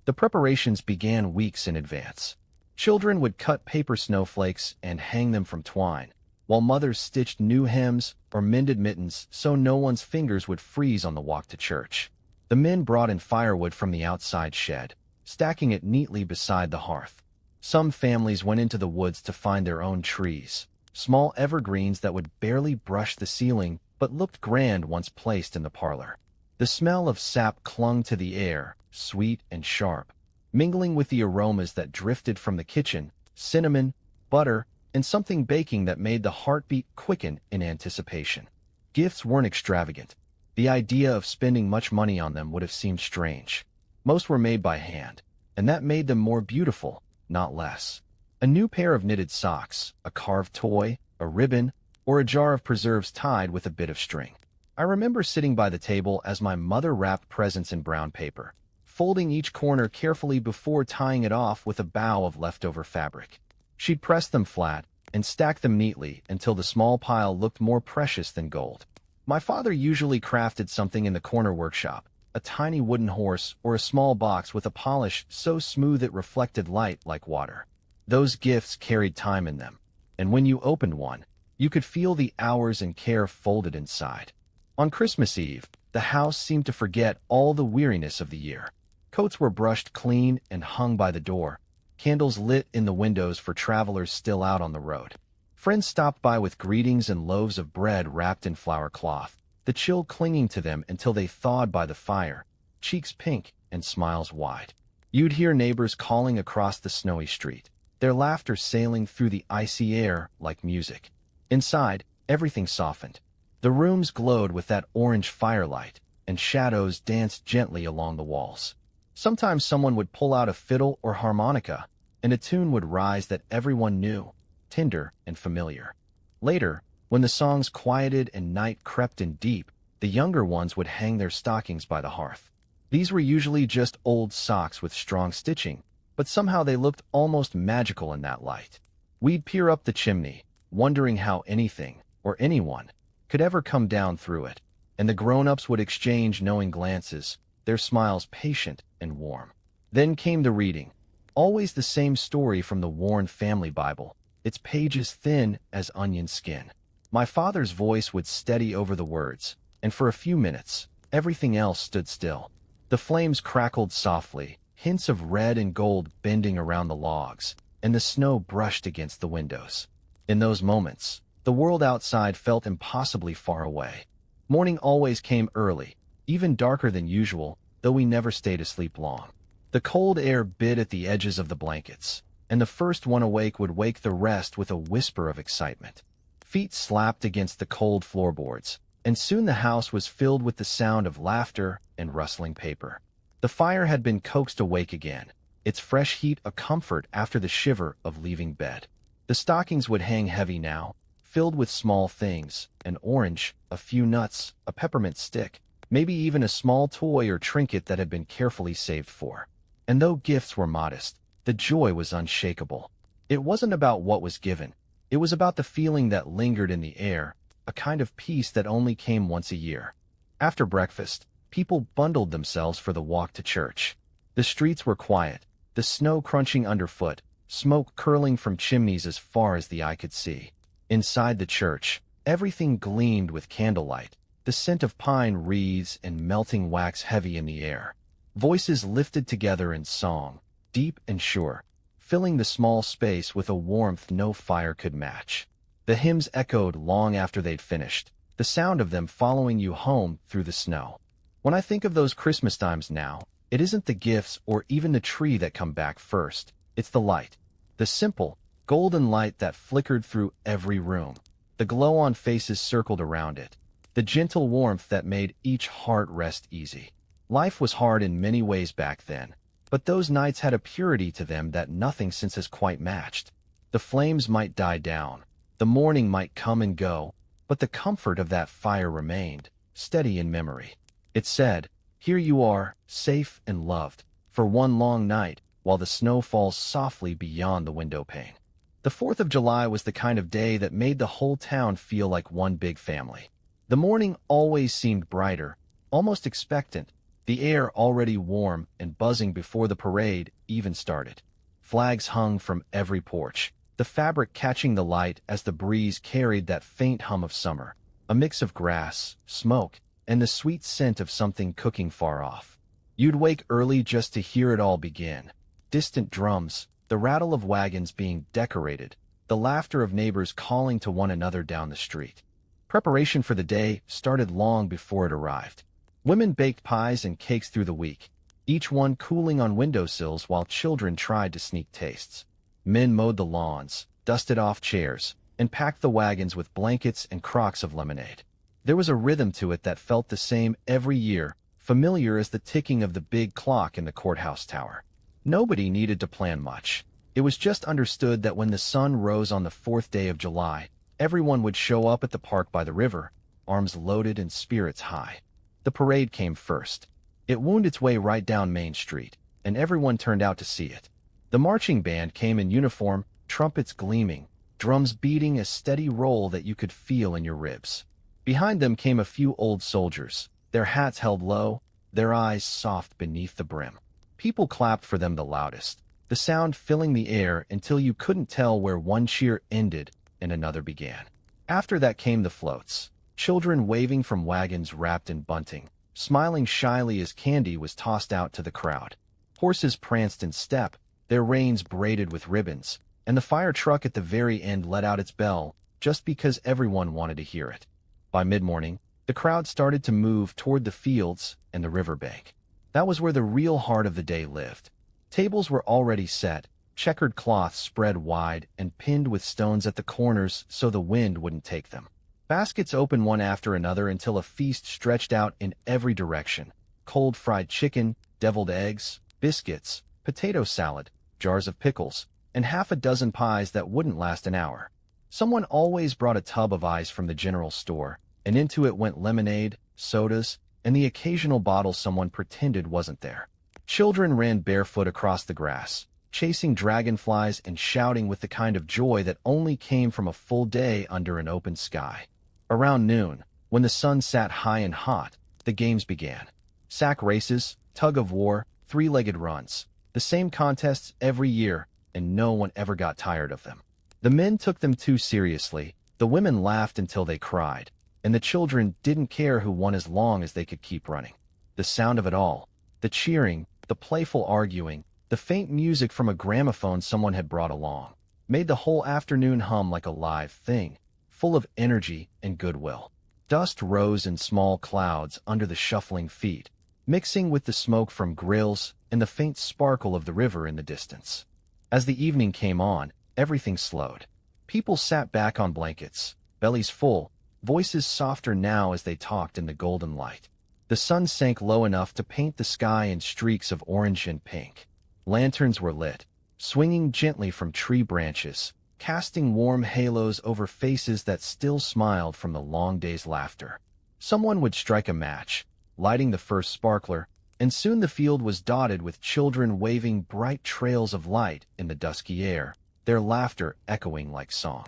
The preparations began weeks in advance. Children would cut paper snowflakes and hang them from twine, while mothers stitched new hems or mended mittens so no one's fingers would freeze on the walk to church. The men brought in firewood from the outside shed, stacking it neatly beside the hearth. Some families went into the woods to find their own trees, small evergreens that would barely brush the ceiling but looked grand once placed in the parlor. The smell of sap clung to the air, sweet and sharp, mingling with the aromas that drifted from the kitchen, cinnamon, butter, and something baking that made the heartbeat quicken in anticipation. Gifts weren't extravagant. The idea of spending much money on them would have seemed strange. Most were made by hand, and that made them more beautiful, not less. A new pair of knitted socks, a carved toy, a ribbon, or a jar of preserves tied with a bit of string. I remember sitting by the table as my mother wrapped presents in brown paper, folding each corner carefully before tying it off with a bow of leftover fabric. She'd press them flat and stack them neatly until the small pile looked more precious than gold. My father usually crafted something in the corner workshop, a tiny wooden horse or a small box with a polish so smooth it reflected light like water. Those gifts carried time in them, and when you opened one, you could feel the hours and care folded inside. On Christmas Eve, the house seemed to forget all the weariness of the year. Coats were brushed clean and hung by the door, candles lit in the windows for travelers still out on the road. Friends stopped by with greetings and loaves of bread wrapped in flour cloth, the chill clinging to them until they thawed by the fire, cheeks pink and smiles wide. You'd hear neighbors calling across the snowy street, their laughter sailing through the icy air like music. Inside, everything softened. The rooms glowed with that orange firelight, and shadows danced gently along the walls. Sometimes someone would pull out a fiddle or harmonica, and a tune would rise that everyone knew, tender and familiar. Later, when the songs quieted and night crept in deep, the younger ones would hang their stockings by the hearth. These were usually just old socks with strong stitching, but somehow they looked almost magical in that light. We'd peer up the chimney, wondering how anything, or anyone, could ever come down through it, and the grown-ups would exchange knowing glances, their smiles patient and warm. Then came the reading, always the same story from the worn family Bible, its pages thin as onion skin. My father's voice would steady over the words, and for a few minutes, everything else stood still. The flames crackled softly, hints of red and gold bending around the logs, and the snow brushed against the windows. In those moments, the world outside felt impossibly far away. Morning always came early, even darker than usual, though we never stayed asleep long. The cold air bit at the edges of the blankets, and the first one awake would wake the rest with a whisper of excitement. Feet slapped against the cold floorboards, and soon the house was filled with the sound of laughter and rustling paper. The fire had been coaxed awake again, its fresh heat a comfort after the shiver of leaving bed. The stockings would hang heavy now, filled with small things, an orange, a few nuts, a peppermint stick, maybe even a small toy or trinket that had been carefully saved for. And though gifts were modest, the joy was unshakable. It wasn't about what was given. It was about the feeling that lingered in the air, a kind of peace that only came once a year. After breakfast, people bundled themselves for the walk to church. The streets were quiet, the snow crunching underfoot, smoke curling from chimneys as far as the eye could see. Inside the church, everything gleamed with candlelight, the scent of pine wreaths and melting wax heavy in the air. Voices lifted together in song, deep and sure, filling the small space with a warmth no fire could match. The hymns echoed long after they'd finished, the sound of them following you home through the snow. When I think of those Christmas times now, it isn't the gifts or even the tree that come back first. It's the light. The simple, golden light that flickered through every room. The glow on faces circled around it. The gentle warmth that made each heart rest easy. Life was hard in many ways back then, but those nights had a purity to them that nothing since has quite matched. The flames might die down, the morning might come and go, but the comfort of that fire remained, steady in memory. It said, "Here you are, safe and loved, for one long night, while the snow falls softly beyond the window pane." The 4th of July was the kind of day that made the whole town feel like one big family. The morning always seemed brighter, almost expectant, the air already warm and buzzing before the parade even started. Flags hung from every porch, the fabric catching the light as the breeze carried that faint hum of summer, a mix of grass, smoke, and the sweet scent of something cooking far off. You'd wake early just to hear it all begin. Distant drums, the rattle of wagons being decorated, the laughter of neighbors calling to one another down the street. Preparation for the day started long before it arrived. Women baked pies and cakes through the week, each one cooling on windowsills while children tried to sneak tastes. Men mowed the lawns, dusted off chairs, and packed the wagons with blankets and crocks of lemonade. There was a rhythm to it that felt the same every year, familiar as the ticking of the big clock in the courthouse tower. Nobody needed to plan much. It was just understood that when the sun rose on the 4th day of July, everyone would show up at the park by the river, arms loaded and spirits high. The parade came first. It wound its way right down Main Street, and everyone turned out to see it. The marching band came in uniform, trumpets gleaming, drums beating a steady roll that you could feel in your ribs. Behind them came a few old soldiers, their hats held low, their eyes soft beneath the brim. People clapped for them the loudest, the sound filling the air until you couldn't tell where one cheer ended and another began. After that came the floats, children waving from wagons wrapped in bunting, smiling shyly as candy was tossed out to the crowd. Horses pranced in step, their reins braided with ribbons, and the fire truck at the very end let out its bell just because everyone wanted to hear it. By mid-morning, the crowd started to move toward the fields and the riverbank. That was where the real heart of the day lived. Tables were already set, checkered cloths spread wide and pinned with stones at the corners so the wind wouldn't take them. Baskets opened one after another until a feast stretched out in every direction. Cold fried chicken, deviled eggs, biscuits, potato salad, jars of pickles, and half a dozen pies that wouldn't last an hour. Someone always brought a tub of ice from the general store, and into it went lemonade, sodas, and the occasional bottle someone pretended wasn't there. Children ran barefoot across the grass, chasing dragonflies and shouting with the kind of joy that only came from a full day under an open sky. Around noon, when the sun sat high and hot, the games began. Sack races, tug-of-war, three-legged runs. The same contests every year, and no one ever got tired of them. The men took them too seriously, the women laughed until they cried, and the children didn't care who won as long as they could keep running. The sound of it all, the cheering, the playful arguing, the faint music from a gramophone someone had brought along, made the whole afternoon hum like a live thing, full of energy and goodwill. Dust rose in small clouds under the shuffling feet, mixing with the smoke from grills and the faint sparkle of the river in the distance. As the evening came on, everything slowed. People sat back on blankets, bellies full, voices softer now as they talked in the golden light. The sun sank low enough to paint the sky in streaks of orange and pink. Lanterns were lit, swinging gently from tree branches, casting warm halos over faces that still smiled from the long day's laughter. Someone would strike a match, lighting the first sparkler, and soon the field was dotted with children waving bright trails of light in the dusky air, their laughter echoing like song.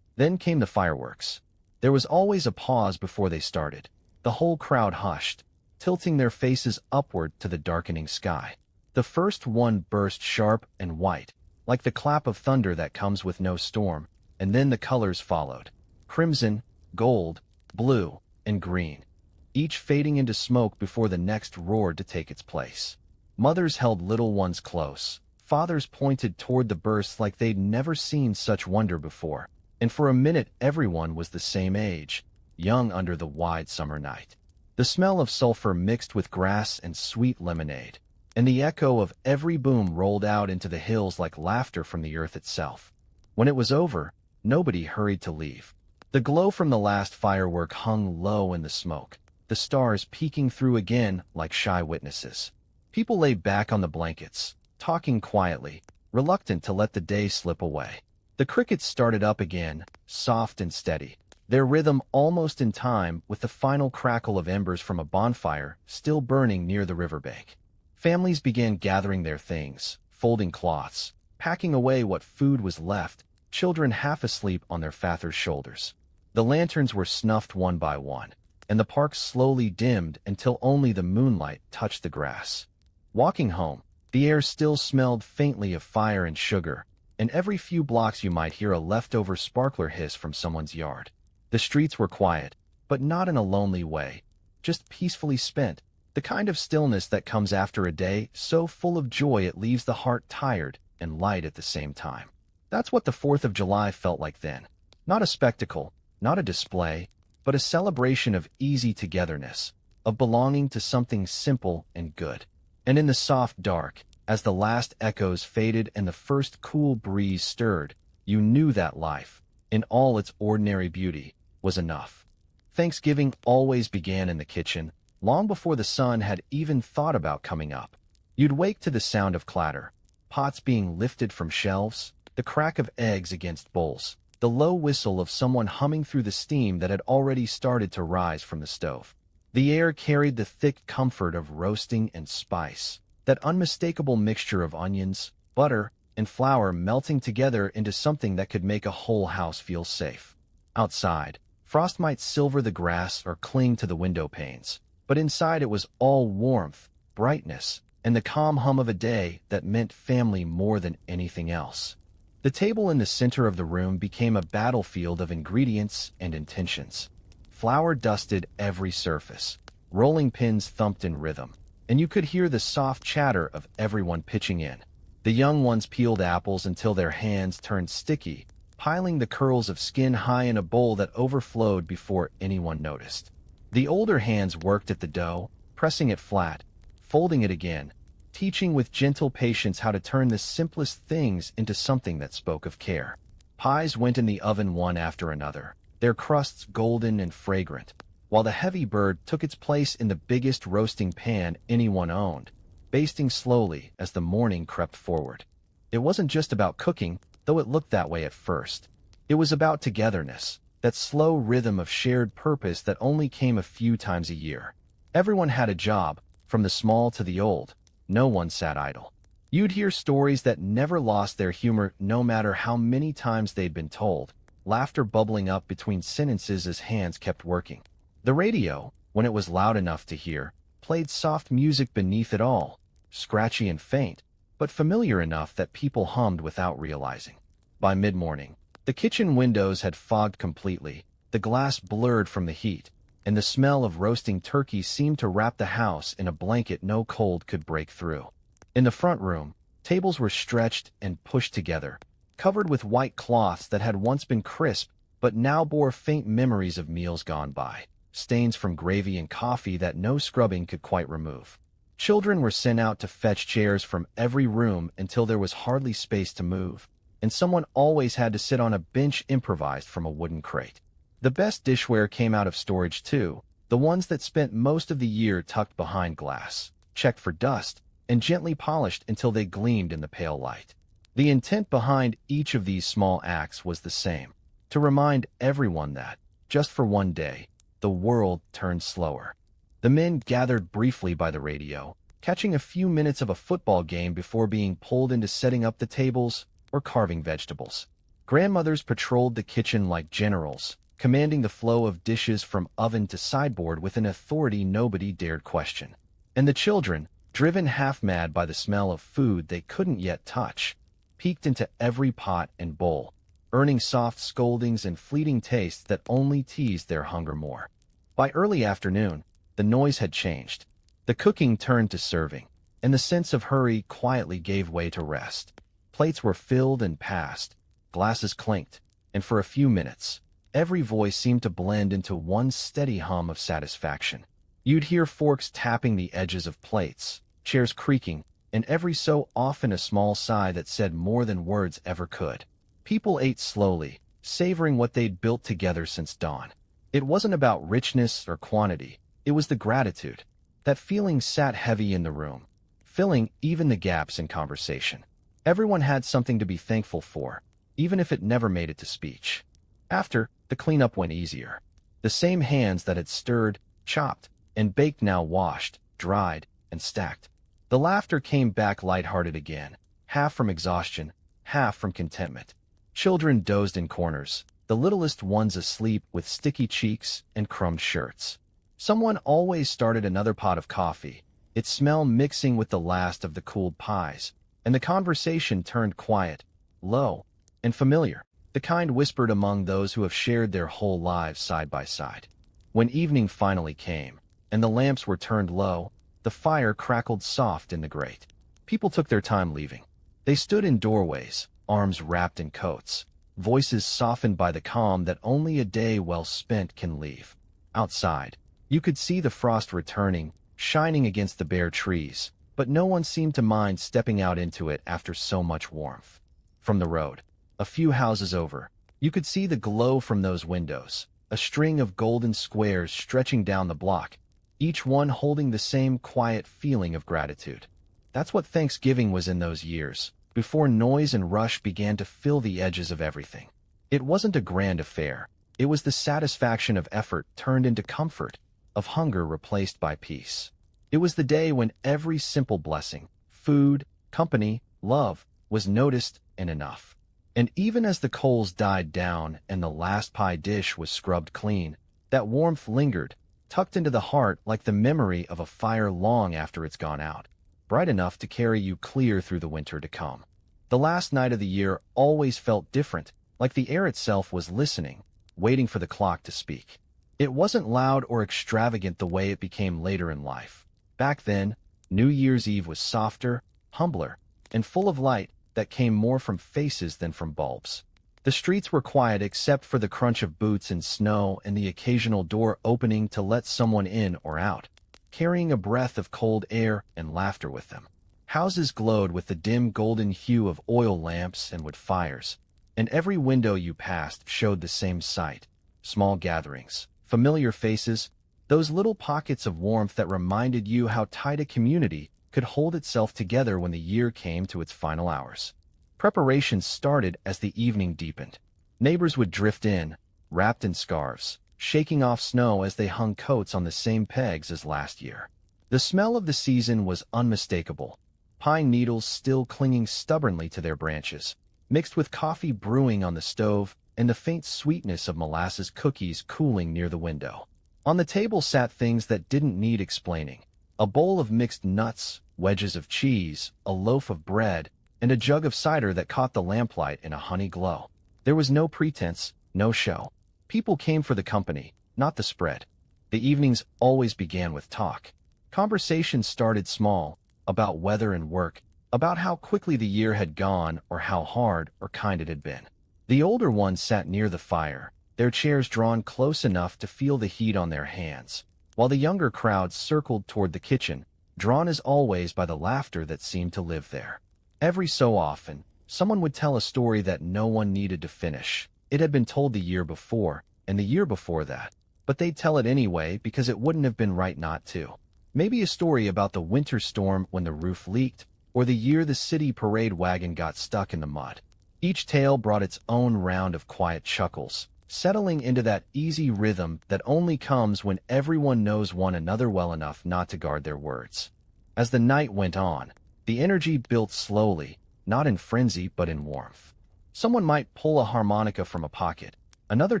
Then came the fireworks. There was always a pause before they started. The whole crowd hushed, tilting their faces upward to the darkening sky. The first one burst sharp and white, like the clap of thunder that comes with no storm, and then the colors followed: crimson, gold, blue, and green, each fading into smoke before the next roared to take its place. Mothers held little ones close. Fathers pointed toward the bursts like they'd never seen such wonder before, and for a minute everyone was the same age, young under the wide summer night. The smell of sulfur mixed with grass and sweet lemonade, and the echo of every boom rolled out into the hills like laughter from the earth itself. When it was over, nobody hurried to leave. The glow from the last firework hung low in the smoke, the stars peeking through again like shy witnesses. People lay back on the blankets, talking quietly, reluctant to let the day slip away. The crickets started up again, soft and steady, their rhythm almost in time with the final crackle of embers from a bonfire still burning near the riverbank. Families began gathering their things, folding cloths, packing away what food was left, children half asleep on their fathers' shoulders. The lanterns were snuffed one by one, and the park slowly dimmed until only the moonlight touched the grass. Walking home, the air still smelled faintly of fire and sugar, and every few blocks you might hear a leftover sparkler hiss from someone's yard. The streets were quiet, but not in a lonely way, just peacefully spent, the kind of stillness that comes after a day so full of joy it leaves the heart tired and light at the same time. That's what the 4th of July felt like then. Not a spectacle, not a display, but a celebration of easy togetherness, of belonging to something simple and good. And in the soft dark, as the last echoes faded and the first cool breeze stirred, you knew that life, in all its ordinary beauty, was enough. Thanksgiving always began in the kitchen, long before the sun had even thought about coming up. You'd wake to the sound of clatter, pots being lifted from shelves, the crack of eggs against bowls, the low whistle of someone humming through the steam that had already started to rise from the stove. The air carried the thick comfort of roasting and spice, that unmistakable mixture of onions, butter, and flour melting together into something that could make a whole house feel safe. Outside, frost might silver the grass or cling to the window panes, but inside it was all warmth, brightness, and the calm hum of a day that meant family more than anything else. The table in the center of the room became a battlefield of ingredients and intentions. Flour dusted every surface, rolling pins thumped in rhythm, and you could hear the soft chatter of everyone pitching in. The young ones peeled apples until their hands turned sticky, piling the curls of skin high in a bowl that overflowed before anyone noticed. The older hands worked at the dough, pressing it flat, folding it again, teaching with gentle patience how to turn the simplest things into something that spoke of care. Pies went in the oven one after another, their crusts golden and fragrant, while the heavy bird took its place in the biggest roasting pan anyone owned, basting slowly as the morning crept forward. It wasn't just about cooking, though it looked that way at first. It was about togetherness, that slow rhythm of shared purpose that only came a few times a year. Everyone had a job, from the small to the old. No one sat idle. You'd hear stories that never lost their humor no matter how many times they'd been told, laughter bubbling up between sentences as hands kept working. The radio, when it was loud enough to hear, played soft music beneath it all, scratchy and faint, but familiar enough that people hummed without realizing. By mid-morning, the kitchen windows had fogged completely, the glass blurred from the heat, and the smell of roasting turkey seemed to wrap the house in a blanket no cold could break through. In the front room, tables were stretched and pushed together, covered with white cloths that had once been crisp but now bore faint memories of meals gone by, stains from gravy and coffee that no scrubbing could quite remove. Children were sent out to fetch chairs from every room until there was hardly space to move, and someone always had to sit on a bench improvised from a wooden crate. The best dishware came out of storage too, the ones that spent most of the year tucked behind glass, checked for dust, and gently polished until they gleamed in the pale light. The intent behind each of these small acts was the same: to remind everyone that, just for one day, the world turned slower. The men gathered briefly by the radio, catching a few minutes of a football game before being pulled into setting up the tables or carving vegetables. Grandmothers patrolled the kitchen like generals, commanding the flow of dishes from oven to sideboard with an authority nobody dared question. And the children, driven half-mad by the smell of food they couldn't yet touch, peeked into every pot and bowl, earning soft scoldings and fleeting tastes that only teased their hunger more. By early afternoon, the noise had changed. The cooking turned to serving, and the sense of hurry quietly gave way to rest. Plates were filled and passed, glasses clinked, and for a few minutes, every voice seemed to blend into one steady hum of satisfaction. You'd hear forks tapping the edges of plates, chairs creaking, and every so often a small sigh that said more than words ever could. People ate slowly, savoring what they'd built together since dawn. It wasn't about richness or quantity, it was the gratitude. That feeling sat heavy in the room, filling even the gaps in conversation. Everyone had something to be thankful for, even if it never made it to speech. After, the cleanup went easier. The same hands that had stirred, chopped, and baked now washed, dried, and stacked. The laughter came back lighthearted again, half from exhaustion, half from contentment. Children dozed in corners, the littlest ones asleep with sticky cheeks and crumbed shirts. Someone always started another pot of coffee, its smell mixing with the last of the cooled pies, and the conversation turned quiet, low, and familiar, the kind whispered among those who have shared their whole lives side by side. When evening finally came, and the lamps were turned low, the fire crackled soft in the grate. People took their time leaving. They stood in doorways, arms wrapped in coats, voices softened by the calm that only a day well spent can leave. Outside, you could see the frost returning, shining against the bare trees, but no one seemed to mind stepping out into it after so much warmth. From the road, a few houses over, you could see the glow from those windows, a string of golden squares stretching down the block, each one holding the same quiet feeling of gratitude. That's what Thanksgiving was in those years, before noise and rush began to fill the edges of everything. It wasn't a grand affair. It was the satisfaction of effort turned into comfort, of hunger replaced by peace. It was the day when every simple blessing, food, company, love, was noticed and enough. And even as the coals died down and the last pie dish was scrubbed clean, that warmth lingered, tucked into the heart like the memory of a fire long after it's gone out, bright enough to carry you clear through the winter to come. The last night of the year always felt different, like the air itself was listening, waiting for the clock to speak. It wasn't loud or extravagant the way it became later in life. Back then, New Year's Eve was softer, humbler, and full of light that came more from faces than from bulbs. The streets were quiet except for the crunch of boots in snow and the occasional door opening to let someone in or out, carrying a breath of cold air and laughter with them. Houses glowed with the dim golden hue of oil lamps and wood fires, and every window you passed showed the same sight: small gatherings, familiar faces, those little pockets of warmth that reminded you how tight a community could hold itself together when the year came to its final hours. Preparations started as the evening deepened. Neighbors would drift in, wrapped in scarves, shaking off snow as they hung coats on the same pegs as last year. The smell of the season was unmistakable, pine needles still clinging stubbornly to their branches, mixed with coffee brewing on the stove and the faint sweetness of molasses cookies cooling near the window. On the table sat things that didn't need explaining: a bowl of mixed nuts, wedges of cheese, a loaf of bread, and a jug of cider that caught the lamplight in a honey glow. There was no pretense, no show. People came for the company, not the spread. The evenings always began with talk. Conversations started small, about weather and work, about how quickly the year had gone or how hard or kind it had been. The older ones sat near the fire, their chairs drawn close enough to feel the heat on their hands, while the younger crowd circled toward the kitchen, drawn as always by the laughter that seemed to live there. Every so often, someone would tell a story that no one needed to finish. It had been told the year before, and the year before that, but they'd tell it anyway because it wouldn't have been right not to. Maybe a story about the winter storm when the roof leaked, or the year the city parade wagon got stuck in the mud. Each tale brought its own round of quiet chuckles, settling into that easy rhythm that only comes when everyone knows one another well enough not to guard their words. As the night went on, the energy built slowly, not in frenzy but in warmth. Someone might pull a harmonica from a pocket, another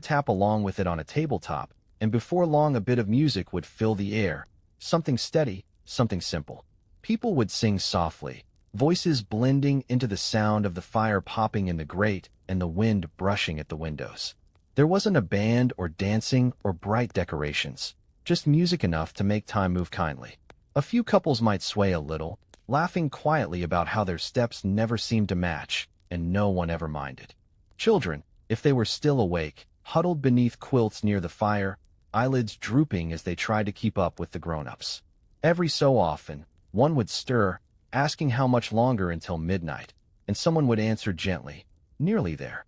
tap along with it on a tabletop, and before long a bit of music would fill the air, something steady, something simple. People would sing softly, voices blending into the sound of the fire popping in the grate and the wind brushing at the windows. There wasn't a band or dancing or bright decorations, just music enough to make time move kindly. A few couples might sway a little, laughing quietly about how their steps never seemed to match, and no one ever minded. Children, if they were still awake, huddled beneath quilts near the fire, eyelids drooping as they tried to keep up with the grown-ups. Every so often, one would stir, asking how much longer until midnight, and someone would answer gently, "Nearly there."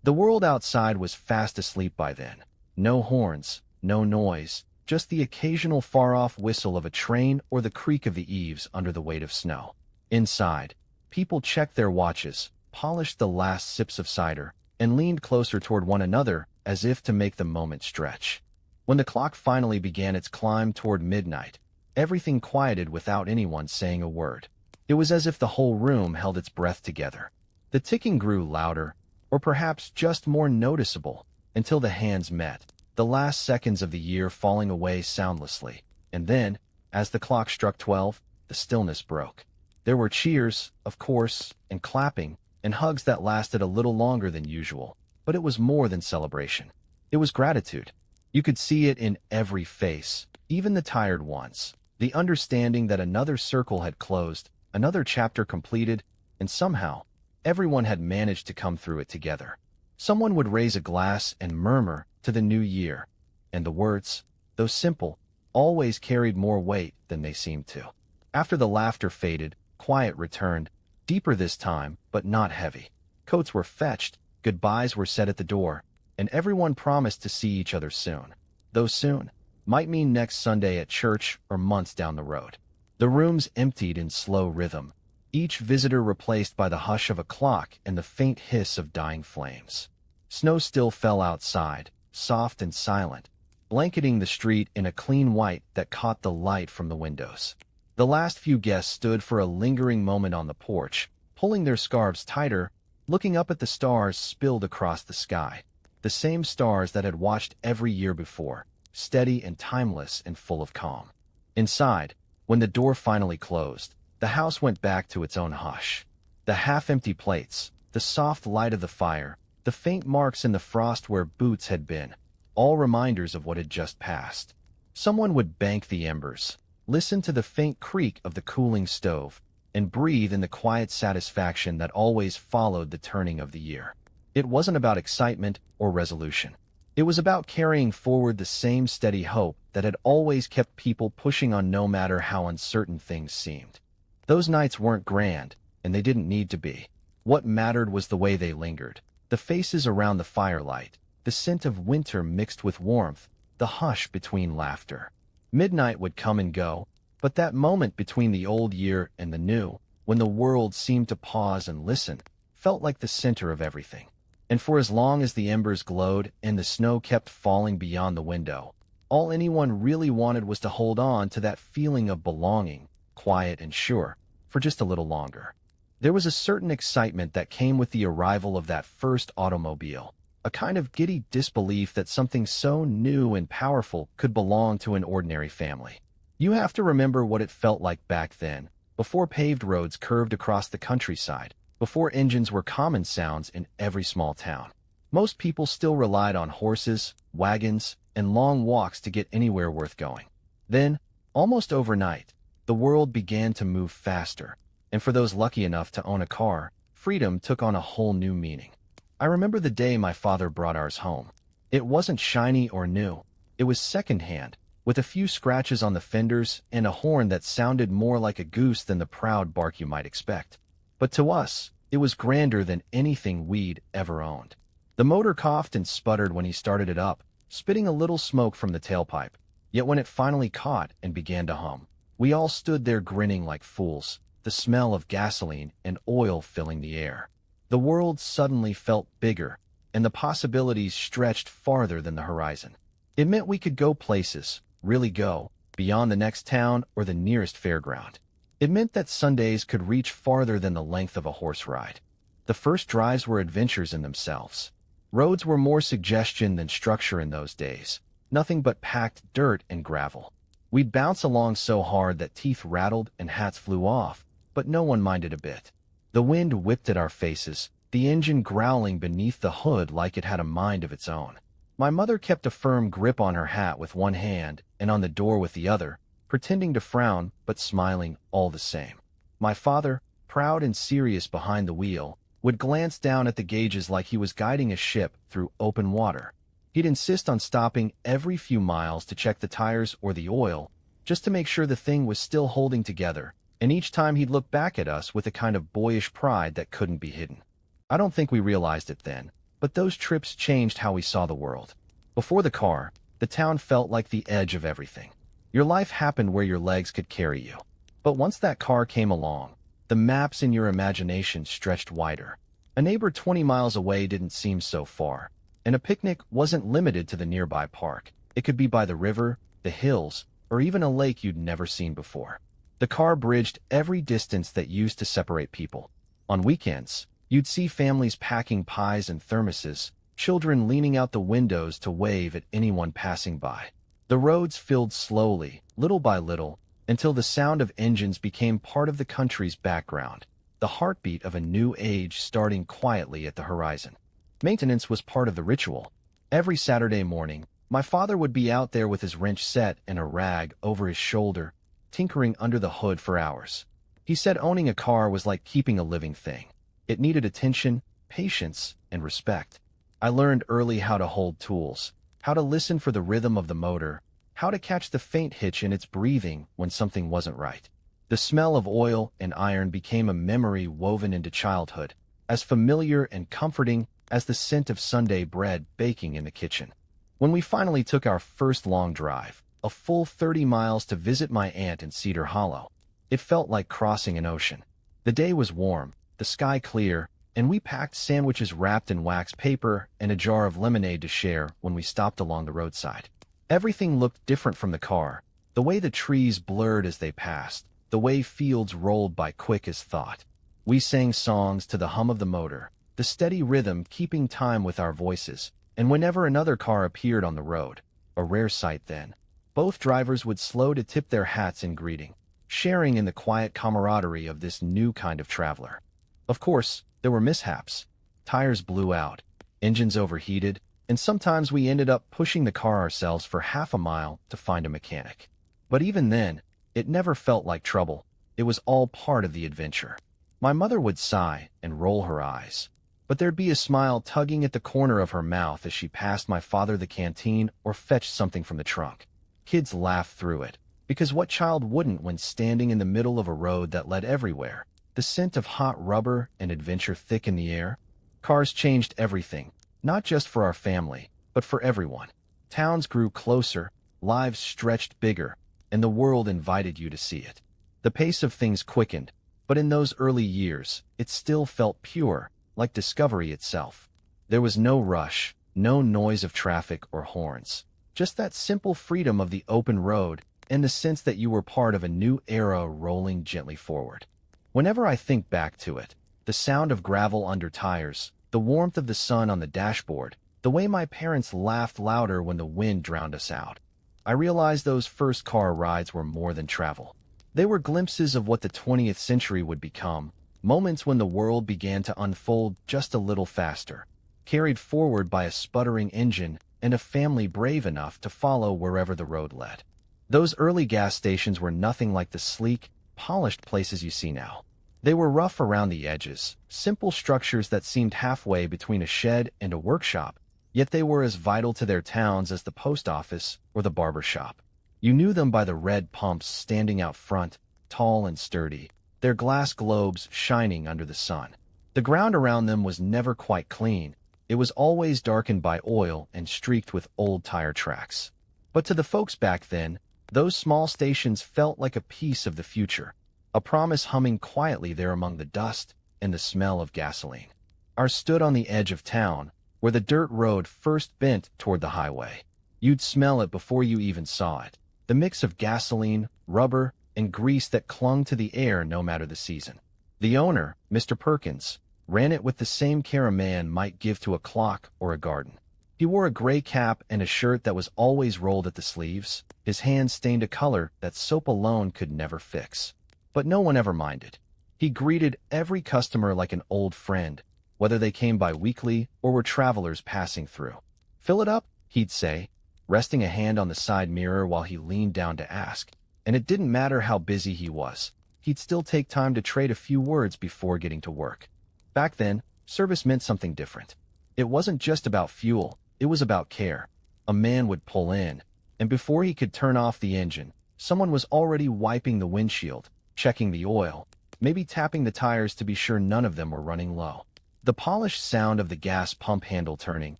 The world outside was fast asleep by then. No horns, no noise, just the occasional far-off whistle of a train or the creak of the eaves under the weight of snow. Inside, people checked their watches, polished the last sips of cider, and leaned closer toward one another as if to make the moment stretch. When the clock finally began its climb toward midnight, everything quieted without anyone saying a word. It was as if the whole room held its breath together. The ticking grew louder, or perhaps just more noticeable, until the hands met, the last seconds of the year falling away soundlessly. And then, as the clock struck 12, the stillness broke. There were cheers, of course, and clapping, and hugs that lasted a little longer than usual, but it was more than celebration. It was gratitude. You could see it in every face, even the tired ones, the understanding that another circle had closed, another chapter completed, and somehow, everyone had managed to come through it together. Someone would raise a glass and murmur to the new year, and the words, though simple, always carried more weight than they seemed to. After the laughter faded, quiet returned, deeper this time, but not heavy. Coats were fetched, goodbyes were said at the door, and everyone promised to see each other soon. Though soon might mean next Sunday at church or months down the road. The rooms emptied in slow rhythm, each visitor replaced by the hush of a clock and the faint hiss of dying flames. Snow still fell outside, soft and silent, blanketing the street in a clean white that caught the light from the windows. The last few guests stood for a lingering moment on the porch, pulling their scarves tighter, looking up at the stars spilled across the sky, the same stars that had watched every year before, steady and timeless and full of calm. Inside, when the door finally closed, the house went back to its own hush. The half-empty plates, the soft light of the fire, the faint marks in the frost where boots had been, all reminders of what had just passed. Someone would bank the embers, listen to the faint creak of the cooling stove, and breathe in the quiet satisfaction that always followed the turning of the year. It wasn't about excitement or resolution. It was about carrying forward the same steady hope that had always kept people pushing on no matter how uncertain things seemed. Those nights weren't grand, and they didn't need to be. What mattered was the way they lingered. The faces around the firelight, the scent of winter mixed with warmth, the hush between laughter. Midnight would come and go, but that moment between the old year and the new, when the world seemed to pause and listen, felt like the center of everything. And for as long as the embers glowed and the snow kept falling beyond the window, all anyone really wanted was to hold on to that feeling of belonging, quiet and sure, for just a little longer. There was a certain excitement that came with the arrival of that first automobile, a kind of giddy disbelief that something so new and powerful could belong to an ordinary family. You have to remember what it felt like back then, before paved roads curved across the countryside, before engines were common sounds in every small town. Most people still relied on horses, wagons, and long walks to get anywhere worth going. Then, almost overnight, the world began to move faster, and for those lucky enough to own a car, freedom took on a whole new meaning. I remember the day my father brought ours home. It wasn't shiny or new. It was second-hand, with a few scratches on the fenders and a horn that sounded more like a goose than the proud bark you might expect. But to us, it was grander than anything we'd ever owned. The motor coughed and sputtered when he started it up, spitting a little smoke from the tailpipe. Yet when it finally caught and began to hum, we all stood there grinning like fools, the smell of gasoline and oil filling the air. The world suddenly felt bigger, and the possibilities stretched farther than the horizon. It meant we could go places, really go, beyond the next town or the nearest fairground. It meant that Sundays could reach farther than the length of a horse ride. The first drives were adventures in themselves. Roads were more suggestion than structure in those days, nothing but packed dirt and gravel. We'd bounce along so hard that teeth rattled and hats flew off, but no one minded a bit. The wind whipped at our faces, the engine growling beneath the hood like it had a mind of its own. My mother kept a firm grip on her hat with one hand and on the door with the other, pretending to frown but smiling all the same. My father, proud and serious behind the wheel, would glance down at the gauges like he was guiding a ship through open water. He'd insist on stopping every few miles to check the tires or the oil, just to make sure the thing was still holding together, and each time he'd look back at us with a kind of boyish pride that couldn't be hidden. I don't think we realized it then, but those trips changed how we saw the world. Before the car, the town felt like the edge of everything. Your life happened where your legs could carry you. But once that car came along, the maps in your imagination stretched wider. A neighbor 20 miles away didn't seem so far, and a picnic wasn't limited to the nearby park. It could be by the river, the hills, or even a lake you'd never seen before. The car bridged every distance that used to separate people. On weekends, you'd see families packing pies and thermoses, children leaning out the windows to wave at anyone passing by. The roads filled slowly, little by little, until the sound of engines became part of the country's background, the heartbeat of a new age starting quietly at the horizon. Maintenance was part of the ritual. Every Saturday morning, my father would be out there with his wrench set and a rag over his shoulder, tinkering under the hood for hours. He said owning a car was like keeping a living thing. It needed attention, patience, and respect. I learned early how to hold tools, how to listen for the rhythm of the motor, how to catch the faint hitch in its breathing when something wasn't right. The smell of oil and iron became a memory woven into childhood, as familiar and comforting as the scent of Sunday bread baking in the kitchen. When we finally took our first long drive, a full 30 miles to visit my aunt in Cedar Hollow, it felt like crossing an ocean. The day was warm, the sky clear, and we packed sandwiches wrapped in wax paper and a jar of lemonade to share when we stopped along the roadside. Everything looked different from the car, the way the trees blurred as they passed, the way fields rolled by quick as thought. We sang songs to the hum of the motor, the steady rhythm keeping time with our voices, and whenever another car appeared on the road, a rare sight then, both drivers would slow to tip their hats in greeting, sharing in the quiet camaraderie of this new kind of traveler. Of course, there were mishaps. Tires blew out, engines overheated, and sometimes we ended up pushing the car ourselves for half a mile to find a mechanic. But even then, It never felt like trouble. It was all part of the adventure. My mother would sigh and roll her eyes, but there'd be a smile tugging at the corner of her mouth as she passed my father the canteen or fetched something from the trunk. Kids laughed through it, because what child wouldn't when standing in the middle of a road that led everywhere? The scent of hot rubber and adventure thick in the air. Cars changed everything, not just for our family, but for everyone. Towns grew closer, lives stretched bigger, and the world invited you to see it. The pace of things quickened, but in those early years, it still felt pure, like discovery itself. There was no rush, no noise of traffic or horns, just that simple freedom of the open road and the sense that you were part of a new era rolling gently forward. Whenever I think back to it, the sound of gravel under tires, the warmth of the sun on the dashboard, the way my parents laughed louder when the wind drowned us out, I realized those first car rides were more than travel. They were glimpses of what the 20th century would become, moments when the world began to unfold just a little faster, carried forward by a sputtering engine and a family brave enough to follow wherever the road led. Those early gas stations were nothing like the sleek, polished places you see now. They were rough around the edges, simple structures that seemed halfway between a shed and a workshop, yet they were as vital to their towns as the post office or the barber shop. You knew them by the red pumps standing out front, tall and sturdy, their glass globes shining under the sun. The ground around them was never quite clean. It was always darkened by oil and streaked with old tire tracks. But to the folks back then, those small stations felt like a piece of the future, a promise humming quietly there among the dust and the smell of gasoline. Ours stood on the edge of town, where the dirt road first bent toward the highway. You'd smell it before you even saw it. The mix of gasoline, rubber, and grease that clung to the air no matter the season. The owner, Mr. Perkins, ran it with the same care a man might give to a clock or a garden. He wore a gray cap and a shirt that was always rolled at the sleeves, his hands stained a color that soap alone could never fix. But no one ever minded. He greeted every customer like an old friend, whether they came by weekly or were travelers passing through. "Fill it up," he'd say, resting a hand on the side mirror while he leaned down to ask. And it didn't matter how busy he was. He'd still take time to trade a few words before getting to work. Back then, service meant something different. It wasn't just about fuel, it was about care. A man would pull in, and before he could turn off the engine, someone was already wiping the windshield, checking the oil, maybe tapping the tires to be sure none of them were running low. The polished sound of the gas pump handle turning,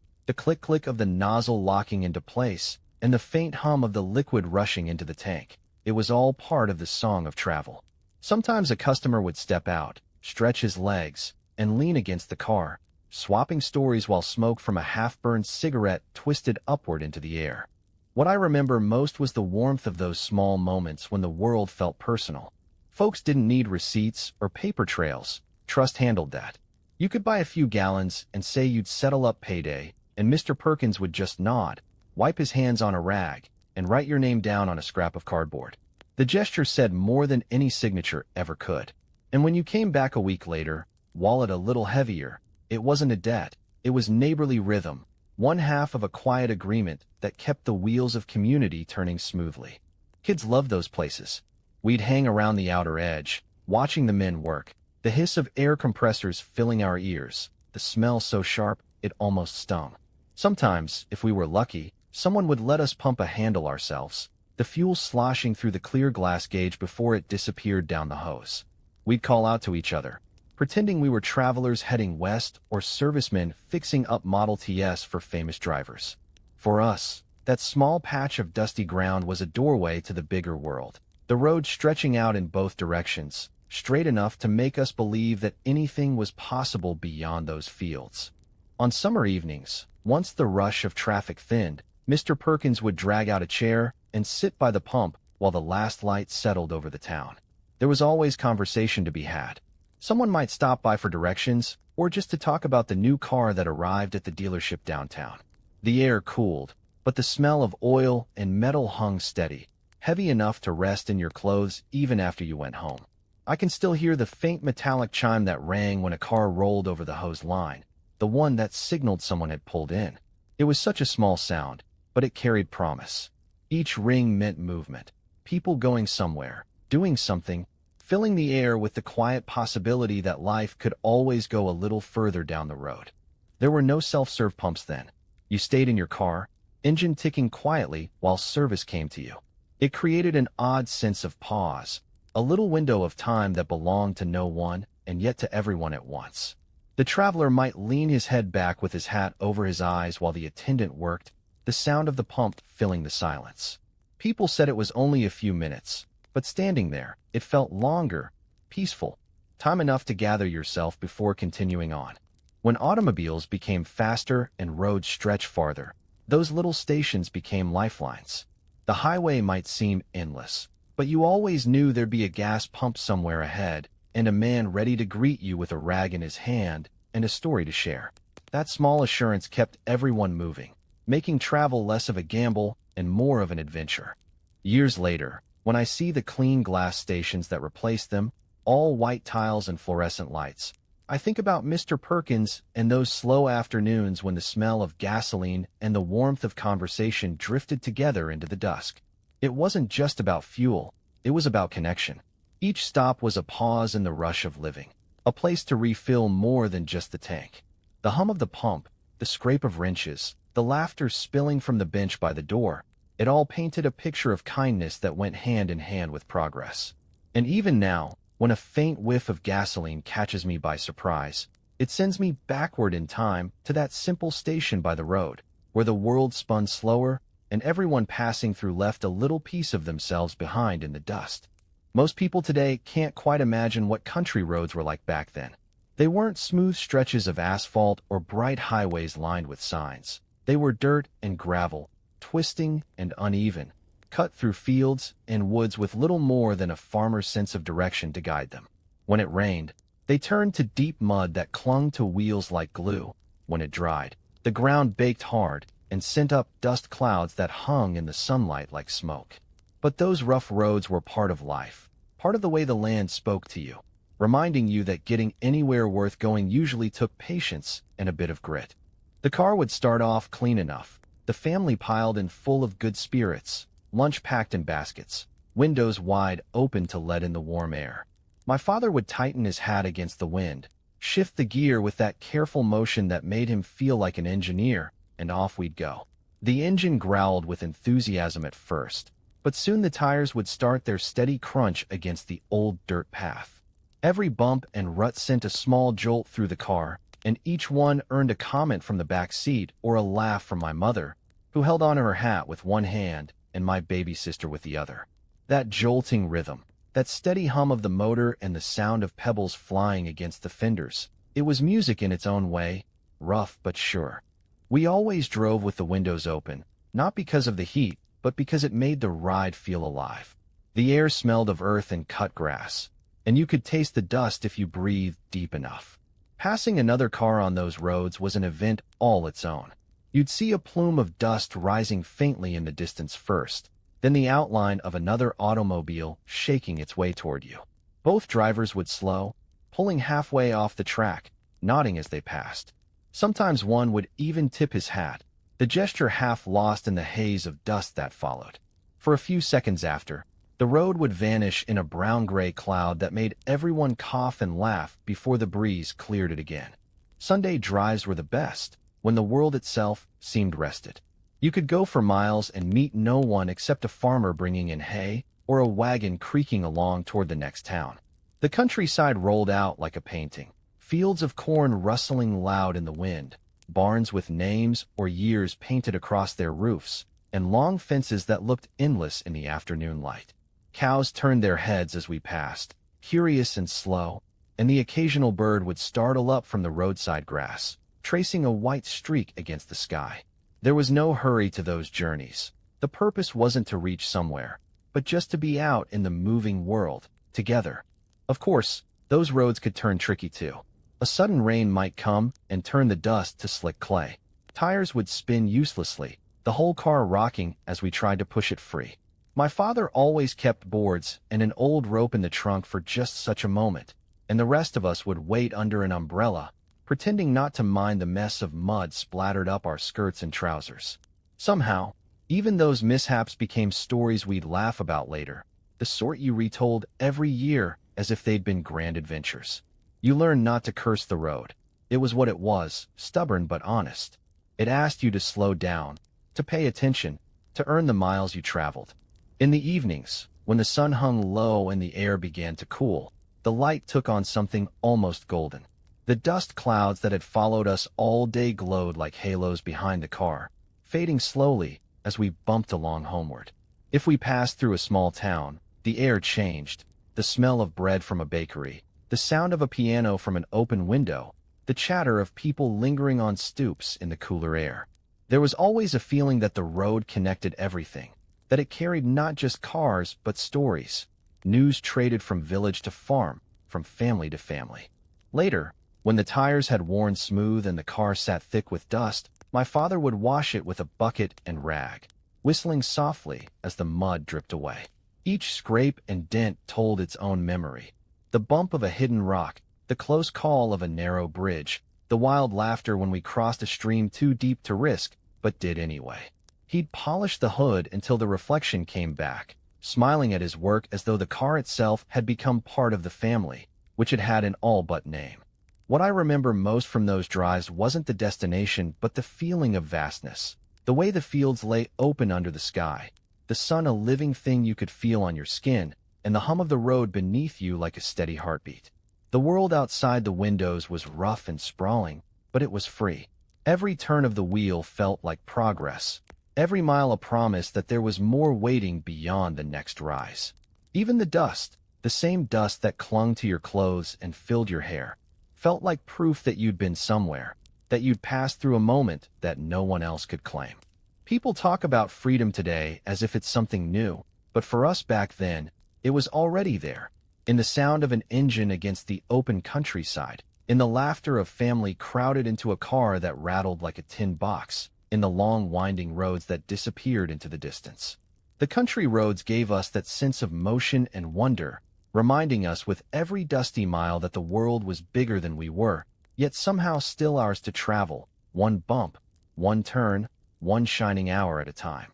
the click-click of the nozzle locking into place, and the faint hum of the liquid rushing into the tank. It was all part of the song of travel. Sometimes a customer would step out, stretch his legs, and lean against the car, swapping stories while smoke from a half-burned cigarette twisted upward into the air. What I remember most was the warmth of those small moments when the world felt personal. Folks didn't need receipts or paper trails. Trust handled that. You could buy a few gallons and say you'd settle up payday, and Mr. Perkins would just nod, wipe his hands on a rag, and write your name down on a scrap of cardboard. The gesture said more than any signature ever could. And when you came back a week later, wallet a little heavier, it wasn't a debt, it was neighborly rhythm, one half of a quiet agreement that kept the wheels of community turning smoothly. Kids loved those places. We'd hang around the outer edge, watching the men work, the hiss of air compressors filling our ears, the smell so sharp it almost stung. Sometimes, if we were lucky, someone would let us pump a handle ourselves, the fuel sloshing through the clear glass gauge before it disappeared down the hose. We'd call out to each other, pretending we were travelers heading west or servicemen fixing up Model Ts for famous drivers. For us, that small patch of dusty ground was a doorway to the bigger world, the road stretching out in both directions, straight enough to make us believe that anything was possible beyond those fields. On summer evenings, once the rush of traffic thinned, Mr. Perkins would drag out a chair and sit by the pump while the last light settled over the town. There was always conversation to be had. Someone might stop by for directions, or just to talk about the new car that arrived at the dealership downtown. The air cooled, but the smell of oil and metal hung steady, heavy enough to rest in your clothes even after you went home. I can still hear the faint metallic chime that rang when a car rolled over the hose line, the one that signaled someone had pulled in. It was such a small sound, but it carried promise. Each ring meant movement, people going somewhere, doing something, filling the air with the quiet possibility that life could always go a little further down the road. There were no self-serve pumps then. You stayed in your car, engine ticking quietly while service came to you. It created an odd sense of pause, a little window of time that belonged to no one and yet to everyone at once. The traveler might lean his head back with his hat over his eyes while the attendant worked, the sound of the pump filling the silence. People said it was only a few minutes, but standing there, it felt longer, peaceful, time enough to gather yourself before continuing on. When automobiles became faster and roads stretched farther, those little stations became lifelines. The highway might seem endless, but you always knew there'd be a gas pump somewhere ahead, and a man ready to greet you with a rag in his hand and a story to share. That small assurance kept everyone moving, making travel less of a gamble and more of an adventure. Years later, when I see the clean glass stations that replaced them, all white tiles and fluorescent lights, I think about Mr. Perkins and those slow afternoons when the smell of gasoline and the warmth of conversation drifted together into the dusk. It wasn't just about fuel, it was about connection. Each stop was a pause in the rush of living, a place to refill more than just the tank. The hum of the pump, the scrape of wrenches, the laughter spilling from the bench by the door, it all painted a picture of kindness that went hand in hand with progress. And even now, when a faint whiff of gasoline catches me by surprise, it sends me backward in time to that simple station by the road, where the world spun slower and everyone passing through left a little piece of themselves behind in the dust. Most people today can't quite imagine what country roads were like back then. They weren't smooth stretches of asphalt or bright highways lined with signs. They were dirt and gravel, twisting and uneven, cut through fields and woods with little more than a farmer's sense of direction to guide them. When it rained, they turned to deep mud that clung to wheels like glue. When it dried, the ground baked hard and sent up dust clouds that hung in the sunlight like smoke. But those rough roads were part of life, part of the way the land spoke to you, reminding you that getting anywhere worth going usually took patience and a bit of grit. The car would start off clean enough, the family piled in full of good spirits, lunch packed in baskets, windows wide open to let in the warm air. My father would tighten his hat against the wind, shift the gear with that careful motion that made him feel like an engineer, and off we'd go. The engine growled with enthusiasm at first, but soon the tires would start their steady crunch against the old dirt path. Every bump and rut sent a small jolt through the car, and each one earned a comment from the back seat or a laugh from my mother, who held onto her hat with one hand and my baby sister with the other. That jolting rhythm, that steady hum of the motor and the sound of pebbles flying against the fenders, it was music in its own way, rough but sure. We always drove with the windows open, not because of the heat, but because it made the ride feel alive. The air smelled of earth and cut grass, and you could taste the dust if you breathed deep enough. Passing another car on those roads was an event all its own. You'd see a plume of dust rising faintly in the distance first, then the outline of another automobile shaking its way toward you. Both drivers would slow, pulling halfway off the track, nodding as they passed. Sometimes one would even tip his hat, the gesture half lost in the haze of dust that followed. For a few seconds after, the road would vanish in a brown-gray cloud that made everyone cough and laugh before the breeze cleared it again. Sunday drives were the best, when the world itself seemed rested. You could go for miles and meet no one except a farmer bringing in hay or a wagon creaking along toward the next town. The countryside rolled out like a painting, fields of corn rustling loud in the wind, barns with names or years painted across their roofs, and long fences that looked endless in the afternoon light. Cows turned their heads as we passed, curious and slow, and the occasional bird would startle up from the roadside grass, tracing a white streak against the sky. There was no hurry to those journeys. The purpose wasn't to reach somewhere, but just to be out in the moving world, together. Of course, those roads could turn tricky too. A sudden rain might come and turn the dust to slick clay. Tires would spin uselessly, the whole car rocking as we tried to push it free. My father always kept boards and an old rope in the trunk for just such a moment, and the rest of us would wait under an umbrella, pretending not to mind the mess of mud splattered up our skirts and trousers. Somehow, even those mishaps became stories we'd laugh about later, the sort you retold every year as if they'd been grand adventures. You learned not to curse the road. It was what it was, stubborn but honest. It asked you to slow down, to pay attention, to earn the miles you traveled. In the evenings, when the sun hung low and the air began to cool, the light took on something almost golden. The dust clouds that had followed us all day glowed like halos behind the car, fading slowly as we bumped along homeward. If we passed through a small town, the air changed, the smell of bread from a bakery, the sound of a piano from an open window, the chatter of people lingering on stoops in the cooler air. There was always a feeling that the road connected everything, that it carried not just cars but stories, news traded from village to farm, from family to family. Later, when the tires had worn smooth and the car sat thick with dust, my father would wash it with a bucket and rag, whistling softly as the mud dripped away. Each scrape and dent told its own memory. The bump of a hidden rock, the close call of a narrow bridge, the wild laughter when we crossed a stream too deep to risk, but did anyway. He'd polish the hood until the reflection came back, smiling at his work as though the car itself had become part of the family, which it had an all but name. What I remember most from those drives wasn't the destination but the feeling of vastness, the way the fields lay open under the sky, the sun a living thing you could feel on your skin, and the hum of the road beneath you like a steady heartbeat. The world outside the windows was rough and sprawling, but it was free. Every turn of the wheel felt like progress, every mile a promise that there was more waiting beyond the next rise. Even the dust, the same dust that clung to your clothes and filled your hair, felt like proof that you'd been somewhere, that you'd passed through a moment that no one else could claim. People talk about freedom today as if it's something new, but for us back then, it was already there, in the sound of an engine against the open countryside, in the laughter of family crowded into a car that rattled like a tin box, in the long winding roads that disappeared into the distance. The country roads gave us that sense of motion and wonder, reminding us with every dusty mile that the world was bigger than we were, yet somehow still ours to travel, one bump, one turn, one shining hour at a time.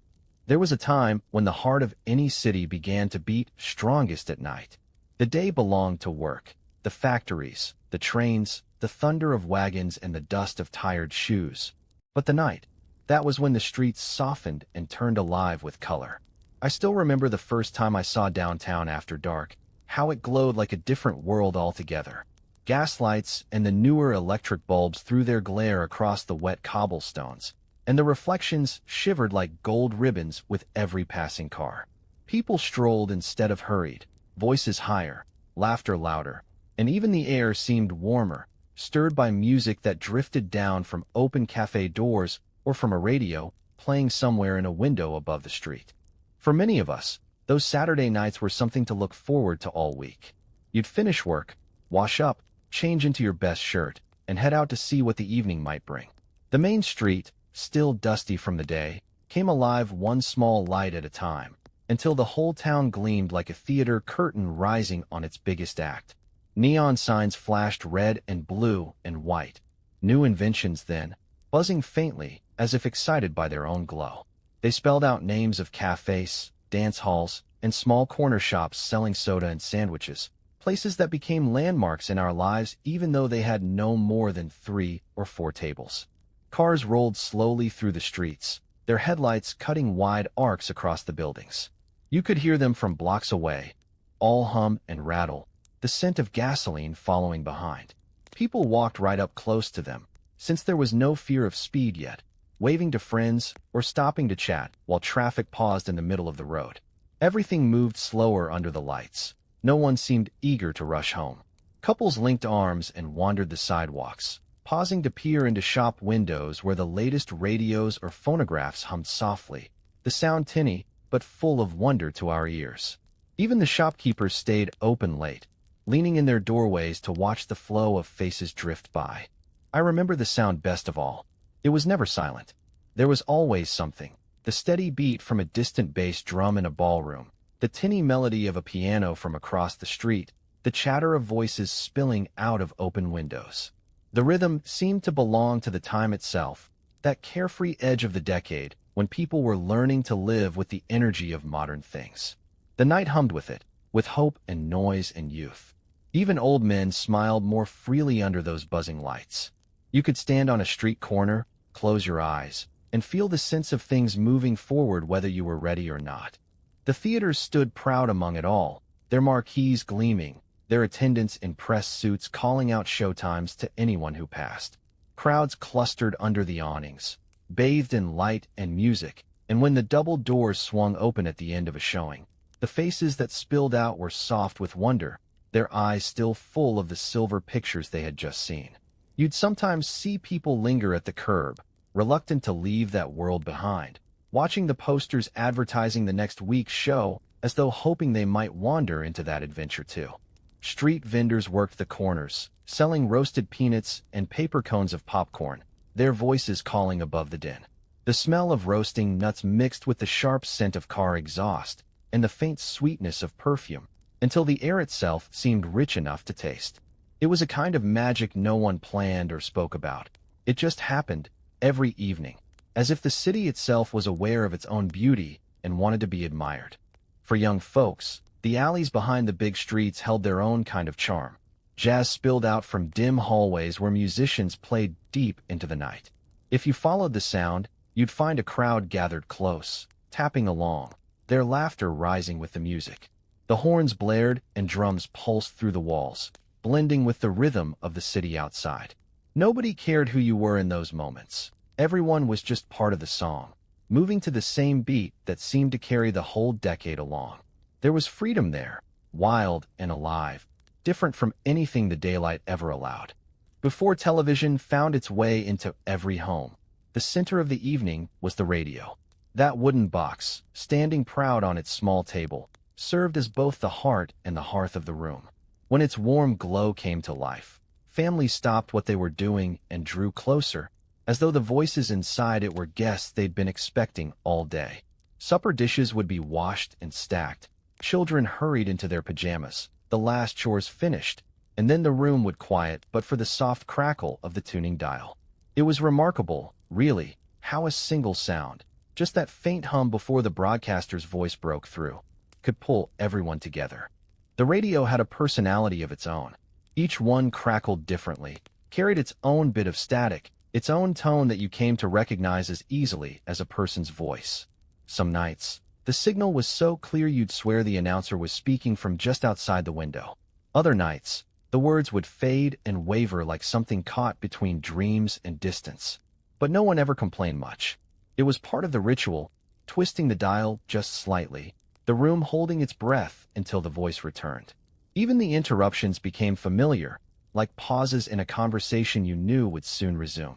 There was a time when the heart of any city began to beat strongest at night. The day belonged to work, the factories, the trains, the thunder of wagons and the dust of tired shoes. But the night, that was when the streets softened and turned alive with color. I still remember the first time I saw downtown after dark, how it glowed like a different world altogether. Gaslights and the newer electric bulbs threw their glare across the wet cobblestones, and the reflections shivered like gold ribbons with every passing car. People strolled instead of hurried, voices higher, laughter louder, and even the air seemed warmer, stirred by music that drifted down from open cafe doors or from a radio playing somewhere in a window above the street. For many of us, those Saturday nights were something to look forward to all week. You'd finish work, wash up, change into your best shirt, and head out to see what the evening might bring. The main street, still dusty from the day, came alive one small light at a time, until the whole town gleamed like a theater curtain rising on its biggest act. Neon signs flashed red and blue and white, new inventions then, buzzing faintly as if excited by their own glow. They spelled out names of cafes, dance halls, and small corner shops selling soda and sandwiches, places that became landmarks in our lives even though they had no more than 3 or 4 tables. Cars rolled slowly through the streets, their headlights cutting wide arcs across the buildings. You could hear them from blocks away, all hum and rattle, the scent of gasoline following behind. People walked right up close to them, since there was no fear of speed yet, waving to friends or stopping to chat while traffic paused in the middle of the road. Everything moved slower under the lights. No one seemed eager to rush home. Couples linked arms and wandered the sidewalks, pausing to peer into shop windows where the latest radios or phonographs hummed softly, the sound tinny but full of wonder to our ears. Even the shopkeepers stayed open late, leaning in their doorways to watch the flow of faces drift by. I remember the sound best of all. It was never silent. There was always something, the steady beat from a distant bass drum in a ballroom, the tinny melody of a piano from across the street, the chatter of voices spilling out of open windows. The rhythm seemed to belong to the time itself, that carefree edge of the decade when people were learning to live with the energy of modern things. The night hummed with it, with hope and noise and youth. Even old men smiled more freely under those buzzing lights. You could stand on a street corner, close your eyes, and feel the sense of things moving forward whether you were ready or not. The theaters stood proud among it all, their marquees gleaming, their attendants in press suits calling out showtimes to anyone who passed. Crowds clustered under the awnings, bathed in light and music, and when the double doors swung open at the end of a showing, the faces that spilled out were soft with wonder, their eyes still full of the silver pictures they had just seen. You'd sometimes see people linger at the curb, reluctant to leave that world behind, watching the posters advertising the next week's show as though hoping they might wander into that adventure too. Street vendors worked the corners, selling roasted peanuts and paper cones of popcorn, their voices calling above the din. The smell of roasting nuts mixed with the sharp scent of car exhaust and the faint sweetness of perfume, until the air itself seemed rich enough to taste. It was a kind of magic no one planned or spoke about. It just happened, every evening, as if the city itself was aware of its own beauty and wanted to be admired. For young folks, the alleys behind the big streets held their own kind of charm. Jazz spilled out from dim hallways where musicians played deep into the night. If you followed the sound, you'd find a crowd gathered close, tapping along, their laughter rising with the music. The horns blared and drums pulsed through the walls, blending with the rhythm of the city outside. Nobody cared who you were in those moments. Everyone was just part of the song, moving to the same beat that seemed to carry the whole decade along. There was freedom there, wild and alive, different from anything the daylight ever allowed. Before television found its way into every home, the center of the evening was the radio. That wooden box, standing proud on its small table, served as both the heart and the hearth of the room. When its warm glow came to life, families stopped what they were doing and drew closer, as though the voices inside it were guests they'd been expecting all day. Supper dishes would be washed and stacked. Children hurried into their pajamas, the last chores finished, and then the room would quiet but for the soft crackle of the tuning dial. It was remarkable, really, how a single sound, just that faint hum before the broadcaster's voice broke through, could pull everyone together. The radio had a personality of its own. Each one crackled differently, carried its own bit of static, its own tone that you came to recognize as easily as a person's voice. Some nights, the signal was so clear you'd swear the announcer was speaking from just outside the window. Other nights, the words would fade and waver like something caught between dreams and distance. But no one ever complained much. It was part of the ritual, twisting the dial just slightly, the room holding its breath until the voice returned. Even the interruptions became familiar, like pauses in a conversation you knew would soon resume.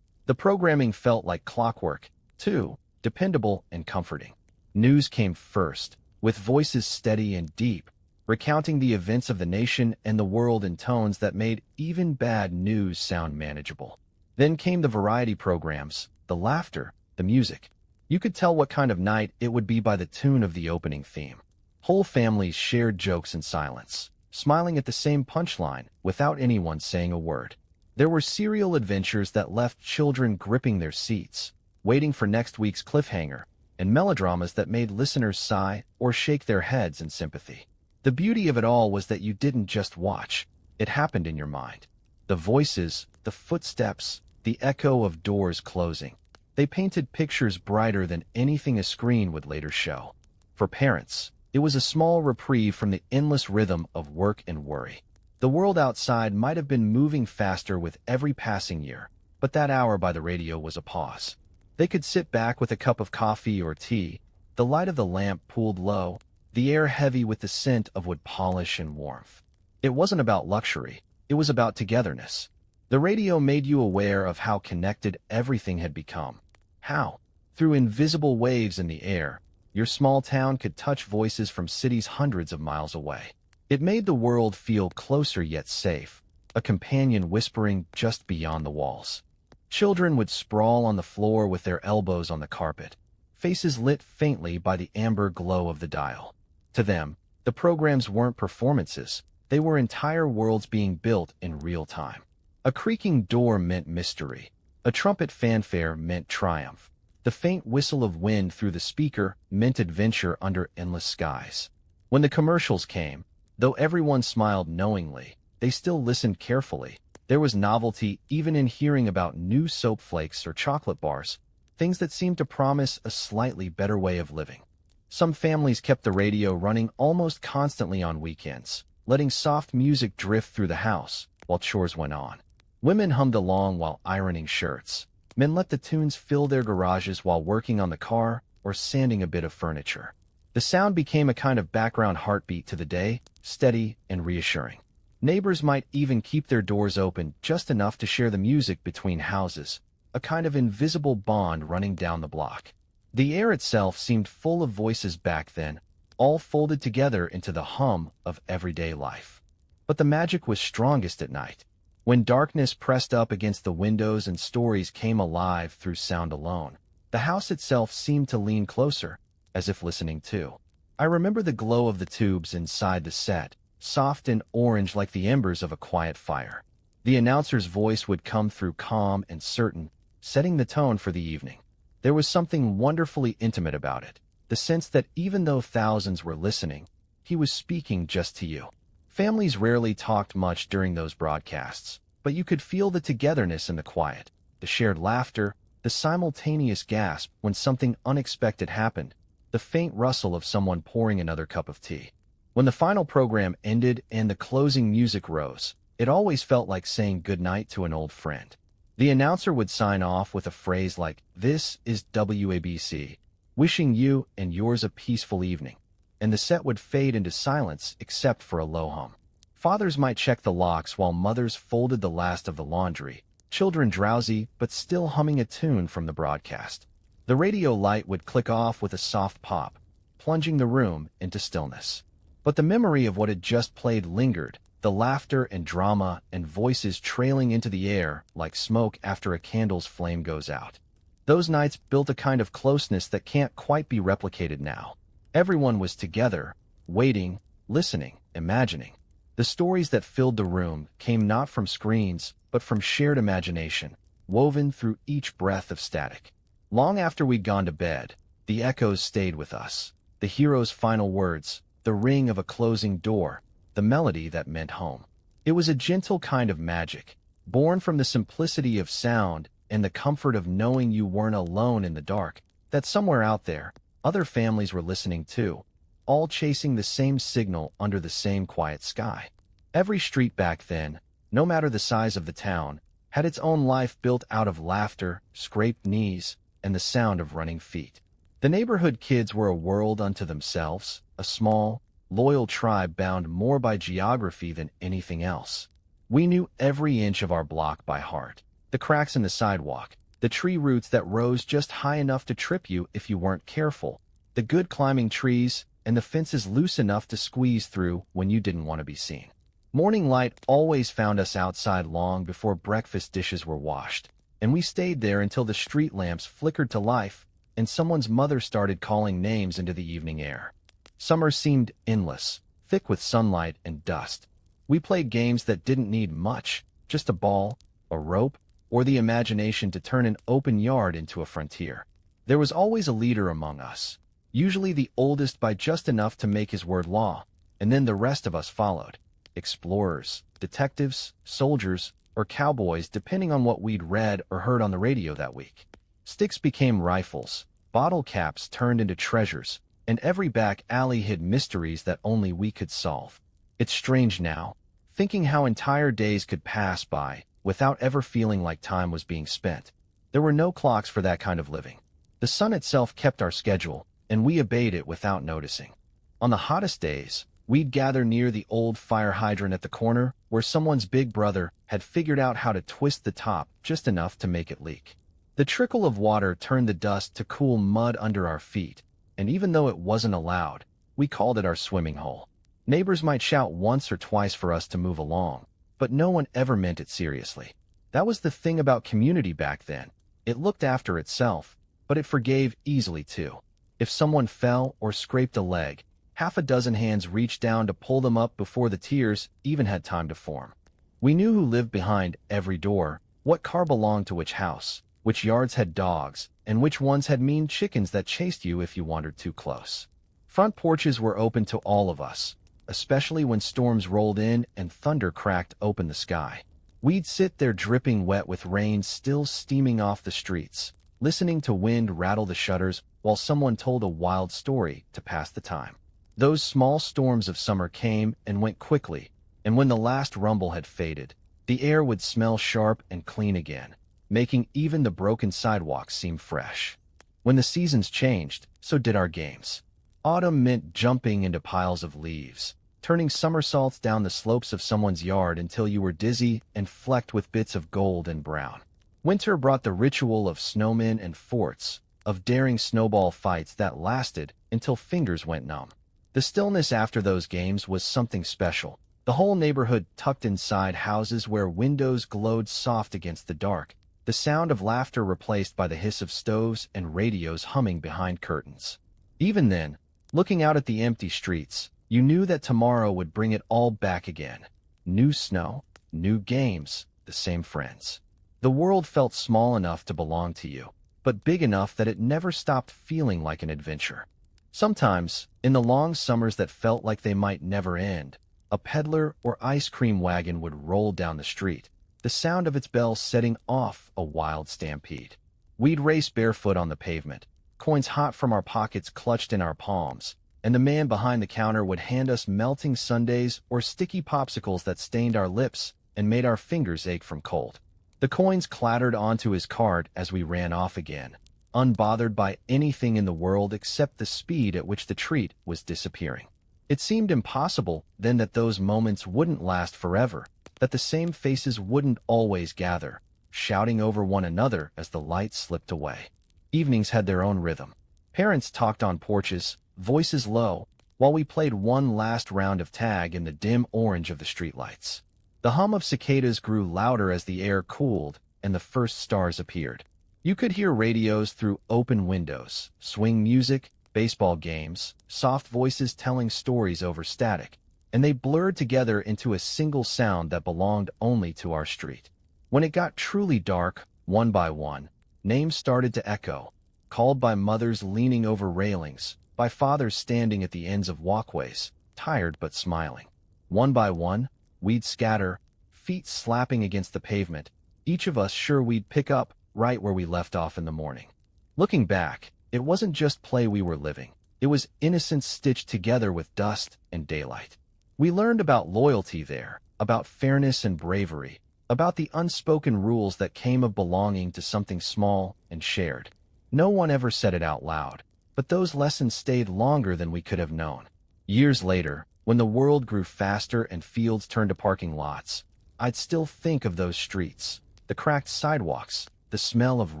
The programming felt like clockwork, too, dependable and comforting. News came first, with voices steady and deep, recounting the events of the nation and the world in tones that made even bad news sound manageable. Then came the variety programs, the laughter, the music. You could tell what kind of night it would be by the tune of the opening theme. Whole families shared jokes in silence, smiling at the same punchline without anyone saying a word. There were serial adventures that left children gripping their seats, waiting for next week's cliffhanger, and melodramas that made listeners sigh or shake their heads in sympathy. The beauty of it all was that you didn't just watch. It happened in your mind. The voices, the footsteps, the echo of doors closing. They painted pictures brighter than anything a screen would later show. For parents, it was a small reprieve from the endless rhythm of work and worry. The world outside might have been moving faster with every passing year, but that hour by the radio was a pause. They could sit back with a cup of coffee or tea, the light of the lamp pooled low, the air heavy with the scent of wood polish and warmth. It wasn't about luxury, it was about togetherness. The radio made you aware of how connected everything had become. How, through invisible waves in the air, your small town could touch voices from cities hundreds of miles away. It made the world feel closer yet safe, a companion whispering just beyond the walls. Children would sprawl on the floor with their elbows on the carpet, faces lit faintly by the amber glow of the dial. To them, the programs weren't performances, they were entire worlds being built in real time. A creaking door meant mystery. A trumpet fanfare meant triumph. The faint whistle of wind through the speaker meant adventure under endless skies. When the commercials came, though everyone smiled knowingly, they still listened carefully. There was novelty even in hearing about new soap flakes or chocolate bars, things that seemed to promise a slightly better way of living. Some families kept the radio running almost constantly on weekends, letting soft music drift through the house while chores went on. Women hummed along while ironing shirts. Men let the tunes fill their garages while working on the car or sanding a bit of furniture. The sound became a kind of background heartbeat to the day, steady and reassuring. Neighbors might even keep their doors open just enough to share the music between houses, a kind of invisible bond running down the block. The air itself seemed full of voices back then, all folded together into the hum of everyday life. But the magic was strongest at night, when darkness pressed up against the windows and stories came alive through sound alone. The house itself seemed to lean closer, as if listening too. I remember the glow of the tubes inside the set, soft and orange like the embers of a quiet fire. The announcer's voice would come through calm and certain, setting the tone for the evening. There was something wonderfully intimate about it, the sense that even though thousands were listening, he was speaking just to you. Families rarely talked much during those broadcasts, but you could feel the togetherness in the quiet, the shared laughter, the simultaneous gasp when something unexpected happened, the faint rustle of someone pouring another cup of tea. When the final program ended and the closing music rose, it always felt like saying goodnight to an old friend. The announcer would sign off with a phrase like, "This is WABC, wishing you and yours a peaceful evening," and the set would fade into silence except for a low hum. Fathers might check the locks while mothers folded the last of the laundry, children drowsy but still humming a tune from the broadcast. The radio light would click off with a soft pop, plunging the room into stillness. But the memory of what had just played lingered, the laughter and drama and voices trailing into the air like smoke after a candle's flame goes out. Those nights built a kind of closeness that can't quite be replicated now. Everyone was together, waiting, listening, imagining. The stories that filled the room came not from screens, but from shared imagination, woven through each breath of static. Long after we'd gone to bed, the echoes stayed with us. The hero's final words, the ring of a closing door, the melody that meant home. It was a gentle kind of magic, born from the simplicity of sound and the comfort of knowing you weren't alone in the dark, that somewhere out there, other families were listening too, all chasing the same signal under the same quiet sky. Every street back then, no matter the size of the town, had its own life built out of laughter, scraped knees, and the sound of running feet. The neighborhood kids were a world unto themselves, a small, loyal tribe bound more by geography than anything else. We knew every inch of our block by heart, the cracks in the sidewalk, the tree roots that rose just high enough to trip you if you weren't careful, the good climbing trees, and the fences loose enough to squeeze through when you didn't want to be seen. Morning light always found us outside long before breakfast dishes were washed, and we stayed there until the street lamps flickered to life and someone's mother started calling names into the evening air. Summer seemed endless, thick with sunlight and dust. We played games that didn't need much, just a ball, a rope, or the imagination to turn an open yard into a frontier. There was always a leader among us, usually the oldest by just enough to make his word law, and then the rest of us followed. Explorers, detectives, soldiers, or cowboys depending on what we'd read or heard on the radio that week. Sticks became rifles, bottle caps turned into treasures, and every back alley hid mysteries that only we could solve. It's strange now, thinking how entire days could pass by without ever feeling like time was being spent. There were no clocks for that kind of living. The sun itself kept our schedule, and we obeyed it without noticing. On the hottest days, we'd gather near the old fire hydrant at the corner where someone's big brother had figured out how to twist the top just enough to make it leak. The trickle of water turned the dust to cool mud under our feet, and even though it wasn't allowed, we called it our swimming hole. Neighbors might shout once or twice for us to move along, but no one ever meant it seriously. That was the thing about community back then. It looked after itself, but it forgave easily too. If someone fell or scraped a leg, half a dozen hands reached down to pull them up before the tears even had time to form. We knew who lived behind every door, what car belonged to which house, which yards had dogs, and which ones had mean chickens that chased you if you wandered too close. Front porches were open to all of us, especially when storms rolled in and thunder cracked open the sky. We'd sit there dripping wet with rain still steaming off the streets, listening to wind rattle the shutters while someone told a wild story to pass the time. Those small storms of summer came and went quickly, and when the last rumble had faded, the air would smell sharp and clean again, making even the broken sidewalks seem fresh. When the seasons changed, so did our games. Autumn meant jumping into piles of leaves, turning somersaults down the slopes of someone's yard until you were dizzy and flecked with bits of gold and brown. Winter brought the ritual of snowmen and forts, of daring snowball fights that lasted until fingers went numb. The stillness after those games was something special. The whole neighborhood tucked inside houses where windows glowed soft against the dark, the sound of laughter replaced by the hiss of stoves and radios humming behind curtains. Even then, looking out at the empty streets, you knew that tomorrow would bring it all back again. New snow, new games, the same friends. The world felt small enough to belong to you, but big enough that it never stopped feeling like an adventure. Sometimes, in the long summers that felt like they might never end, a peddler or ice cream wagon would roll down the street, the sound of its bells setting off a wild stampede. We'd race barefoot on the pavement, coins hot from our pockets clutched in our palms, and the man behind the counter would hand us melting sundaes or sticky popsicles that stained our lips and made our fingers ache from cold. The coins clattered onto his cart as we ran off again, unbothered by anything in the world except the speed at which the treat was disappearing. It seemed impossible then that those moments wouldn't last forever, that the same faces wouldn't always gather, shouting over one another as the lights slipped away. Evenings had their own rhythm. Parents talked on porches, voices low, while we played one last round of tag in the dim orange of the streetlights. The hum of cicadas grew louder as the air cooled and the first stars appeared. You could hear radios through open windows, swing music, baseball games, soft voices telling stories over static, and they blurred together into a single sound that belonged only to our street. When it got truly dark, one by one, names started to echo, called by mothers leaning over railings, by fathers standing at the ends of walkways, tired but smiling. One by one, we'd scatter, feet slapping against the pavement, each of us sure we'd pick up right where we left off in the morning. Looking back, it wasn't just play we were living. It was innocence stitched together with dust and daylight. We learned about loyalty there, about fairness and bravery, about the unspoken rules that came of belonging to something small and shared. No one ever said it out loud, but those lessons stayed longer than we could have known. Years later, when the world grew faster and fields turned to parking lots, I'd still think of those streets, the cracked sidewalks, the smell of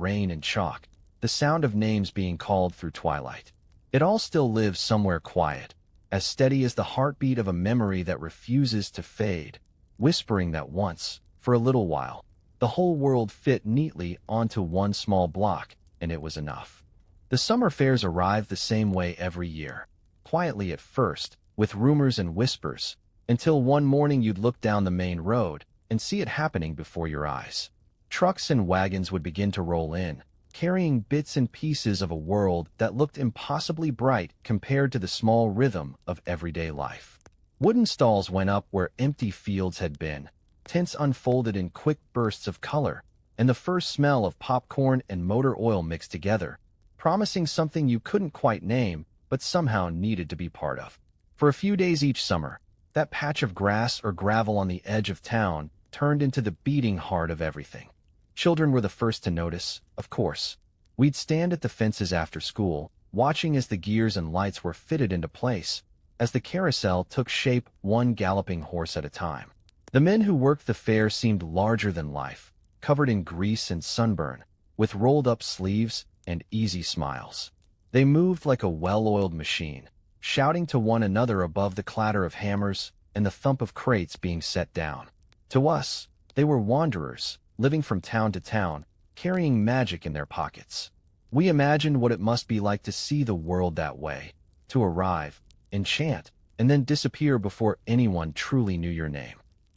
rain and chalk, the sound of names being called through twilight. It all still lives somewhere quiet, as steady as the heartbeat of a memory that refuses to fade, whispering that once, for a little while, the whole world fit neatly onto one small block, and it was enough. The summer fairs arrived the same way every year, quietly at first, with rumors and whispers, until one morning you'd look down the main road and see it happening before your eyes. Trucks and wagons would begin to roll in, carrying bits and pieces of a world that looked impossibly bright compared to the small rhythm of everyday life. Wooden stalls went up where empty fields had been, tents unfolded in quick bursts of color, and the first smell of popcorn and motor oil mixed together, promising something you couldn't quite name but somehow needed to be part of. For a few days each summer, that patch of grass or gravel on the edge of town turned into the beating heart of everything. Children were the first to notice, of course. We'd stand at the fences after school, watching as the gears and lights were fitted into place, as the carousel took shape one galloping horse at a time. The men who worked the fair seemed larger than life, covered in grease and sunburn, with rolled-up sleeves and easy smiles. They moved like a well-oiled machine, shouting to one another above the clatter of hammers and the thump of crates being set down. To us, they were wanderers, living from town to town, carrying magic in their pockets. We imagined what it must be like to see the world that way, to arrive, enchant, and then disappear before anyone truly knew your name.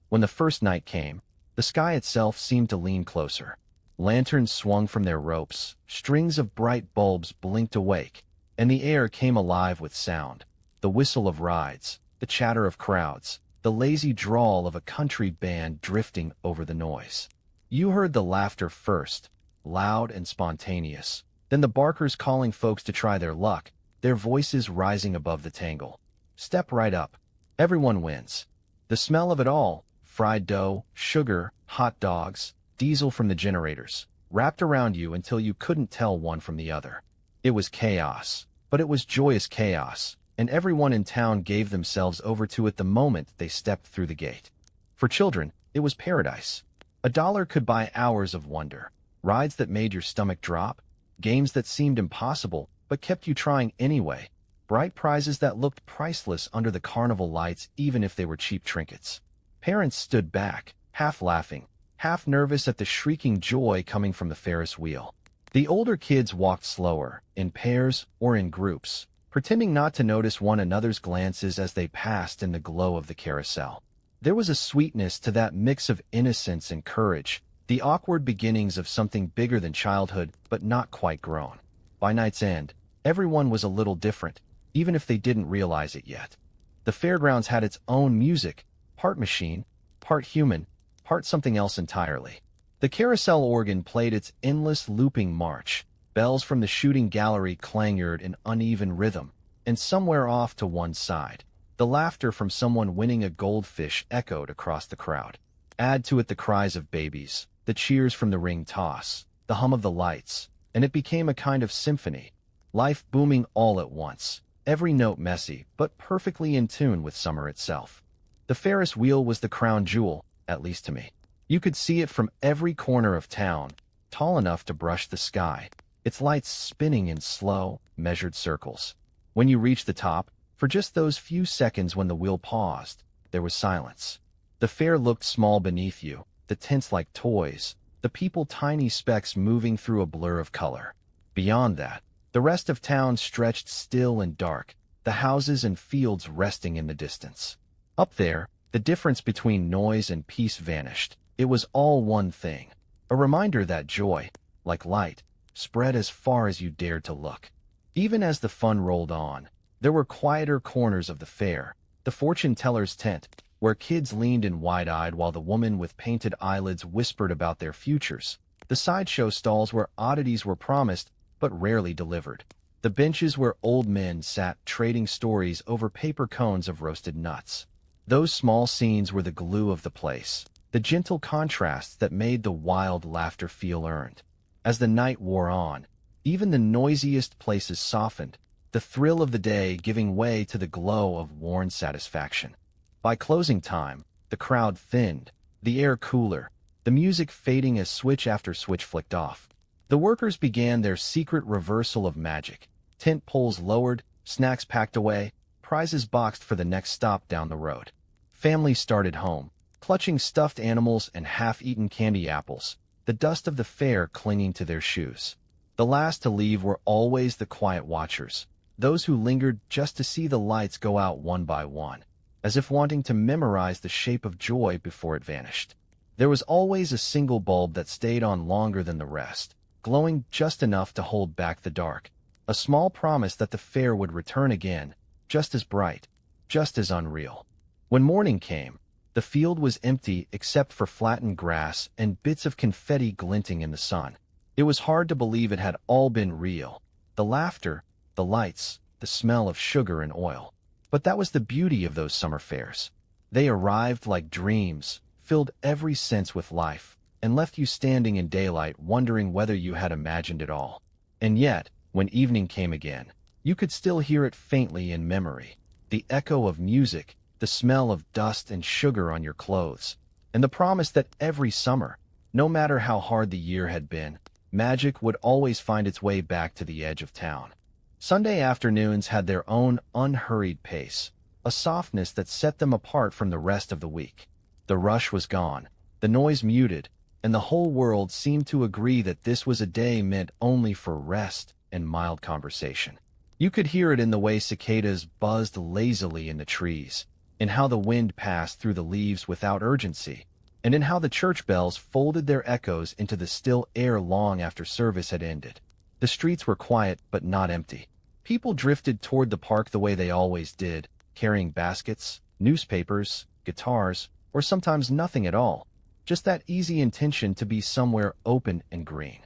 When the first night came, the sky itself seemed to lean closer. Lanterns swung from their ropes, strings of bright bulbs blinked awake, and the air came alive with sound. The whistle of rides, the chatter of crowds, the lazy drawl of a country band drifting over the noise. You heard the laughter first, loud and spontaneous, then the barkers calling folks to try their luck, their voices rising above the tangle. Step right up. Everyone wins. The smell of it all, fried dough, sugar, hot dogs, diesel from the generators, wrapped around you until you couldn't tell one from the other. It was chaos, but it was joyous chaos, and everyone in town gave themselves over to it the moment they stepped through the gate. For children, it was paradise. $1 could buy hours of wonder, rides that made your stomach drop, games that seemed impossible but kept you trying anyway, bright prizes that looked priceless under the carnival lights even if they were cheap trinkets. Parents stood back, half laughing, half nervous at the shrieking joy coming from the Ferris wheel. The older kids walked slower, in pairs or in groups, pretending not to notice one another's glances as they passed in the glow of the carousel. There was a sweetness to that mix of innocence and courage, the awkward beginnings of something bigger than childhood but not quite grown. By night's end, everyone was a little different, even if they didn't realize it yet. The fairgrounds had its own music, part machine, part human, part something else entirely. The carousel organ played its endless looping march, bells from the shooting gallery clanged in uneven rhythm, and somewhere off to one side, the laughter from someone winning a goldfish echoed across the crowd. Add to it the cries of babies, the cheers from the ring toss, the hum of the lights, and it became a kind of symphony, life booming all at once, every note messy but perfectly in tune with summer itself. The Ferris wheel was the crown jewel, at least to me. You could see it from every corner of town, tall enough to brush the sky, its lights spinning in slow, measured circles. When you reached the top, for just those few seconds when the wheel paused, there was silence. The fair looked small beneath you, the tents like toys, the people tiny specks moving through a blur of color. Beyond that, the rest of town stretched still and dark, the houses and fields resting in the distance. Up there, the difference between noise and peace vanished. It was all one thing, a reminder that joy, like light, spread as far as you dared to look. Even as the fun rolled on, there were quieter corners of the fair, the fortune teller's tent, where kids leaned in wide-eyed while the woman with painted eyelids whispered about their futures, the sideshow stalls where oddities were promised but rarely delivered, the benches where old men sat trading stories over paper cones of roasted nuts. Those small scenes were the glue of the place, the gentle contrasts that made the wild laughter feel earned. As the night wore on, even the noisiest places softened, the thrill of the day giving way to the glow of worn satisfaction. By closing time, the crowd thinned, the air cooler, the music fading as switch after switch flicked off. The workers began their secret reversal of magic, tent poles lowered, snacks packed away, prizes boxed for the next stop down the road. Families started home, clutching stuffed animals and half-eaten candy apples, the dust of the fair clinging to their shoes. The last to leave were always the quiet watchers, those who lingered just to see the lights go out one by one, as if wanting to memorize the shape of joy before it vanished. There was always a single bulb that stayed on longer than the rest, glowing just enough to hold back the dark, a small promise that the fair would return again, just as bright, just as unreal. When morning came, the field was empty except for flattened grass and bits of confetti glinting in the sun. It was hard to believe it had all been real, the laughter, the lights, the smell of sugar and oil. But that was the beauty of those summer fairs. They arrived like dreams, filled every sense with life, and left you standing in daylight wondering whether you had imagined it all. And yet, when evening came again, you could still hear it faintly in memory, the echo of music, the smell of dust and sugar on your clothes, and the promise that every summer, no matter how hard the year had been, magic would always find its way back to the edge of town. Sunday afternoons had their own unhurried pace, a softness that set them apart from the rest of the week. The rush was gone, the noise muted, and the whole world seemed to agree that this was a day meant only for rest and mild conversation. You could hear it in the way cicadas buzzed lazily in the trees, in how the wind passed through the leaves without urgency, and in how the church bells folded their echoes into the still air long after service had ended. The streets were quiet but not empty. People drifted toward the park the way they always did, carrying baskets, newspapers, guitars, or sometimes nothing at all. Just that easy intention to be somewhere open and green.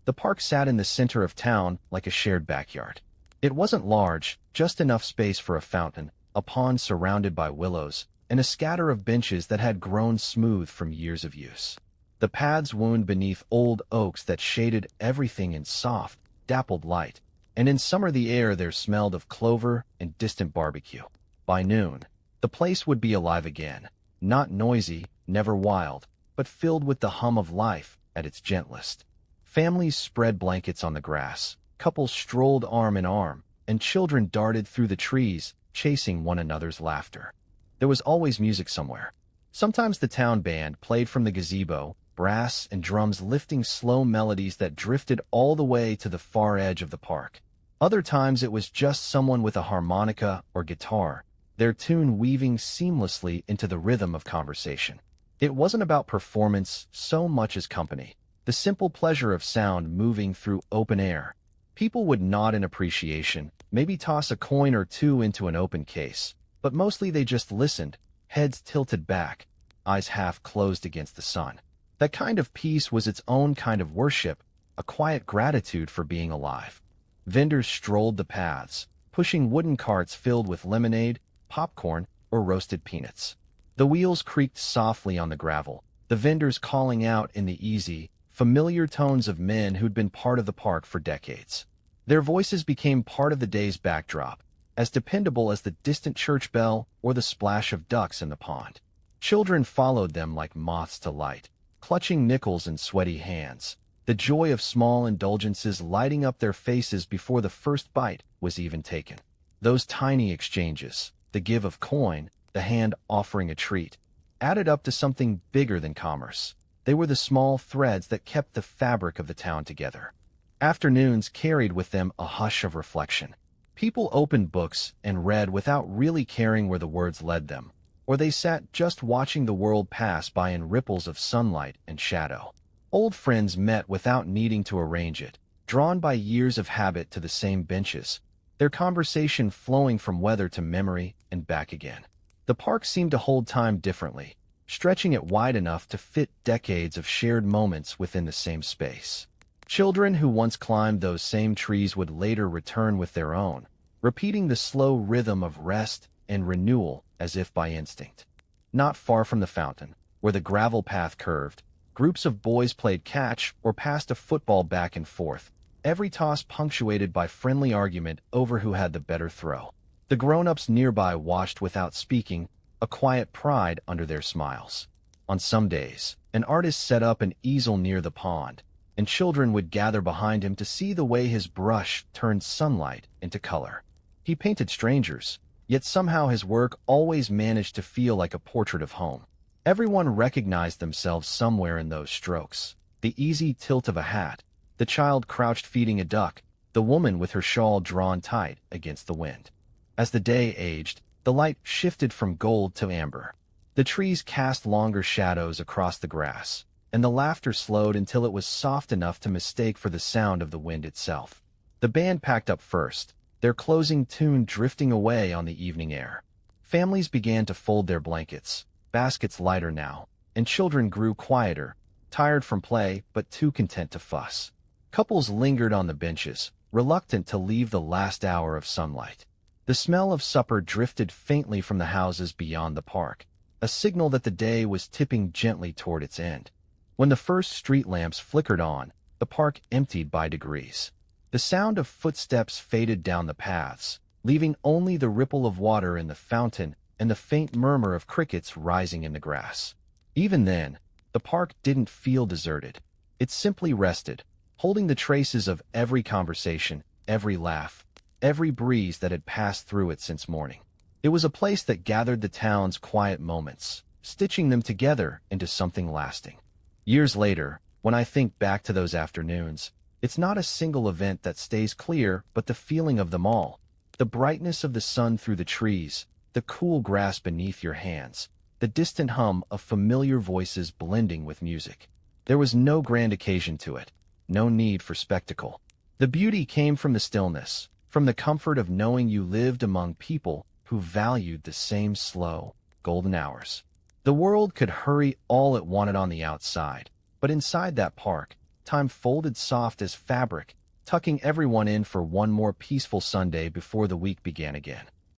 The park sat in the center of town like a shared backyard. It wasn't large, just enough space for a fountain, a pond surrounded by willows, and a scatter of benches that had grown smooth from years of use. The paths wound beneath old oaks that shaded everything in soft, dappled light, and in summer the air there smelled of clover and distant barbecue. By noon, the place would be alive again, not noisy, never wild, but filled with the hum of life at its gentlest. Families spread blankets on the grass, couples strolled arm in arm, and children darted through the trees, chasing one another's laughter. There was always music somewhere. Sometimes the town band played from the gazebo, brass and drums lifting slow melodies that drifted all the way to the far edge of the park. Other times it was just someone with a harmonica or guitar, their tune weaving seamlessly into the rhythm of conversation. It wasn't about performance so much as company, the simple pleasure of sound moving through open air. People would nod in appreciation, maybe toss a coin or two into an open case, but mostly they just listened, heads tilted back, eyes half closed against the sun. That kind of peace was its own kind of worship, a quiet gratitude for being alive. Vendors strolled the paths, pushing wooden carts filled with lemonade, popcorn, or roasted peanuts. The wheels creaked softly on the gravel, the vendors calling out in the easy, familiar tones of men who'd been part of the park for decades. Their voices became part of the day's backdrop, as dependable as the distant church bell or the splash of ducks in the pond. Children followed them like moths to light, clutching nickels in sweaty hands, the joy of small indulgences lighting up their faces before the first bite was even taken. Those tiny exchanges, the give of coin, the hand offering a treat, added up to something bigger than commerce. They were the small threads that kept the fabric of the town together. Afternoons carried with them a hush of reflection. People opened books and read without really caring where the words led them, or they sat just watching the world pass by in ripples of sunlight and shadow. Old friends met without needing to arrange it, drawn by years of habit to the same benches, their conversation flowing from weather to memory and back again. The park seemed to hold time differently, stretching it wide enough to fit decades of shared moments within the same space. Children who once climbed those same trees would later return with their own, repeating the slow rhythm of rest and renewal as if by instinct. Not far from the fountain, where the gravel path curved, groups of boys played catch or passed a football back and forth, every toss punctuated by friendly argument over who had the better throw. The grown-ups nearby watched without speaking, a quiet pride under their smiles. On some days, an artist set up an easel near the pond, and children would gather behind him to see the way his brush turned sunlight into color. He painted strangers, yet somehow his work always managed to feel like a portrait of home. Everyone recognized themselves somewhere in those strokes. The easy tilt of a hat, the child crouched feeding a duck, the woman with her shawl drawn tight against the wind. As the day aged, the light shifted from gold to amber. The trees cast longer shadows across the grass, and the laughter slowed until it was soft enough to mistake for the sound of the wind itself. The band packed up first, their closing tune drifting away on the evening air. Families began to fold their blankets, baskets lighter now, and children grew quieter, tired from play but too content to fuss. Couples lingered on the benches, reluctant to leave the last hour of sunlight. The smell of supper drifted faintly from the houses beyond the park, a signal that the day was tipping gently toward its end. When the first street lamps flickered on, the park emptied by degrees. The sound of footsteps faded down the paths, leaving only the ripple of water in the fountain and the faint murmur of crickets rising in the grass. Even then, the park didn't feel deserted. It simply rested, holding the traces of every conversation, every laugh, every breeze that had passed through it since morning. It was a place that gathered the town's quiet moments, stitching them together into something lasting. Years later, when I think back to those afternoons, it's not a single event that stays clear, but the feeling of them all. The brightness of the sun through the trees, the cool grass beneath your hands, the distant hum of familiar voices blending with music. There was no grand occasion to it, no need for spectacle. The beauty came from the stillness, from the comfort of knowing you lived among people who valued the same slow, golden hours. The world could hurry all it wanted on the outside, but inside that park, time folded soft as fabric, tucking everyone in for one more peaceful Sunday before the week began again.